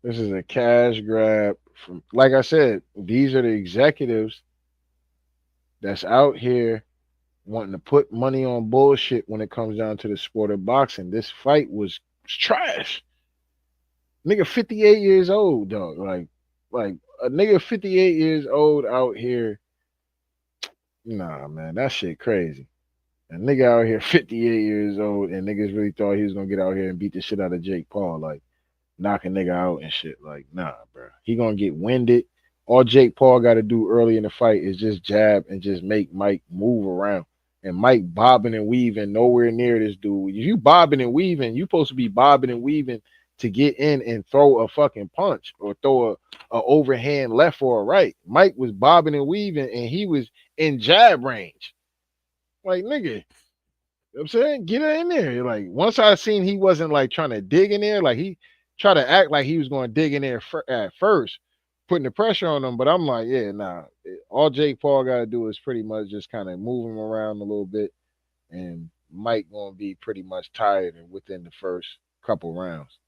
This is a cash grab from, like I said, these are the executives that's out here wanting to put money on bullshit when it comes down to the sport of boxing. This fight was trash. Nigga 58 years old, dog. Like a nigga 58 years old out here. Nah, man, that shit crazy. A nigga out here 58 years old and niggas really thought he was gonna get out here and beat the shit out of Jake Paul, like knock a nigga out and shit. Like, nah, bro. He gonna get winded. All Jake Paul gotta do early in the fight is just jab and just make Mike move around. And Mike bobbing and weaving nowhere near this dude. If you bobbing and weaving, you supposed to be bobbing and weaving to get in and throw a fucking punch or throw a overhand left or a right. Mike was bobbing and weaving and he was in jab range. Like, nigga, know what I'm saying? Get it in there. Like, once I seen he wasn't like trying to dig in there, like he tried to act like he was going to dig in there at first, putting the pressure on him. But I'm like, yeah, nah. All Jake Paul got to do is pretty much just kind of move him around a little bit and Mike gonna be pretty much tired and within the first couple rounds.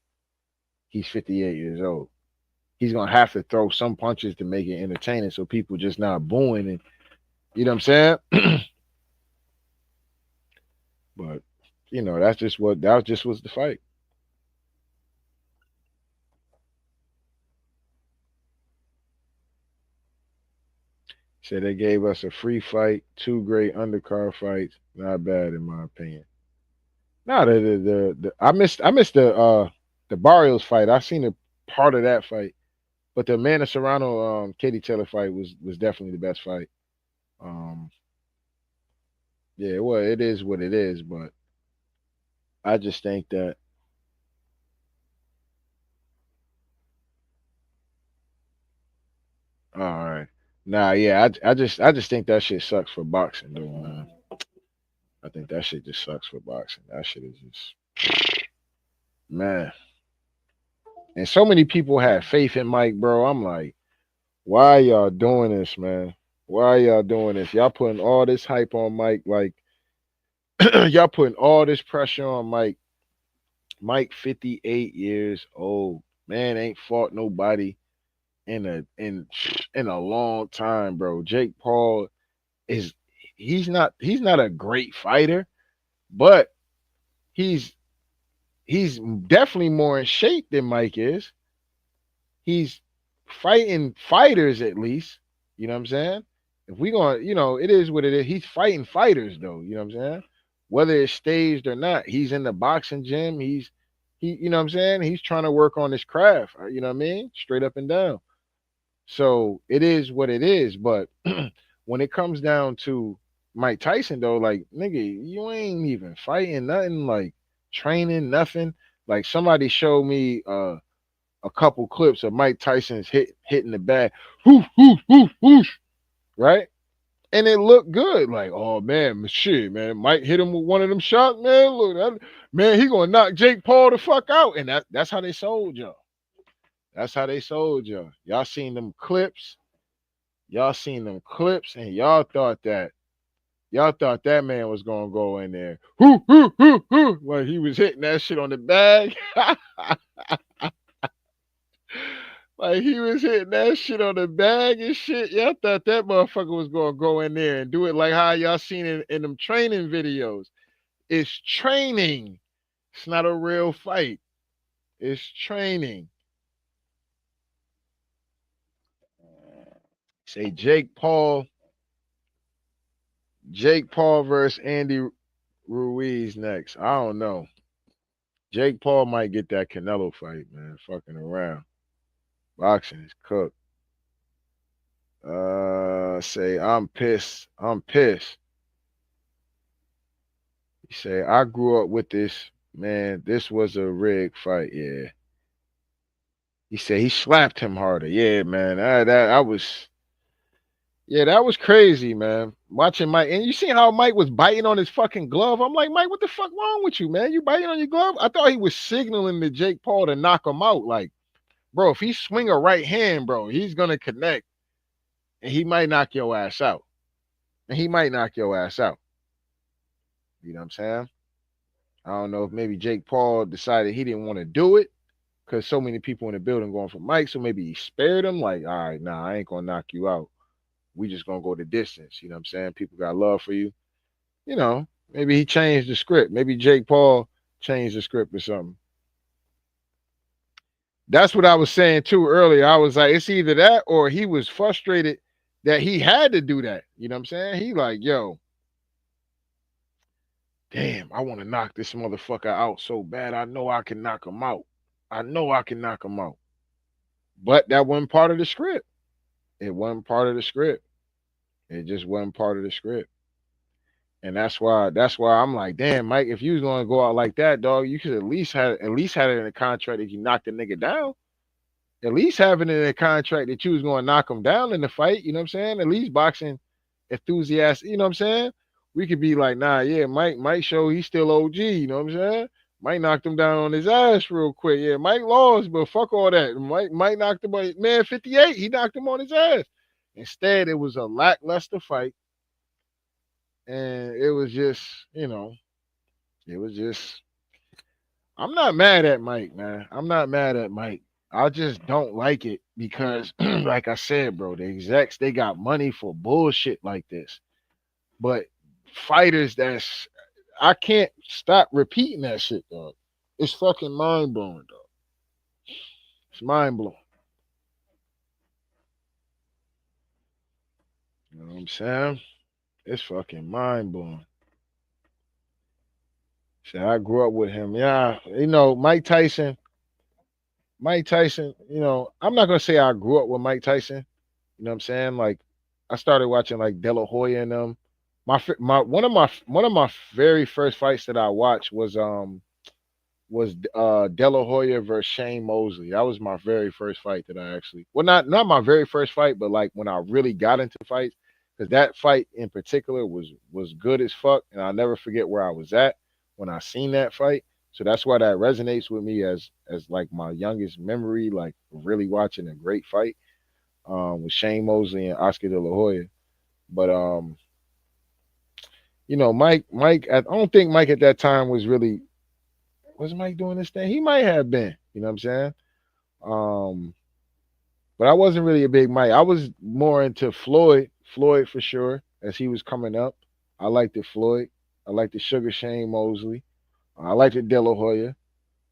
He's 58 years old. He's gonna have to throw some punches to make it entertaining, so people just not booing and you know what I'm saying. But that's just what that just was the fight. Said they gave us a free fight, two great undercard fights. Not bad in my opinion. No, the I missed the Barrios fight. I seen a part of that fight, but the Amanda Serrano Katie Taylor fight was definitely the best fight. Um, yeah, well, it is what it is, but I just think that all right. Nah, yeah, I just think that shit sucks for boxing, though, man. I think that shit just sucks for boxing. That shit is just man. And so many people had faith in Mike, bro. I'm like, why y'all doing this, man? Why y'all doing this? Y'all putting all this hype on Mike, like y'all putting all this pressure on Mike. Mike, 58 years old, man, ain't fought nobody in a long time, bro. Jake Paul is he's not a great fighter, but he's he's definitely more in shape than Mike is. He's fighting fighters at least. You know what I'm saying? If we going, it is what it is. He's fighting fighters though. You know what I'm saying? Whether it's staged or not, he's in the boxing gym. You know what I'm saying? He's trying to work on his craft. You know what I mean? Straight up and down. So it is what it is. But when it comes down to Mike Tyson though, like nigga, you ain't even fighting nothing, like training nothing. Like somebody showed me a couple clips of Mike Tyson's hitting the bag, whoosh, whoosh, whoosh, whoosh, right? And it looked good. Like, oh man, shit, man, Mike hit him with one of them shots, man. Look, man, he gonna knock Jake Paul the fuck out, and that's how they sold y'all. That's how they sold y'all. Y'all seen them clips. Y'all seen them clips, and y'all thought that man was gonna go in there, whoo, whoo, whoo, whoo, like he was hitting that shit on the bag. Like he was hitting that shit on the bag and shit. Y'all thought that motherfucker was gonna go in there and do it like how y'all seen in them training videos. It's training. It's not a real fight. It's training. Say Jake Paul versus Andy Ruiz next. I don't know. Jake Paul might get that Canelo fight, man. Fucking around. Boxing is cooked. Say I'm pissed. I'm pissed. He say I grew up with this man. This was a rigged fight. Yeah. He said he slapped him harder. Yeah, man. That was crazy, man. Watching Mike, and you see how Mike was biting on his fucking glove. I'm like, Mike, what the fuck wrong with you, man? You biting on your glove? I thought he was signaling to Jake Paul to knock him out. Like, bro, if he swing a right hand, bro, he's gonna connect, and he might knock your ass out. And he might knock your ass out. You know what I'm saying? I don't know if maybe Jake Paul decided he didn't want to do it because so many people in the building going for Mike, so maybe he spared him. Like, all right, nah, I ain't gonna knock you out. We just gonna go the distance. You know what I'm saying? People got love for you. Maybe he changed the script. Maybe Jake Paul changed the script or something. That's what I was saying too earlier. I was like, it's either that or he was frustrated that he had to do that. You know what I'm saying? He like, yo, damn, I want to knock this motherfucker out so bad. I know I can knock him out. I know I can knock him out. But that wasn't part of the script. It wasn't part of the script. It just wasn't part of the script. And that's why I'm like, damn, Mike, if you was gonna go out like that, dog, you could at least had it in the contract that you knocked the nigga down. At least having it in the contract that you was gonna knock him down in the fight, you know what I'm saying? At least boxing enthusiasts, you know what I'm saying? We could be like, nah, yeah, Mike show he's still OG, you know what I'm saying? Mike knocked him down on his ass real quick. Yeah, Mike lost, but fuck all that. Mike knocked him on man, 58, he knocked him on his ass. Instead, it was a lackluster fight. and it was just, you know, it was just. I'm not mad at Mike, man. I'm not mad at Mike. I just don't like it because, like I said, bro, the execs they got money for bullshit like this. But fighters, that's I can't stop repeating that shit, dog. It's fucking mind blowing, dog. It's mind blowing. You know what I'm saying? It's fucking mind blowing. So I grew up with him. Yeah, Mike Tyson. Mike Tyson. I'm not gonna say I grew up with Mike Tyson. You know what I'm saying? Like, I started watching like De La Hoya and them. One of my very first fights that I watched was De La Hoya versus Shane Mosley. That was my very first fight that I actually, well, not my very first fight, but like when I really got into fights, because that fight in particular was good as fuck, and I'll never forget where I was at when I seen that fight. So that's why that resonates with me as like my youngest memory, like really watching a great fight with Shane Mosley and Oscar De La Hoya. But Mike, I don't think Mike at that time was Mike doing this thing? He might have been, you know what I'm saying? Um, but I wasn't really a big Mike. I was more into Floyd for sure, as he was coming up. I liked the Floyd. I liked the Sugar Shane Mosley. I liked the De La Hoya.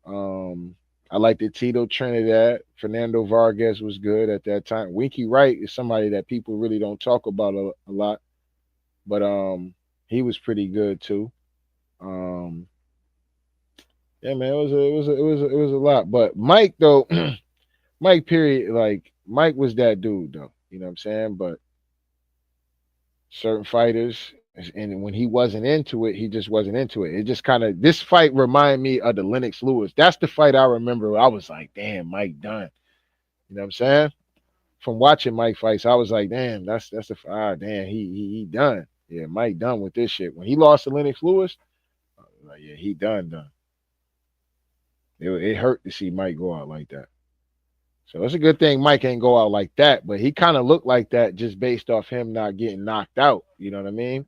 Um, I liked the Tito Trinidad. Fernando Vargas was good at that time. Winky Wright is somebody that people really don't talk about a lot, but he was pretty good too. Um, yeah, man, it was a lot. But Mike though, Mike period, like Mike was that dude though. You know what I'm saying? But certain fighters, and when he wasn't into it, he just wasn't into it. It just kind of this fight reminded me of the Lennox Lewis. That's the fight I remember. I was like, damn, Mike done. You know what I'm saying? From watching Mike fights, I was like, damn, that's the damn, he done. Yeah, Mike done with this shit. When he lost to Lennox Lewis, I was like, yeah, he done. It hurt to see Mike go out like that. So it's a good thing Mike ain't go out like that, but he kind of looked like that just based off him not getting knocked out. You know what I mean?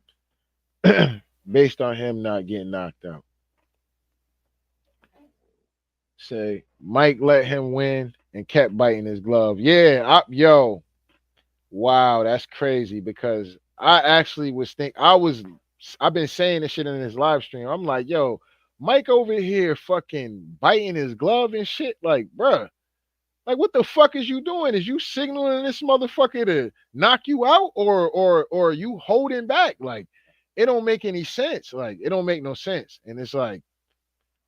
Based on him not getting knocked out. Say Mike let him win and kept biting his glove. Yeah, yo, wow, that's crazy because I actually was I've been saying this shit in his live stream. I'm like, yo, Mike over here fucking biting his glove and shit. Like, bruh, like what the fuck is you doing? Is you signaling this motherfucker to knock you out or are you holding back? Like, it don't make any sense. Like, it don't make no sense. And it's like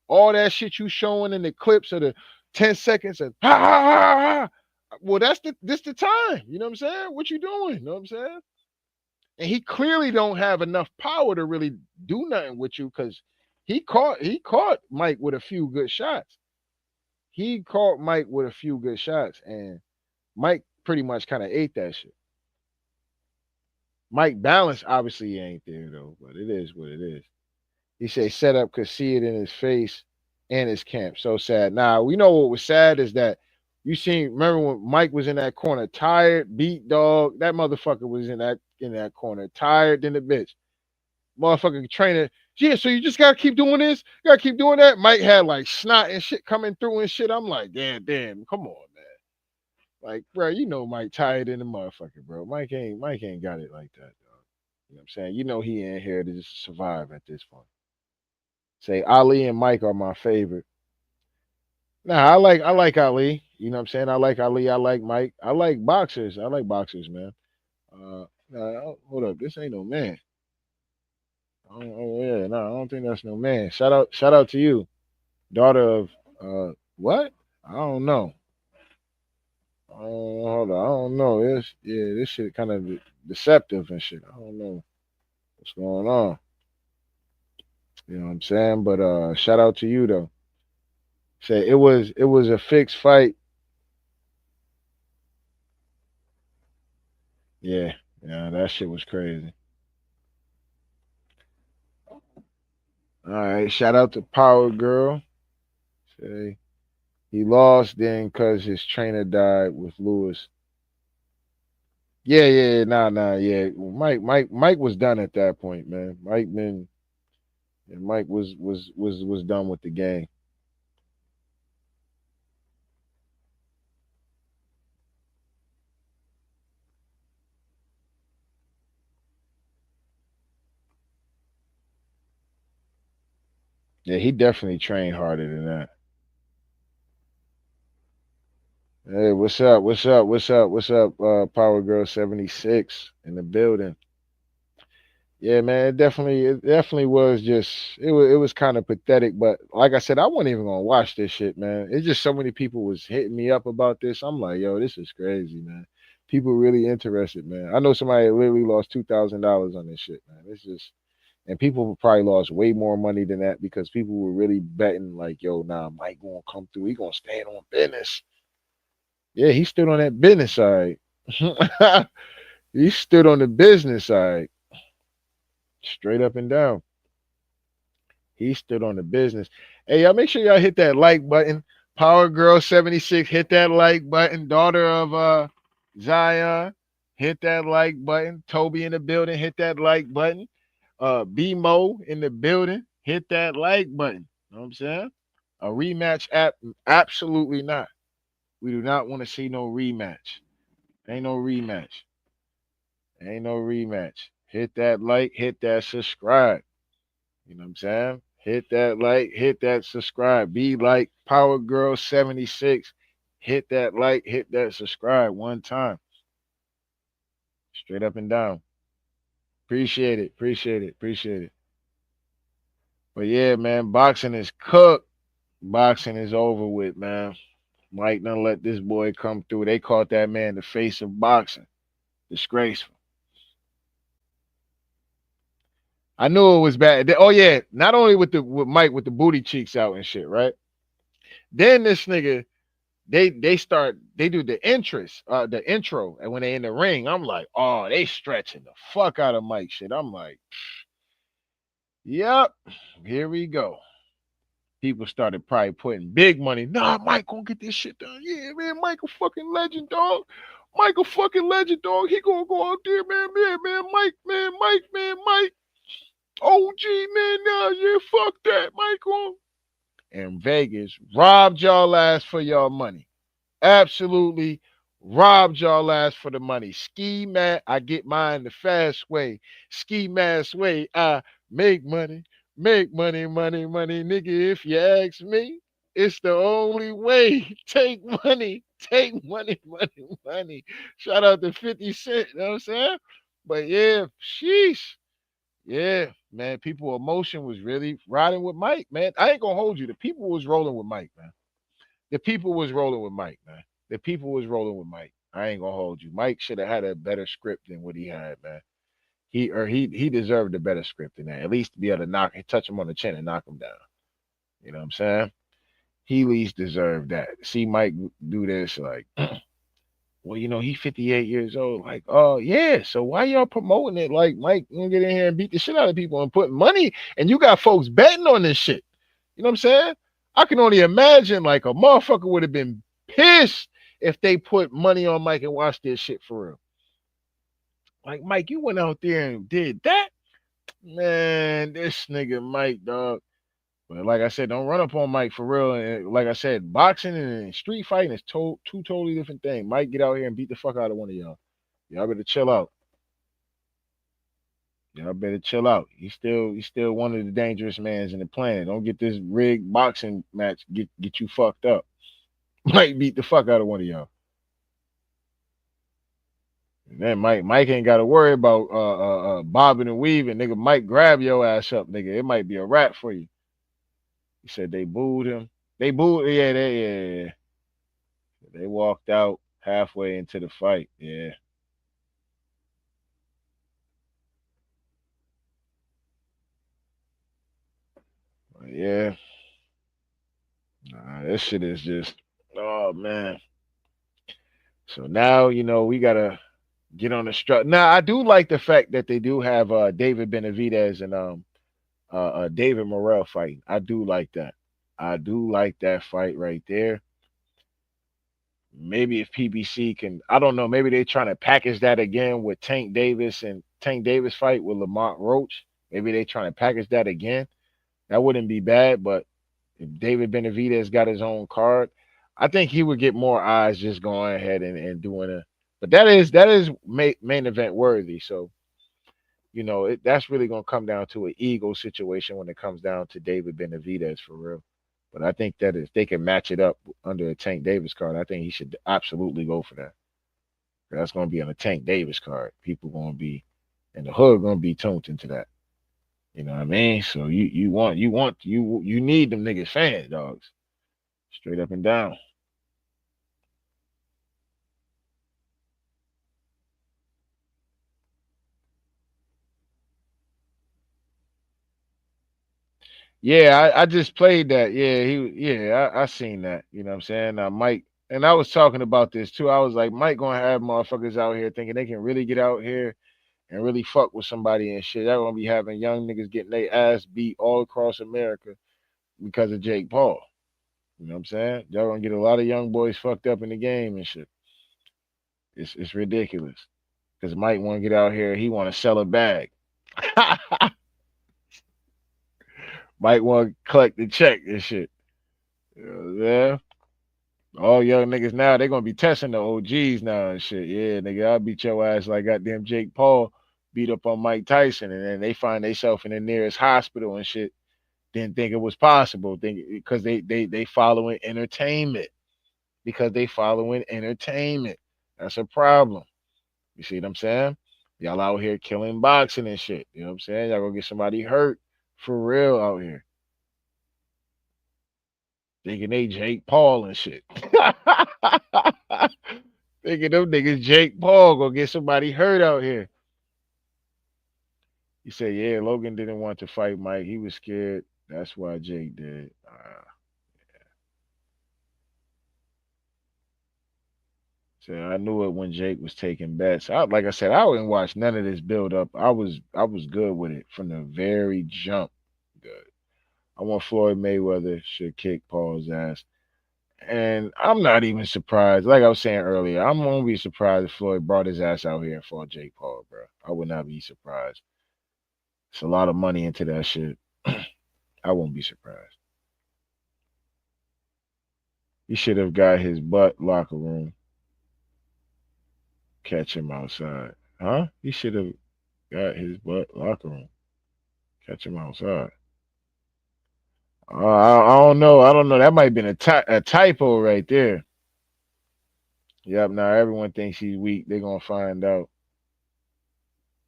all that shit you showing in the clips of the 10 seconds and ha ha ha ha. Well, this the time. You know what I'm saying? What you doing? You know what I'm saying? And he clearly don't have enough power to really do nothing with you because he caught Mike with a few good shots. He caught Mike with a few good shots, and Mike pretty much kind of ate that shit. Mike balance obviously ain't there though, but it is what it is. He said setup could see it in his face and his camp. So sad. Now we know what was sad is that you seen. Remember when Mike was in that corner, tired, beat dog. That motherfucker was in that corner, tired than the bitch. Motherfucker trainer. Yeah, so you just gotta keep doing this. You gotta keep doing that. Mike had like snot and shit coming through and shit. I'm like, damn, come on, man. Like, bro, Mike tired in the motherfucker, bro. Mike ain't got it like that, dog. You know what I'm saying? He in here to just survive at this point. Say Ali and Mike are my favorite. Nah, I like Ali. You know what I'm saying? I like Ali. I like Mike. I like boxers. I like boxers, man. Nah, hold up. This ain't no man. Oh yeah, no, I don't think that's no man. Shout out to you, daughter of what? I don't know. Hold on, I don't know. This shit kind of deceptive and shit. I don't know what's going on. You know what I'm saying? But shout out to you though. Say it was a fixed fight. Yeah, yeah, that shit was crazy. All right, shout out to Power Girl. Say he lost then because his trainer died with Lewis. Yeah, yeah, nah, yeah. Mike was done at that point, man. Mike was done with the game. Yeah, he definitely trained harder than that. Hey, what's up? What's up? What's up? What's up? Power Girl 76 in the building. Yeah, man, it definitely was just it was kind of pathetic, but like I said, I wasn't even gonna watch this shit, man. It's just so many people was hitting me up about this. I'm like, yo, this is crazy, man. People really interested, man. I know somebody literally lost $2,000 on this shit, man. It's just and people probably lost way more money than that because people were really betting like, yo, nah, Mike gonna come through. He gonna stand on business. Yeah, he stood on that business side. He stood on the business side, straight up and down. He stood on the business. Hey, y'all make sure y'all hit that like button. Power Girl 76, hit that like button. Daughter of Zion, hit that like button. Toby in the building, hit that like button. BMO in the building, hit that like button. You know what I'm saying? A rematch app? Absolutely not. We do not want to see no rematch. Ain't no rematch. Ain't no rematch. Hit that like, hit that subscribe. You know what I'm saying? Hit that like, hit that subscribe. Be like Power Girl 76. Hit that like, hit that subscribe one time. Straight up and down. Appreciate it. Appreciate it. Appreciate it. But yeah, man, boxing is cooked. Boxing is over with, man. Mike done let this boy come through. They called that man the face of boxing. Disgraceful. I knew it was bad. Oh yeah, not only with Mike with the booty cheeks out and shit, right? Then this nigga they do the intro, and when they in the ring, I'm like, oh, they stretching the fuck out of Mike shit. I'm like, yep, here we go. People started probably putting big money. Nah, Mike gonna get this shit done. Yeah, man, Mike a fucking legend, dog. Mike a fucking legend, dog. He gonna go out there, man, Mike. OG, man, nah, yeah, fuck that, Mike on. And Vegas robbed y'all ass for y'all money. Absolutely robbed y'all ass for the money. Ski mat, I get mine the fast way. Ski mask way, I make money, money, nigga. If you ask me, it's the only way. Take money. Shout out to 50 Cent, you know what I'm saying? But yeah, sheesh. Yeah, man, people emotion was really riding with Mike, man. I ain't gonna hold you. The people was rolling with Mike, man. The people was rolling with Mike, man. The people was rolling with Mike. I ain't gonna hold you. Mike should have had a better script than what he had, man. He deserved a better script than that. At least to be able to touch him on the chin and knock him down. You know what I'm saying? He at least deserved that. See Mike do this, like, well, he 58 years old. Like, oh yeah. So why y'all promoting it? Like Mike, you get in here and beat the shit out of people and put money, and you got folks betting on this shit. You know what I'm saying? I can only imagine like a motherfucker would have been pissed if they put money on Mike and watched this shit for real. Like, Mike, you went out there and did that? Man, this nigga Mike, dog. But like I said, don't run up on Mike for real. And like I said, boxing and street fighting is two totally different things. Mike, get out here and beat the fuck out of one of y'all. Y'all better chill out. Y'all better chill out. He's still one of the dangerous mans in the planet. Don't get this rigged boxing match get you fucked up. Mike beat the fuck out of one of y'all. And then Mike ain't got to worry about bobbing and weaving, nigga. Mike grab your ass up, nigga. It might be a wrap for you. He said they booed him. They booed, yeah. They walked out halfway into the fight. Yeah, yeah. Nah, this shit is just, oh man. So now we gotta get on the strut. Now I do like the fact that they do have David Benavidez and David Morrell fighting. I do like that. I do like that fight right there. Maybe if PBC can, I don't know. Maybe they trying to package that again with Tank Davis fight with Lamont Roach. Maybe they trying to package that again. That wouldn't be bad. But if David Benavidez got his own card, I think he would get more eyes just going ahead and doing a. But that is main event worthy. So that's really gonna come down to an ego situation when it comes down to David Benavidez for real. But I think that if they can match it up under a Tank Davis card, I think he should absolutely go for that. That's gonna be on a Tank Davis card. People gonna be in the hood gonna be tuned into that. You know what I mean? So you need them niggas fans, dogs. Straight up and down. Yeah, I just played that. I seen that. You know what I'm saying? Mike, and I was talking about this too. I was like, Mike gonna have motherfuckers out here thinking they can really get out here and really fuck with somebody and shit. Y'all gonna be having young niggas getting their ass beat all across America because of Jake Paul. You know what I'm saying? Y'all gonna get a lot of young boys fucked up in the game and shit. It's ridiculous. Cause Mike wanna get out here, he wanna sell a bag. Mike wanna collect the check and shit. Yeah. All young niggas now, they gonna be testing the OGs now and shit. Yeah, nigga, I'll beat your ass like goddamn Jake Paul beat up on Mike Tyson, and then they find themselves in the nearest hospital and shit. Didn't think it was possible, think because they following entertainment. Because they following entertainment. That's a problem. You see what I'm saying? Y'all out here killing boxing and shit. You know what I'm saying? Y'all gonna get somebody hurt for real out here. Thinking they Jake Paul and shit. Thinking them niggas Jake Paul gonna get somebody hurt out here. He said, yeah, Logan didn't want to fight Mike. He was scared. That's why Jake did. So I knew it when Jake was taking bets. Like I said, I wouldn't watch none of this build up. I was good with it from the very jump. Good. I want Floyd Mayweather should kick Paul's ass. And I'm not even surprised. Like I was saying earlier, I'm gonna be surprised if Floyd brought his ass out here and fought Jake Paul, bro. I would not be surprised. It's a lot of money into that shit. I won't be surprised. He should have got his butt locker room, catch him outside. Huh? He should have got his butt locker room, catch him outside. I don't know. I don't know. That might have been a typo right there. Yep. Now everyone thinks he's weak. They're gonna find out.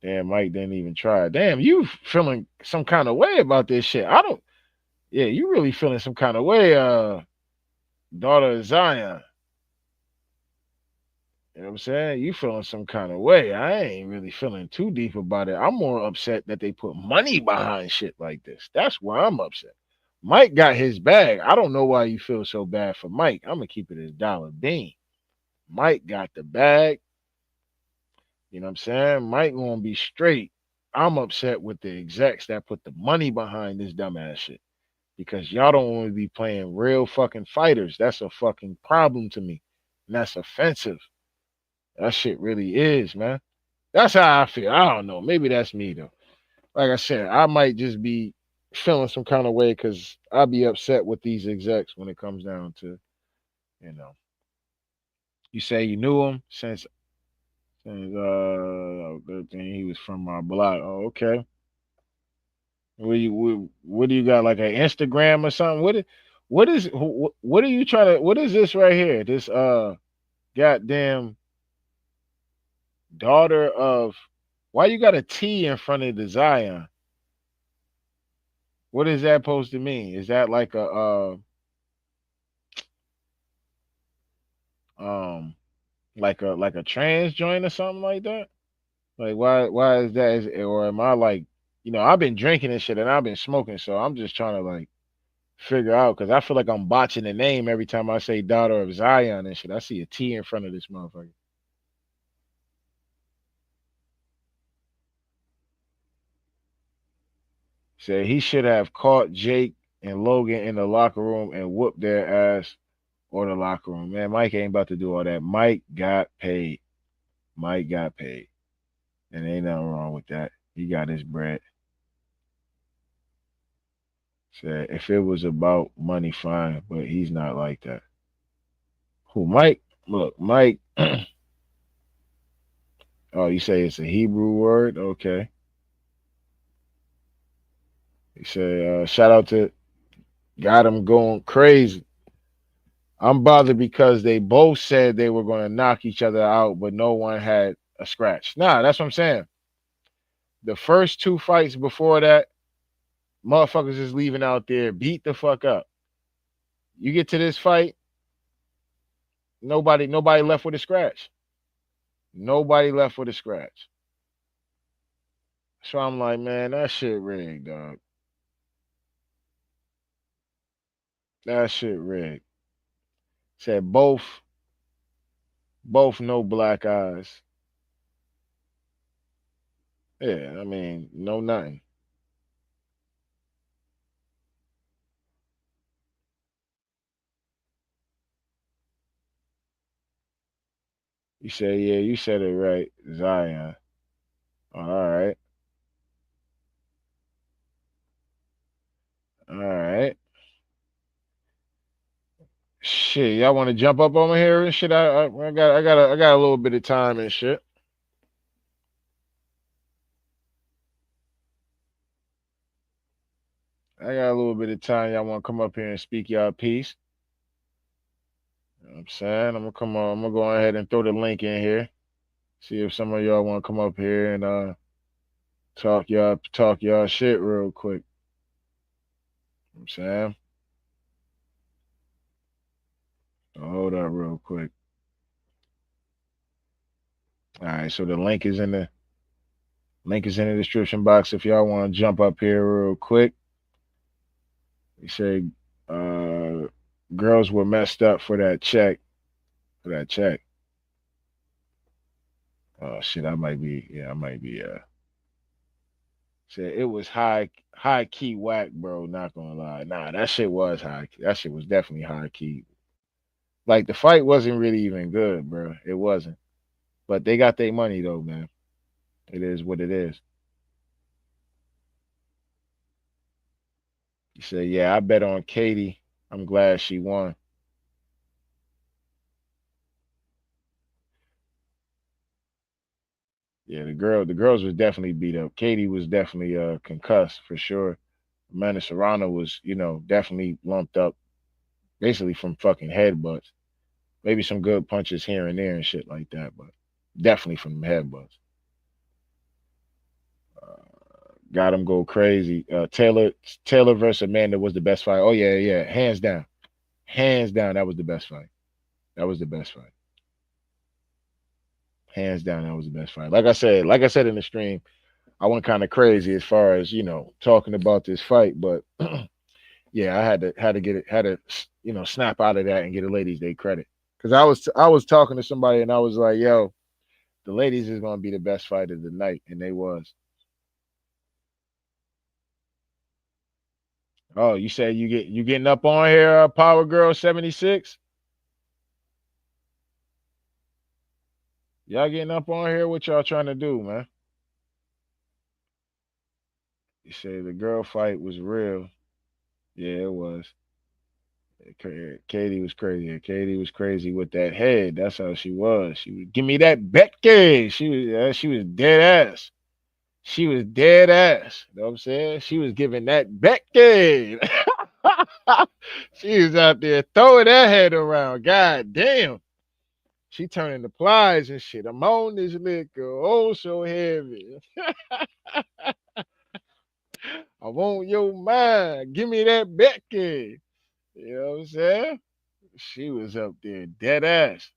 Damn, Mike didn't even try. Damn, you feeling some kind of way about this shit. I don't. Yeah, you really feeling some kind of way, daughter of Zion. You know what I'm saying? You feeling some kind of way. I ain't really feeling too deep about it. I'm more upset that they put money behind shit like this. That's why I'm upset. Mike got his bag. I don't know why you feel so bad for Mike. I'm gonna keep it as dollar bean. Mike got the bag. You know what I'm saying? Mike gonna be straight. I'm upset with the execs that put the money behind this dumbass shit because y'all don't want to be playing real fucking fighters. That's a fucking problem to me. And that's offensive. That shit really is, man. That's how I feel. I don't know. Maybe that's me though. Like I said, I might just be feeling some kind of way because I'll be upset with these execs when it comes down to, you know, you say you knew him since good thing he was from my block. Oh, okay. What do you got like an Instagram or something? What are you trying to what is this right here? This goddamn daughter of why you got a T in front of the Zion? What is that supposed to mean? Is that like a um like a trans joint or something like that? Like why is that? Or am I like I've been drinking and shit and I've been smoking, so I'm just trying to like figure out because I feel like I'm botching the name every time I say daughter of Zion and shit. I see a T in front of this motherfucker. Say he should have caught Jake and Logan in the locker room and whooped their ass or the locker room. Man, Mike ain't about to do all that. Mike got paid. Mike got paid. And ain't nothing wrong with that. He got his bread. Said if it was about money, fine, but he's not like that. Who, Mike? Look, Mike. Oh, you say it's a Hebrew word? Okay. He said, shout out to got him going crazy. I'm bothered because they both said they were going to knock each other out, but no one had a scratch. Nah, that's what I'm saying. The first two fights before that, motherfuckers is leaving out there, beat the fuck up. You get to this fight, nobody left with a scratch. Nobody left with a scratch. So I'm like, man, that shit rigged, dog. That shit rigged. Said both no black eyes. Yeah, I mean, no nothing. You say, yeah, you said it right, Zion. All right, all right. Shit, y'all want to jump up over here and shit? I got a little bit of time and shit. I got a little bit of time. Y'all want to come up here and speak y'all piece? You know what I'm saying I'm gonna come on. I'm gonna go ahead and throw the link in here. See if some of y'all want to come up here and talk y'all shit real quick. You know what I'm saying, hold up real quick. All right, so the link is in the description box if y'all want to jump up here real quick. You say uh, girls were messed up for that check. For that check. Oh shit, I might be. Yeah, I might be. Said it was high key whack, bro. Not gonna lie. Nah, that shit was high. That shit was definitely high key. Like the fight wasn't really even good, bro. It wasn't. But they got their money though, man. It is what it is. You say, yeah, I bet on Katie. I'm glad she won. Yeah, the girls was definitely beat up. Katie was definitely concussed for sure. Amanda Serrano was, definitely lumped up basically from fucking headbutts. Maybe some good punches here and there and shit like that, but definitely from headbutts. Got him go crazy. Taylor versus Amanda was the best fight. Oh yeah, yeah, hands down. That was the best fight. That was the best fight. Hands down, that was the best fight. Like I said in the stream, I went kind of crazy as far as talking about this fight, but yeah, I had to get it, had to snap out of that and get the ladies their credit because I was talking to somebody and I was like, yo, the ladies is gonna be the best fight of the night, and they was. Oh, you said you getting up on here, Power Girl 76? Y'all getting up on here? What y'all trying to do, man? You say the girl fight was real. Yeah, it was. Katie was crazy. Katie was crazy with that head. That's how she was. She would give me that Becky. She was dead ass. She was dead ass. You know what I'm saying? She was giving that Becky. She was out there throwing that head around. God damn. She turning the plies and shit. I'm on this liquor. Oh, so heavy. I want your mind. Give me that Becky. You know what I'm saying? She was up there dead ass.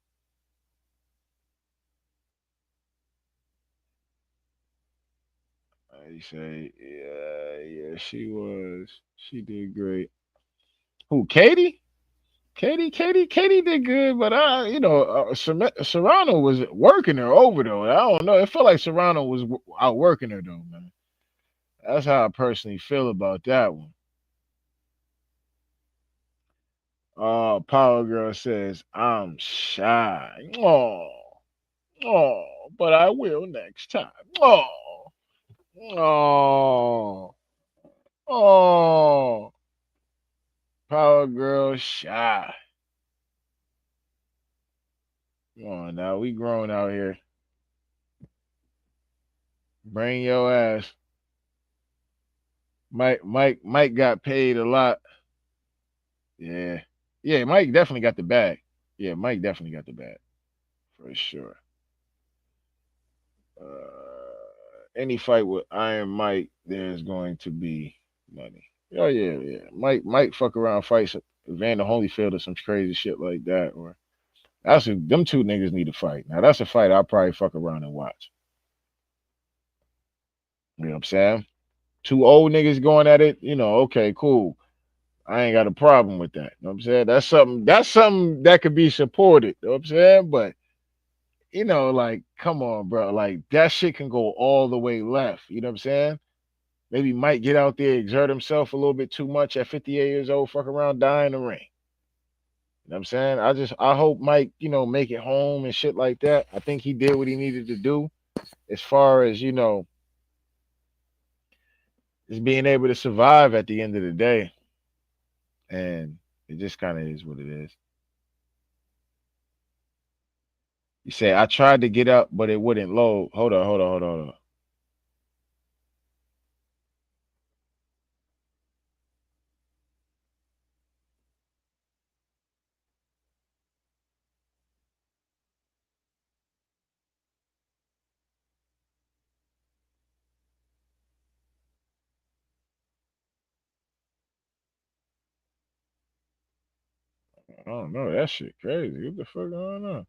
I say, yeah, yeah, she was. She did great. Who, Katie? Katie did good, but Serrano was working her over though. I don't know. It felt like Serrano was outworking her though, man. That's how I personally feel about that one. Power Girl says, I'm shy. Oh, but I will next time. Oh, oh, Power Girl shy. Come on now, we grown out here. Bring your ass. Mike got paid a lot. Yeah. Yeah, Mike definitely got the bag. Yeah, Mike definitely got the bag. For sure. Any fight with Iron Mike, there's going to be money. Oh yeah, yeah. Mike fuck around fights Vander Holyfield or some crazy shit like that. Or them two niggas need to fight. Now that's a fight I'll probably fuck around and watch. You know what I'm saying? Two old niggas going at it, okay, cool. I ain't got a problem with that. You know what I'm saying? That's something that could be supported. You know what I'm saying? But like, come on, bro. Like that shit can go all the way left. You know what I'm saying? Maybe Mike get out there, exert himself a little bit too much at 58 years old, fuck around, die in the ring. You know what I'm saying? I hope Mike, make it home and shit like that. I think he did what he needed to do as far as, just being able to survive at the end of the day. And it just kind of is what it is. You say, I tried to get up, but it wouldn't load. Hold on. I don't know. That shit crazy. What the fuck going on?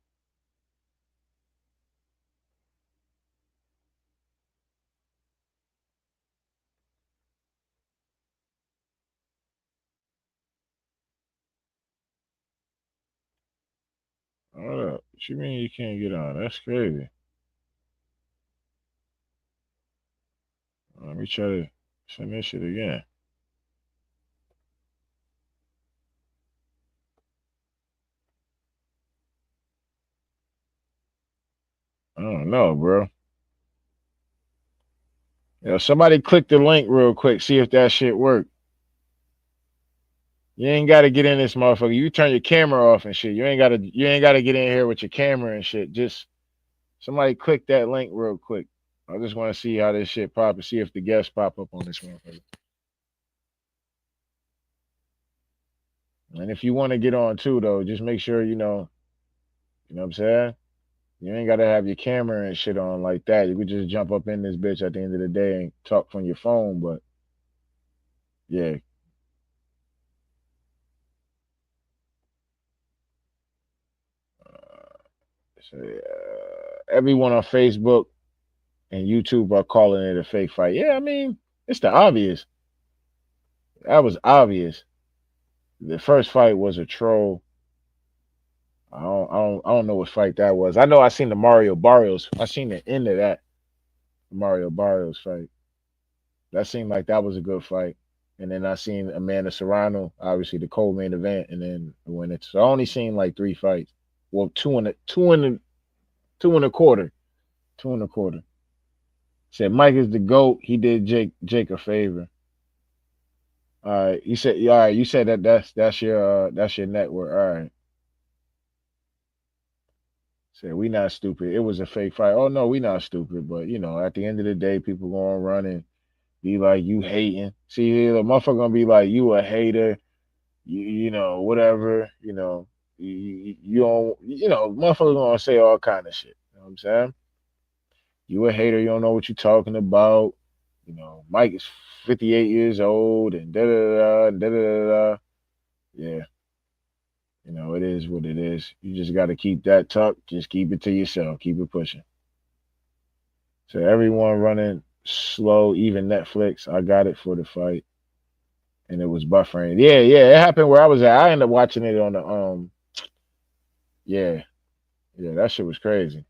Hold up. What you mean you can't get on? That's crazy. Let me try to send this shit again. I don't know, bro. Somebody click the link real quick, see if that shit work. You ain't gotta get in this motherfucker. You turn your camera off and shit. You ain't gotta get in here with your camera and shit. Just somebody click that link real quick. I just want to see how this shit pop and see if the guests pop up on this motherfucker. And if you want to get on too, though, just make sure you know what I'm saying? You ain't gotta have your camera and shit on like that. You could just jump up in this bitch at the end of the day and talk from your phone. But yeah, so, everyone on Facebook and YouTube are calling it a fake fight. Yeah, I mean, it's the obvious. That was obvious. The first fight was a troll. I don't know what fight that was. I know I seen the Mario Barrios. I seen the end of that Mario Barrios fight. That seemed like that was a good fight. And then I seen Amanda Serrano, obviously the co-main event, and then when it's so I only seen like three fights. Well, two and a quarter, two and a quarter. Said Mike is the goat. He did Jake a favor. All right, you said all right. You said that's your network. All right. Said we not stupid. It was a fake fight. Oh no, we not stupid. But at the end of the day, people gonna run and be like, you hating. See, the motherfucker gonna be like, you a hater. Whatever. You don't. Motherfucker gonna say all kind of shit. You know what I'm saying? You a hater. You don't know what you talking about. Mike is 58 years old and da da da da da da. Yeah. It is what it is. You just got to keep that tucked. Just keep it to yourself. Keep it pushing. So everyone running slow, even Netflix. I got it for the fight, and it was buffering. Yeah, yeah, it happened where I was at. I ended up watching it on the Yeah, yeah, that shit was crazy.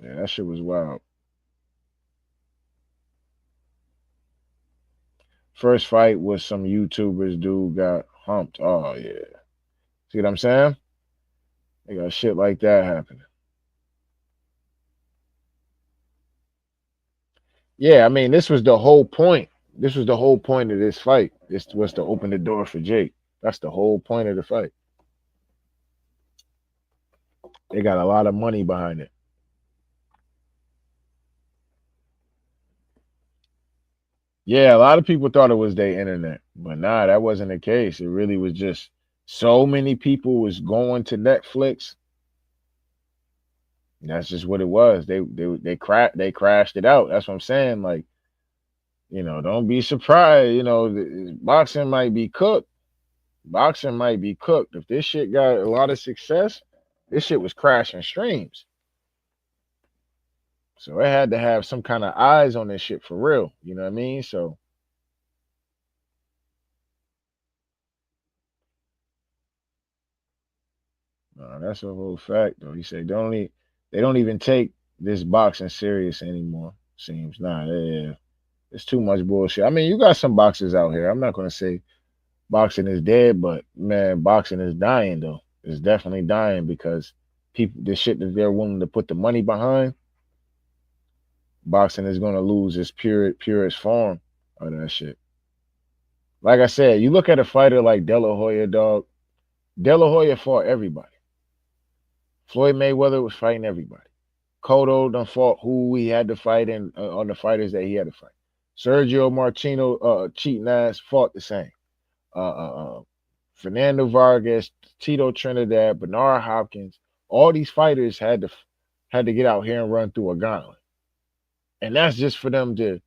Yeah, that shit was wild. First fight was some YouTubers dude got humped. Oh yeah. See what I'm saying? They got shit like that happening. Yeah, I mean, this was the whole point. This was the whole point of this fight. This was to open the door for Jake. That's the whole point of the fight. They got a lot of money behind it. Yeah, a lot of people thought it was their internet, but nah, that wasn't the case. It really was just so many people was going to Netflix. That's just what it was. They crashed it out. That's what I'm saying. Like, don't be surprised. Boxing might be cooked. Boxing might be cooked. If this shit got a lot of success, this shit was crashing streams. So it had to have some kind of eyes on this shit for real. You know what I mean? So that's a whole fact though. He said they don't even take this boxing serious anymore. Seems yeah, it's too much bullshit. I mean, you got some boxers out here. I'm not gonna say boxing is dead, but man, boxing is dying though. It's definitely dying because people the shit that they're willing to put the money behind, boxing is gonna lose its purest form of that shit. Like I said, you look at a fighter like De La Hoya, dog. De La Hoya fought everybody. Floyd Mayweather was fighting everybody. Cotto done fought who he had to fight in on the fighters that he had to fight. Sergio Martino, cheating ass, fought the same. Uh, uh, uh, Fernando Vargas, Tito Trinidad, Bernard Hopkins, all these fighters had to get out here and run through a gauntlet, and that's just for them to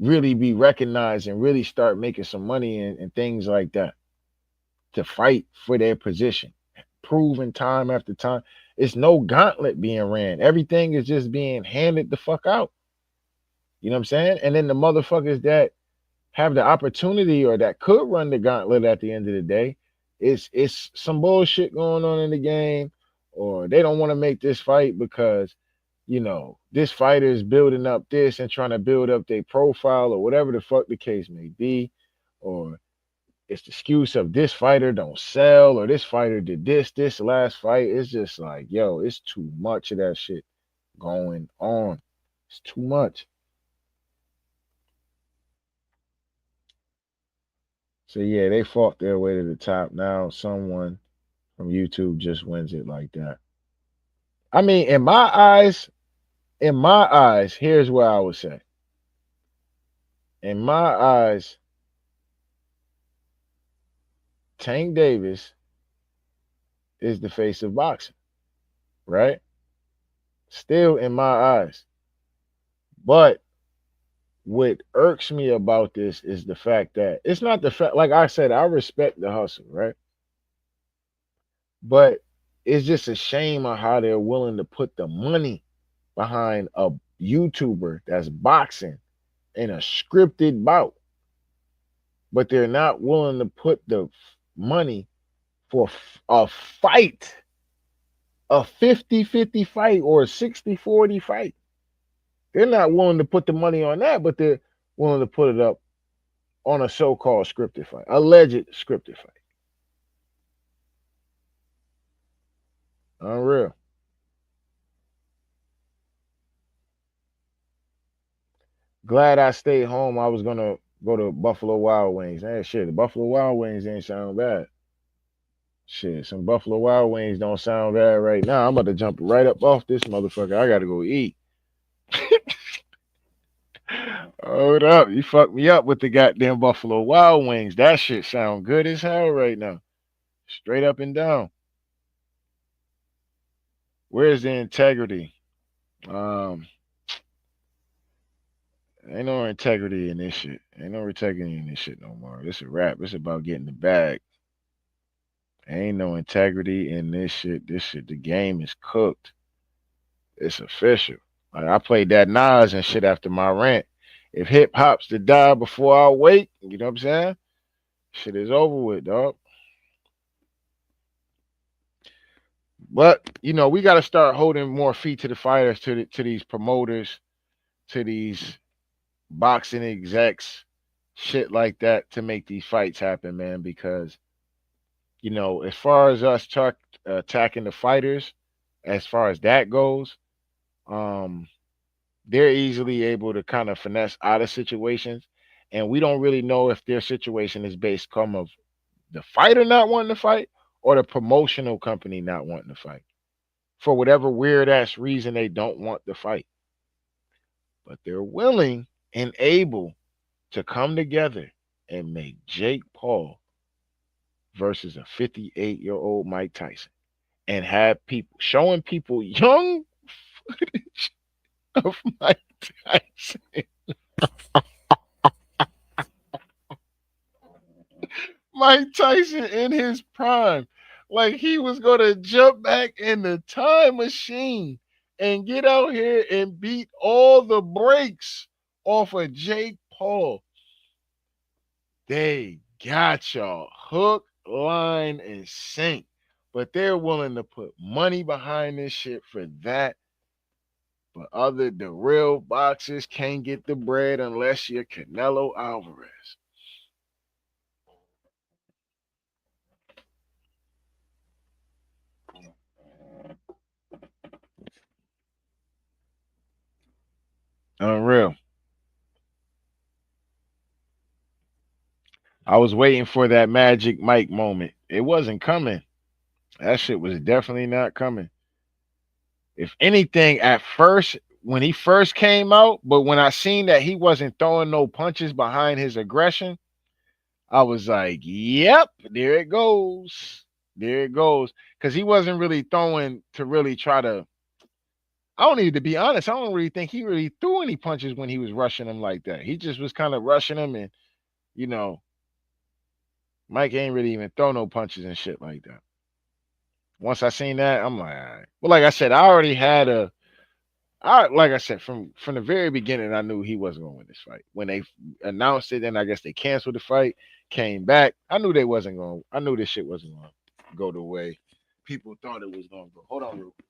really be recognized and really start making some money and things like that to fight for their position, proven time after time. It's no gauntlet being ran. Everything is just being handed the fuck out. You know what I'm saying? And then the motherfuckers that have the opportunity or that could run the gauntlet at the end of the day, it's some bullshit going on in the game, or they don't want to make this fight because this fighter is building up this and trying to build up their profile or whatever the fuck the case may be, or it's the excuse of this fighter don't sell or this fighter did this last fight. It's just like, yo, it's too much of that shit going on. It's too much. So yeah, they fought their way to the top. Now someone from YouTube just wins it like that. I mean, in my eyes, here's what I would say. In my eyes, Tank Davis is the face of boxing, right? Still in my eyes. But what irks me about this is the fact that it's not the fact, like I said, I respect the hustle, right? But it's just a shame on how they're willing to put the money behind a YouTuber that's boxing in a scripted bout, but they're not willing to put the money for a fight, a 50-50 fight or a 60-40 fight. They're not willing to put the money on that, but they're willing to put it up on a so-called scripted fight, alleged scripted fight. Unreal. Glad I stayed home. I was gonna go to Buffalo Wild Wings. Man, shit, the Buffalo Wild Wings ain't sound bad. Shit, some Buffalo Wild Wings don't sound bad right now. I'm about to jump right up off this motherfucker. I gotta go eat. Hold up. You fucked me up with the goddamn Buffalo Wild Wings. That shit sound good as hell right now. Straight up and down. Where's the integrity? Um, ain't no integrity in this shit. Ain't no integrity in this shit no more. This a rap. It's about getting the bag. Ain't no integrity in this shit. This shit, the game is cooked. It's official. Like I played that Nas and shit after my rant. If hip hop's to die before I wake, you know what I'm saying? Shit is over with, dog. But we got to start holding more feet to the fires, to these promoters, to these boxing execs, shit like that to make these fights happen, man. Because as far as us attacking the fighters, as far as that goes, um, they're easily able to kind of finesse out of situations, and we don't really know if their situation is based come of the fighter not wanting to fight or the promotional company not wanting to fight for whatever weird ass reason they don't want to fight, but they're willing and able to come together and make Jake Paul versus a 58-year-old Mike Tyson and have people showing people young footage of Mike Tyson. Mike Tyson in his prime. Like he was gonna jump back in the time machine and get out here and beat all the brakes off of Jake Paul. They got y'all hook, line, and sink. But they're willing to put money behind this shit for that. But the real boxers can't get the bread unless you're Canelo Alvarez. Unreal. I was waiting for that magic Mike moment. It wasn't coming. That shit was definitely not coming. If anything, at first, when he first came out, but when I seen that he wasn't throwing no punches behind his aggression, I was like, yep, there it goes. There it goes. Because he wasn't really throwing to really try to. I don't need to be honest. I don't really think he really threw any punches when he was rushing him like that. He just was kind of rushing him, and you know, Mike ain't really even throw no punches and shit like that. Once I seen that, I'm like, all right. But like I said, I already had like I said, from the very beginning, I knew he wasn't gonna win this fight. When they announced it, and I guess they canceled the fight, came back. I knew they wasn't going. I knew this shit wasn't gonna go the way people thought it was gonna go. Hold on, real quick.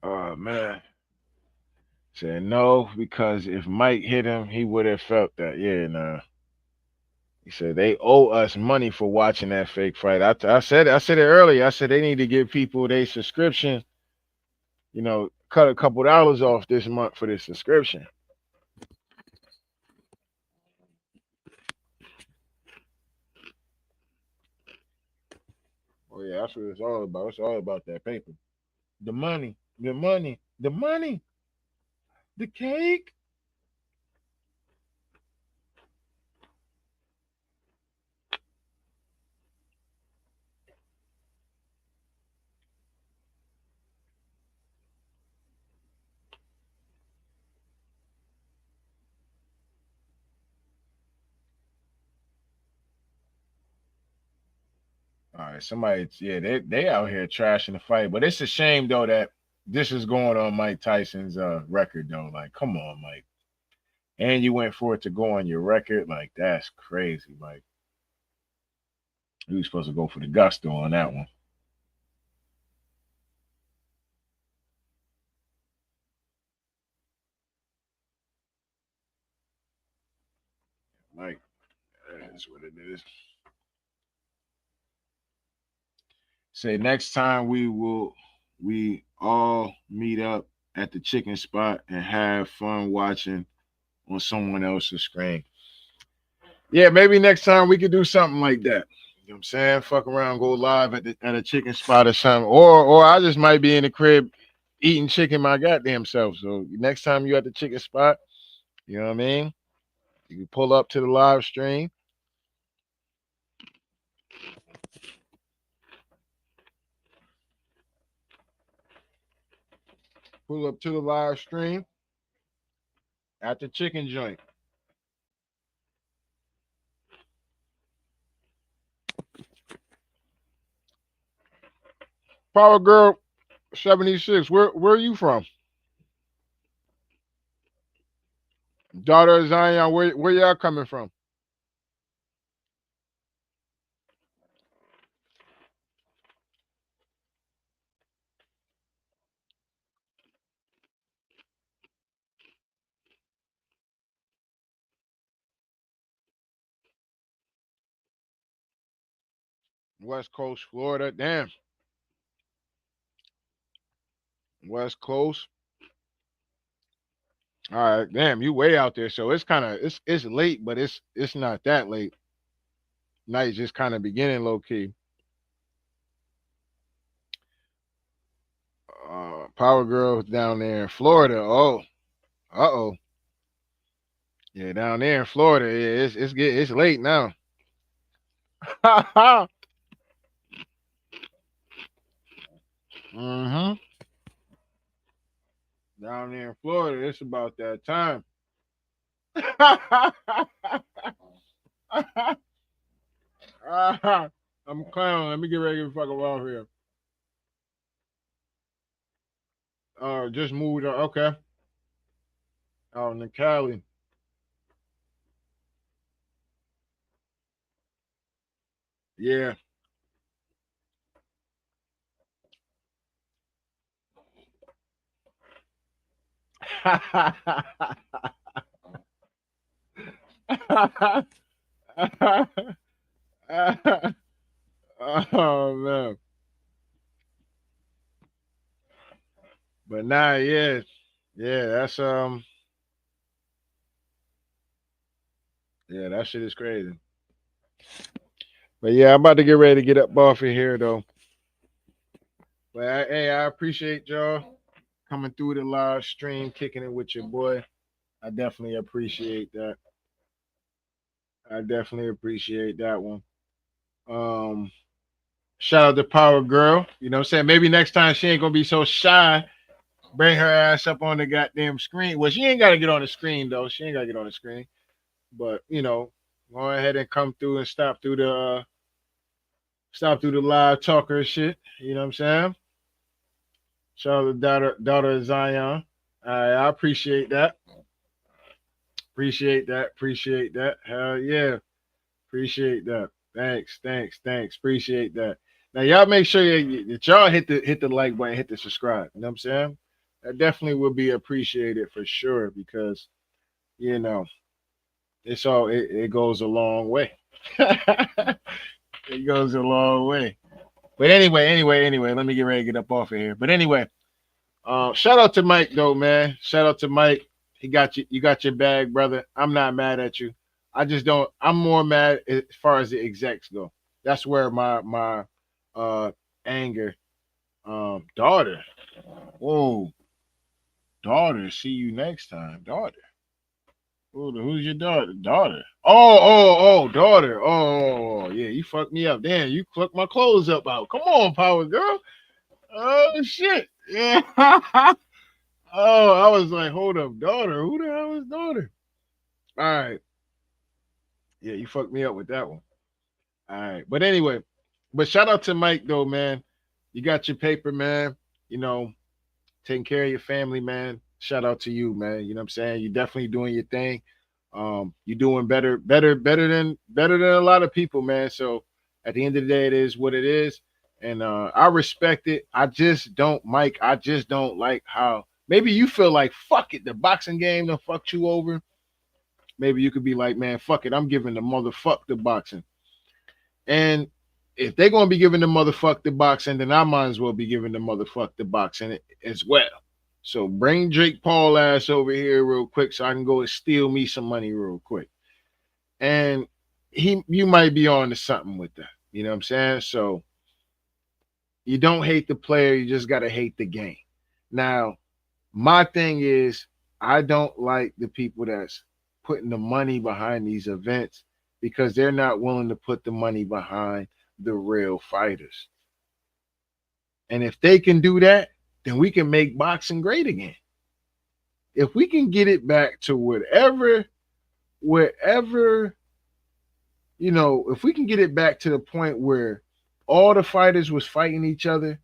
Oh man, said no because if Mike hit him, he would have felt that. Yeah, nah. He said they owe us money for watching that fake fight. I said it earlier. I said they need to give people their subscription. Cut a couple dollars off this month for this subscription. Oh yeah, that's what it's all about. It's all about that paper, the money, the money, the money, the cake. All right, somebody, yeah, they out here trashing the fight, but it's a shame though that this is going on Mike Tyson's record though. Like, come on, Mike, and you went for it to go on your record. Like, that's crazy, Mike. You was supposed to go for the gusto on that one, Mike. That's what it is. Say next time we all meet up at the chicken spot and have fun watching on someone else's screen. Yeah, maybe next time we could do something like that. You know what I'm saying? Fuck around, go live at a chicken spot or something. Or I just might be in the crib eating chicken my goddamn self. So next time you at the chicken spot, you know what I mean? You can pull up to the live stream. Pull up to the live stream at the chicken joint. Power Girl 76. Where are you from? Daughter of Zion, where y'all coming from? West Coast, Florida. Damn. West Coast. All right, damn, you way out there. So it's kind of it's late, but it's not that late. Night just kind of beginning low key. Power Girl down there in Florida. Oh, uh-oh. Yeah, down there in Florida. Yeah, it's late now. Mm-hmm. Down there in Florida, it's about that time. I'm clowning. Let me get ready to fuck around here. Just moved. Okay. Out in Cali. Yeah. Oh man. But nah, yeah. Yeah, that's yeah, that shit is crazy. But yeah, I'm about to get ready to get up off of here though. But hey, I appreciate y'all coming through the live stream, kicking it with your boy. I definitely appreciate that. I definitely appreciate that one. Um, Shout out to Power Girl. You know what I'm saying? Maybe next time she ain't gonna be so shy. Bring her ass up on the goddamn screen. Well, she ain't gotta get on the screen though. She ain't gotta get on the screen. But go ahead and come through and stop through the live talker shit. You know what I'm saying? Shout out to daughter of Zion. I appreciate that. Appreciate that. Appreciate that. Hell yeah. Appreciate that. Thanks. Appreciate that. Now y'all make sure that y'all hit the like button, hit the subscribe. You know what I'm saying? That definitely would be appreciated for sure because you know it goes a long way. It goes a long way. But anyway, let me get ready to get up off of here. But anyway, shout out to Mike though, man. Shout out to Mike. He got you. You got your bag, brother. I'm not mad at you. I just don't. I'm more mad as far as the execs go. That's where my uh anger. Daughter. Whoa, daughter. See you next time, daughter. Who's your daughter? Daughter. Daughter. Oh, yeah. You fucked me up. Damn, you fucked my clothes up out. Come on, Power Girl. Oh shit. Yeah. Oh, I was like, hold up, daughter. Who the hell is daughter? All right. Yeah, you fucked me up with that one. All right. But anyway, shout out to Mike though, man. You got your paper, man. You know, taking care of your family, man. Shout out to you, man. You know what I'm saying? You're definitely doing your thing. You're doing better than a lot of people, man. So at the end of the day, it is what it is. And I respect it. I just don't, Mike. I just don't like how maybe you feel like fuck it, the boxing game done fucked you over. Maybe you could be like, man, fuck it, I'm giving the motherfuck the boxing. And if they're gonna be giving the motherfuck the boxing, then I might as well be giving the motherfuck the boxing as well. So bring Jake Paul ass over here real quick so I can go and steal me some money real quick. And you might be on to something with that. You know what I'm saying? So you don't hate the player, you just gotta hate the game. Now, my thing is I don't like the people that's putting the money behind these events because they're not willing to put the money behind the real fighters. And if they can do that, then we can make boxing great again. If we can get it back to wherever, if we can get it back to the point where all the fighters was fighting each other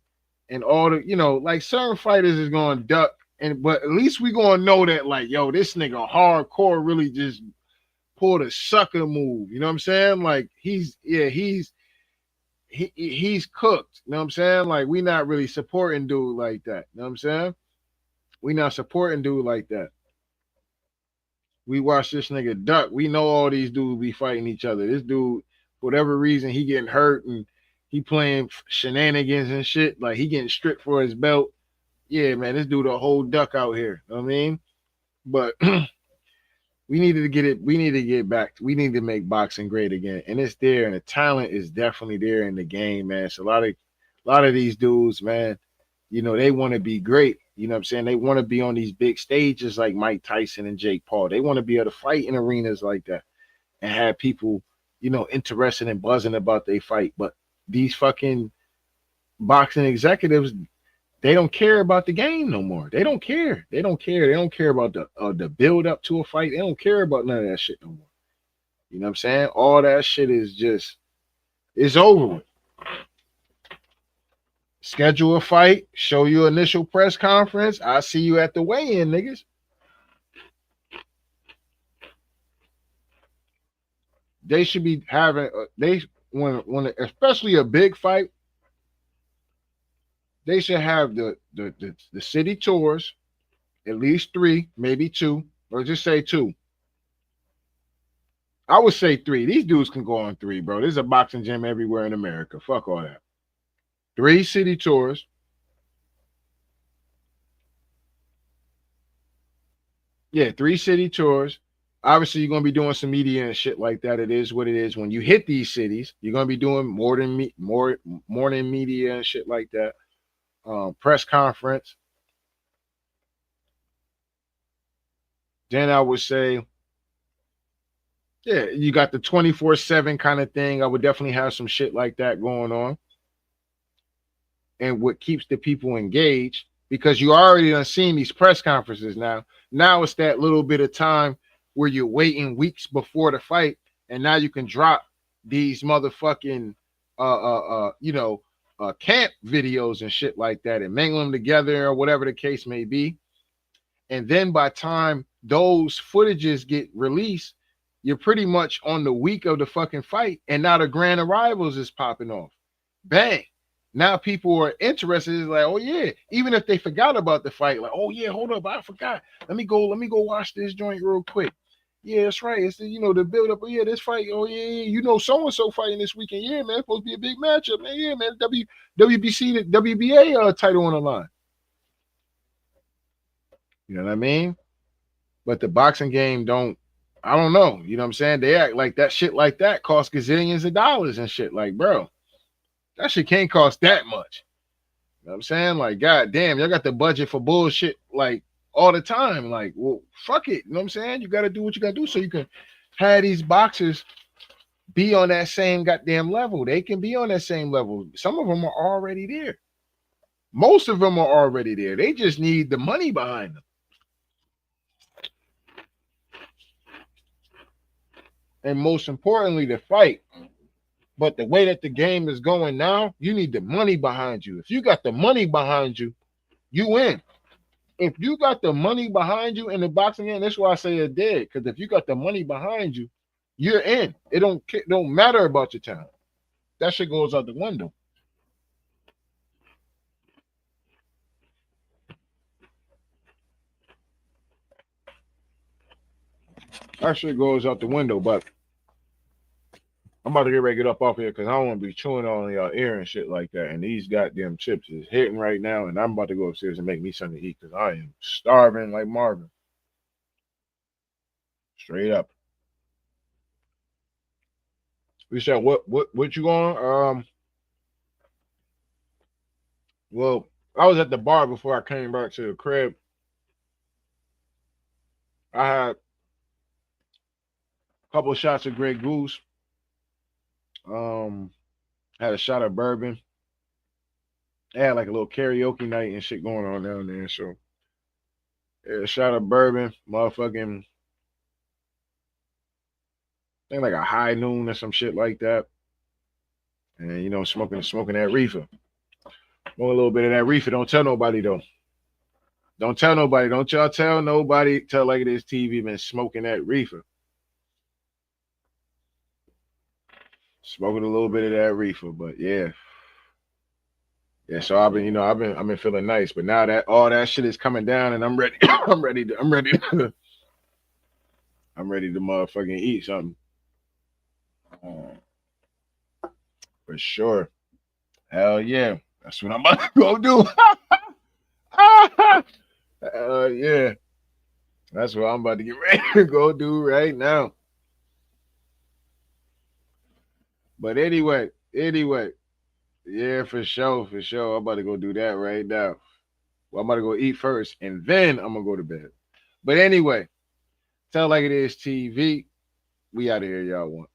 and all the, like certain fighters is going to duck, but at least we going to know that, like, yo, this nigga hardcore really just pulled a sucker move. You know what I'm saying? Like he's cooked. You know what I'm saying? Like we not really supporting dude like that. You know what I'm saying? We not supporting dude like that. We watch this nigga duck. We know all these dudes be fighting each other. This dude, for whatever reason, he getting hurt and he playing shenanigans and shit. Like he getting stripped for his belt. Yeah, man, this dude a whole duck out here. You know what I mean? But we needed to get it. We need to get back. We need to make boxing great again, and it's there, and the talent is definitely there in the game, man. So a lot of these dudes, man, they want to be great. You know what I'm saying? They want to be on these big stages like Mike Tyson and Jake Paul. They want to be able to fight in arenas like that and have people, interested and buzzing about their fight. But these fucking boxing executives, they don't care about the game no more. They don't care. They don't care. They don't care about the build up to a fight. They don't care about none of that shit no more. You know what I'm saying? All that shit is just it's over with. Schedule a fight, show you initial press conference. I'll see you at the weigh-in, niggas. They should be having they when especially a big fight. They should have the city tours, at least 3, maybe 2, or just say 2. I would say 3. These dudes can go on 3, bro. There's a boxing gym everywhere in America. Fuck all that. 3 city tours. Yeah, 3 city tours. Obviously, you're gonna be doing some media and shit like that. It is what it is. When you hit these cities, you're gonna be doing more morning media and shit like that. Press conference. Then I would say, yeah, you got the 24/7 kind of thing. I would definitely have some shit like that going on. And what keeps the people engaged, because you already done seen these press conferences now. Now it's that little bit of time where you're waiting weeks before the fight, and now you can drop these motherfucking camp videos and shit like that and mingle them together or whatever the case may be. And then by time those footages get released, you're pretty much on the week of the fucking fight, and now the grand arrivals is popping off. Bang. Now people are interested. It's like, oh yeah, even if they forgot about the fight, like, oh yeah, hold up, I forgot. Let me go watch this joint real quick. Yeah, that's right. It's the build up. Oh yeah, this fight. Oh yeah. So and so fighting this weekend. Yeah, man, it's supposed to be a big matchup, man. Yeah, man. WBC, the WBA title on the line. You know what I mean? But the boxing game don't. I don't know. You know what I'm saying? They act like that shit like that costs gazillions of dollars and shit. Like, bro, that shit can't cost that much. You know what I'm saying? Like, god damn, y'all got the budget for bullshit like all the time. Like, well, fuck it. You know what I'm saying? You gotta do what you gotta do so you can have these boxers be on that same goddamn level. They can be on that same level. Some of them are already there. Most of them are already there. They just need the money behind them. And most importantly, the fight. But the way that the game is going now, you need the money behind you. If you got the money behind you, you win. If you got the money behind you in the boxing game, that's why I say it's dead. Because if you got the money behind you, you're in. It don't matter about your talent. That shit goes out the window. That shit goes out the window. But I'm about to get ready to get up off here because I don't want to be chewing on y'all ear and shit like that. And these goddamn chips is hitting right now, and I'm about to go upstairs and make me something to eat because I am starving like Marvin. Straight up. We said what you going? Well, I was at the bar before I came back to the crib. I had a couple of shots of Grey Goose. Um, had a shot of bourbon. They had like a little karaoke night and shit going on down there. So yeah, a shot of bourbon, motherfucking, I think like a high noon or some shit like that. And you know, smoking that reefer. Smoke a little bit of that reefer. Don't tell nobody though. Don't tell nobody. Don't y'all tell nobody. Tell like it is TV been smoking that reefer. Smoking a little bit of that reefer, but yeah. Yeah, so I've been feeling nice, but now that all that shit is coming down and I'm ready I'm ready to motherfucking eat something. Uh, for sure. Hell yeah. That's what I'm about to go do. Yeah. That's what I'm about to get ready to go do right now. But anyway, yeah, for sure, for sure. I'm about to go do that right now. Well, I'm about to go eat first, and then I'm gonna go to bed. But anyway, tell like it is TV. We out of here, y'all. Want.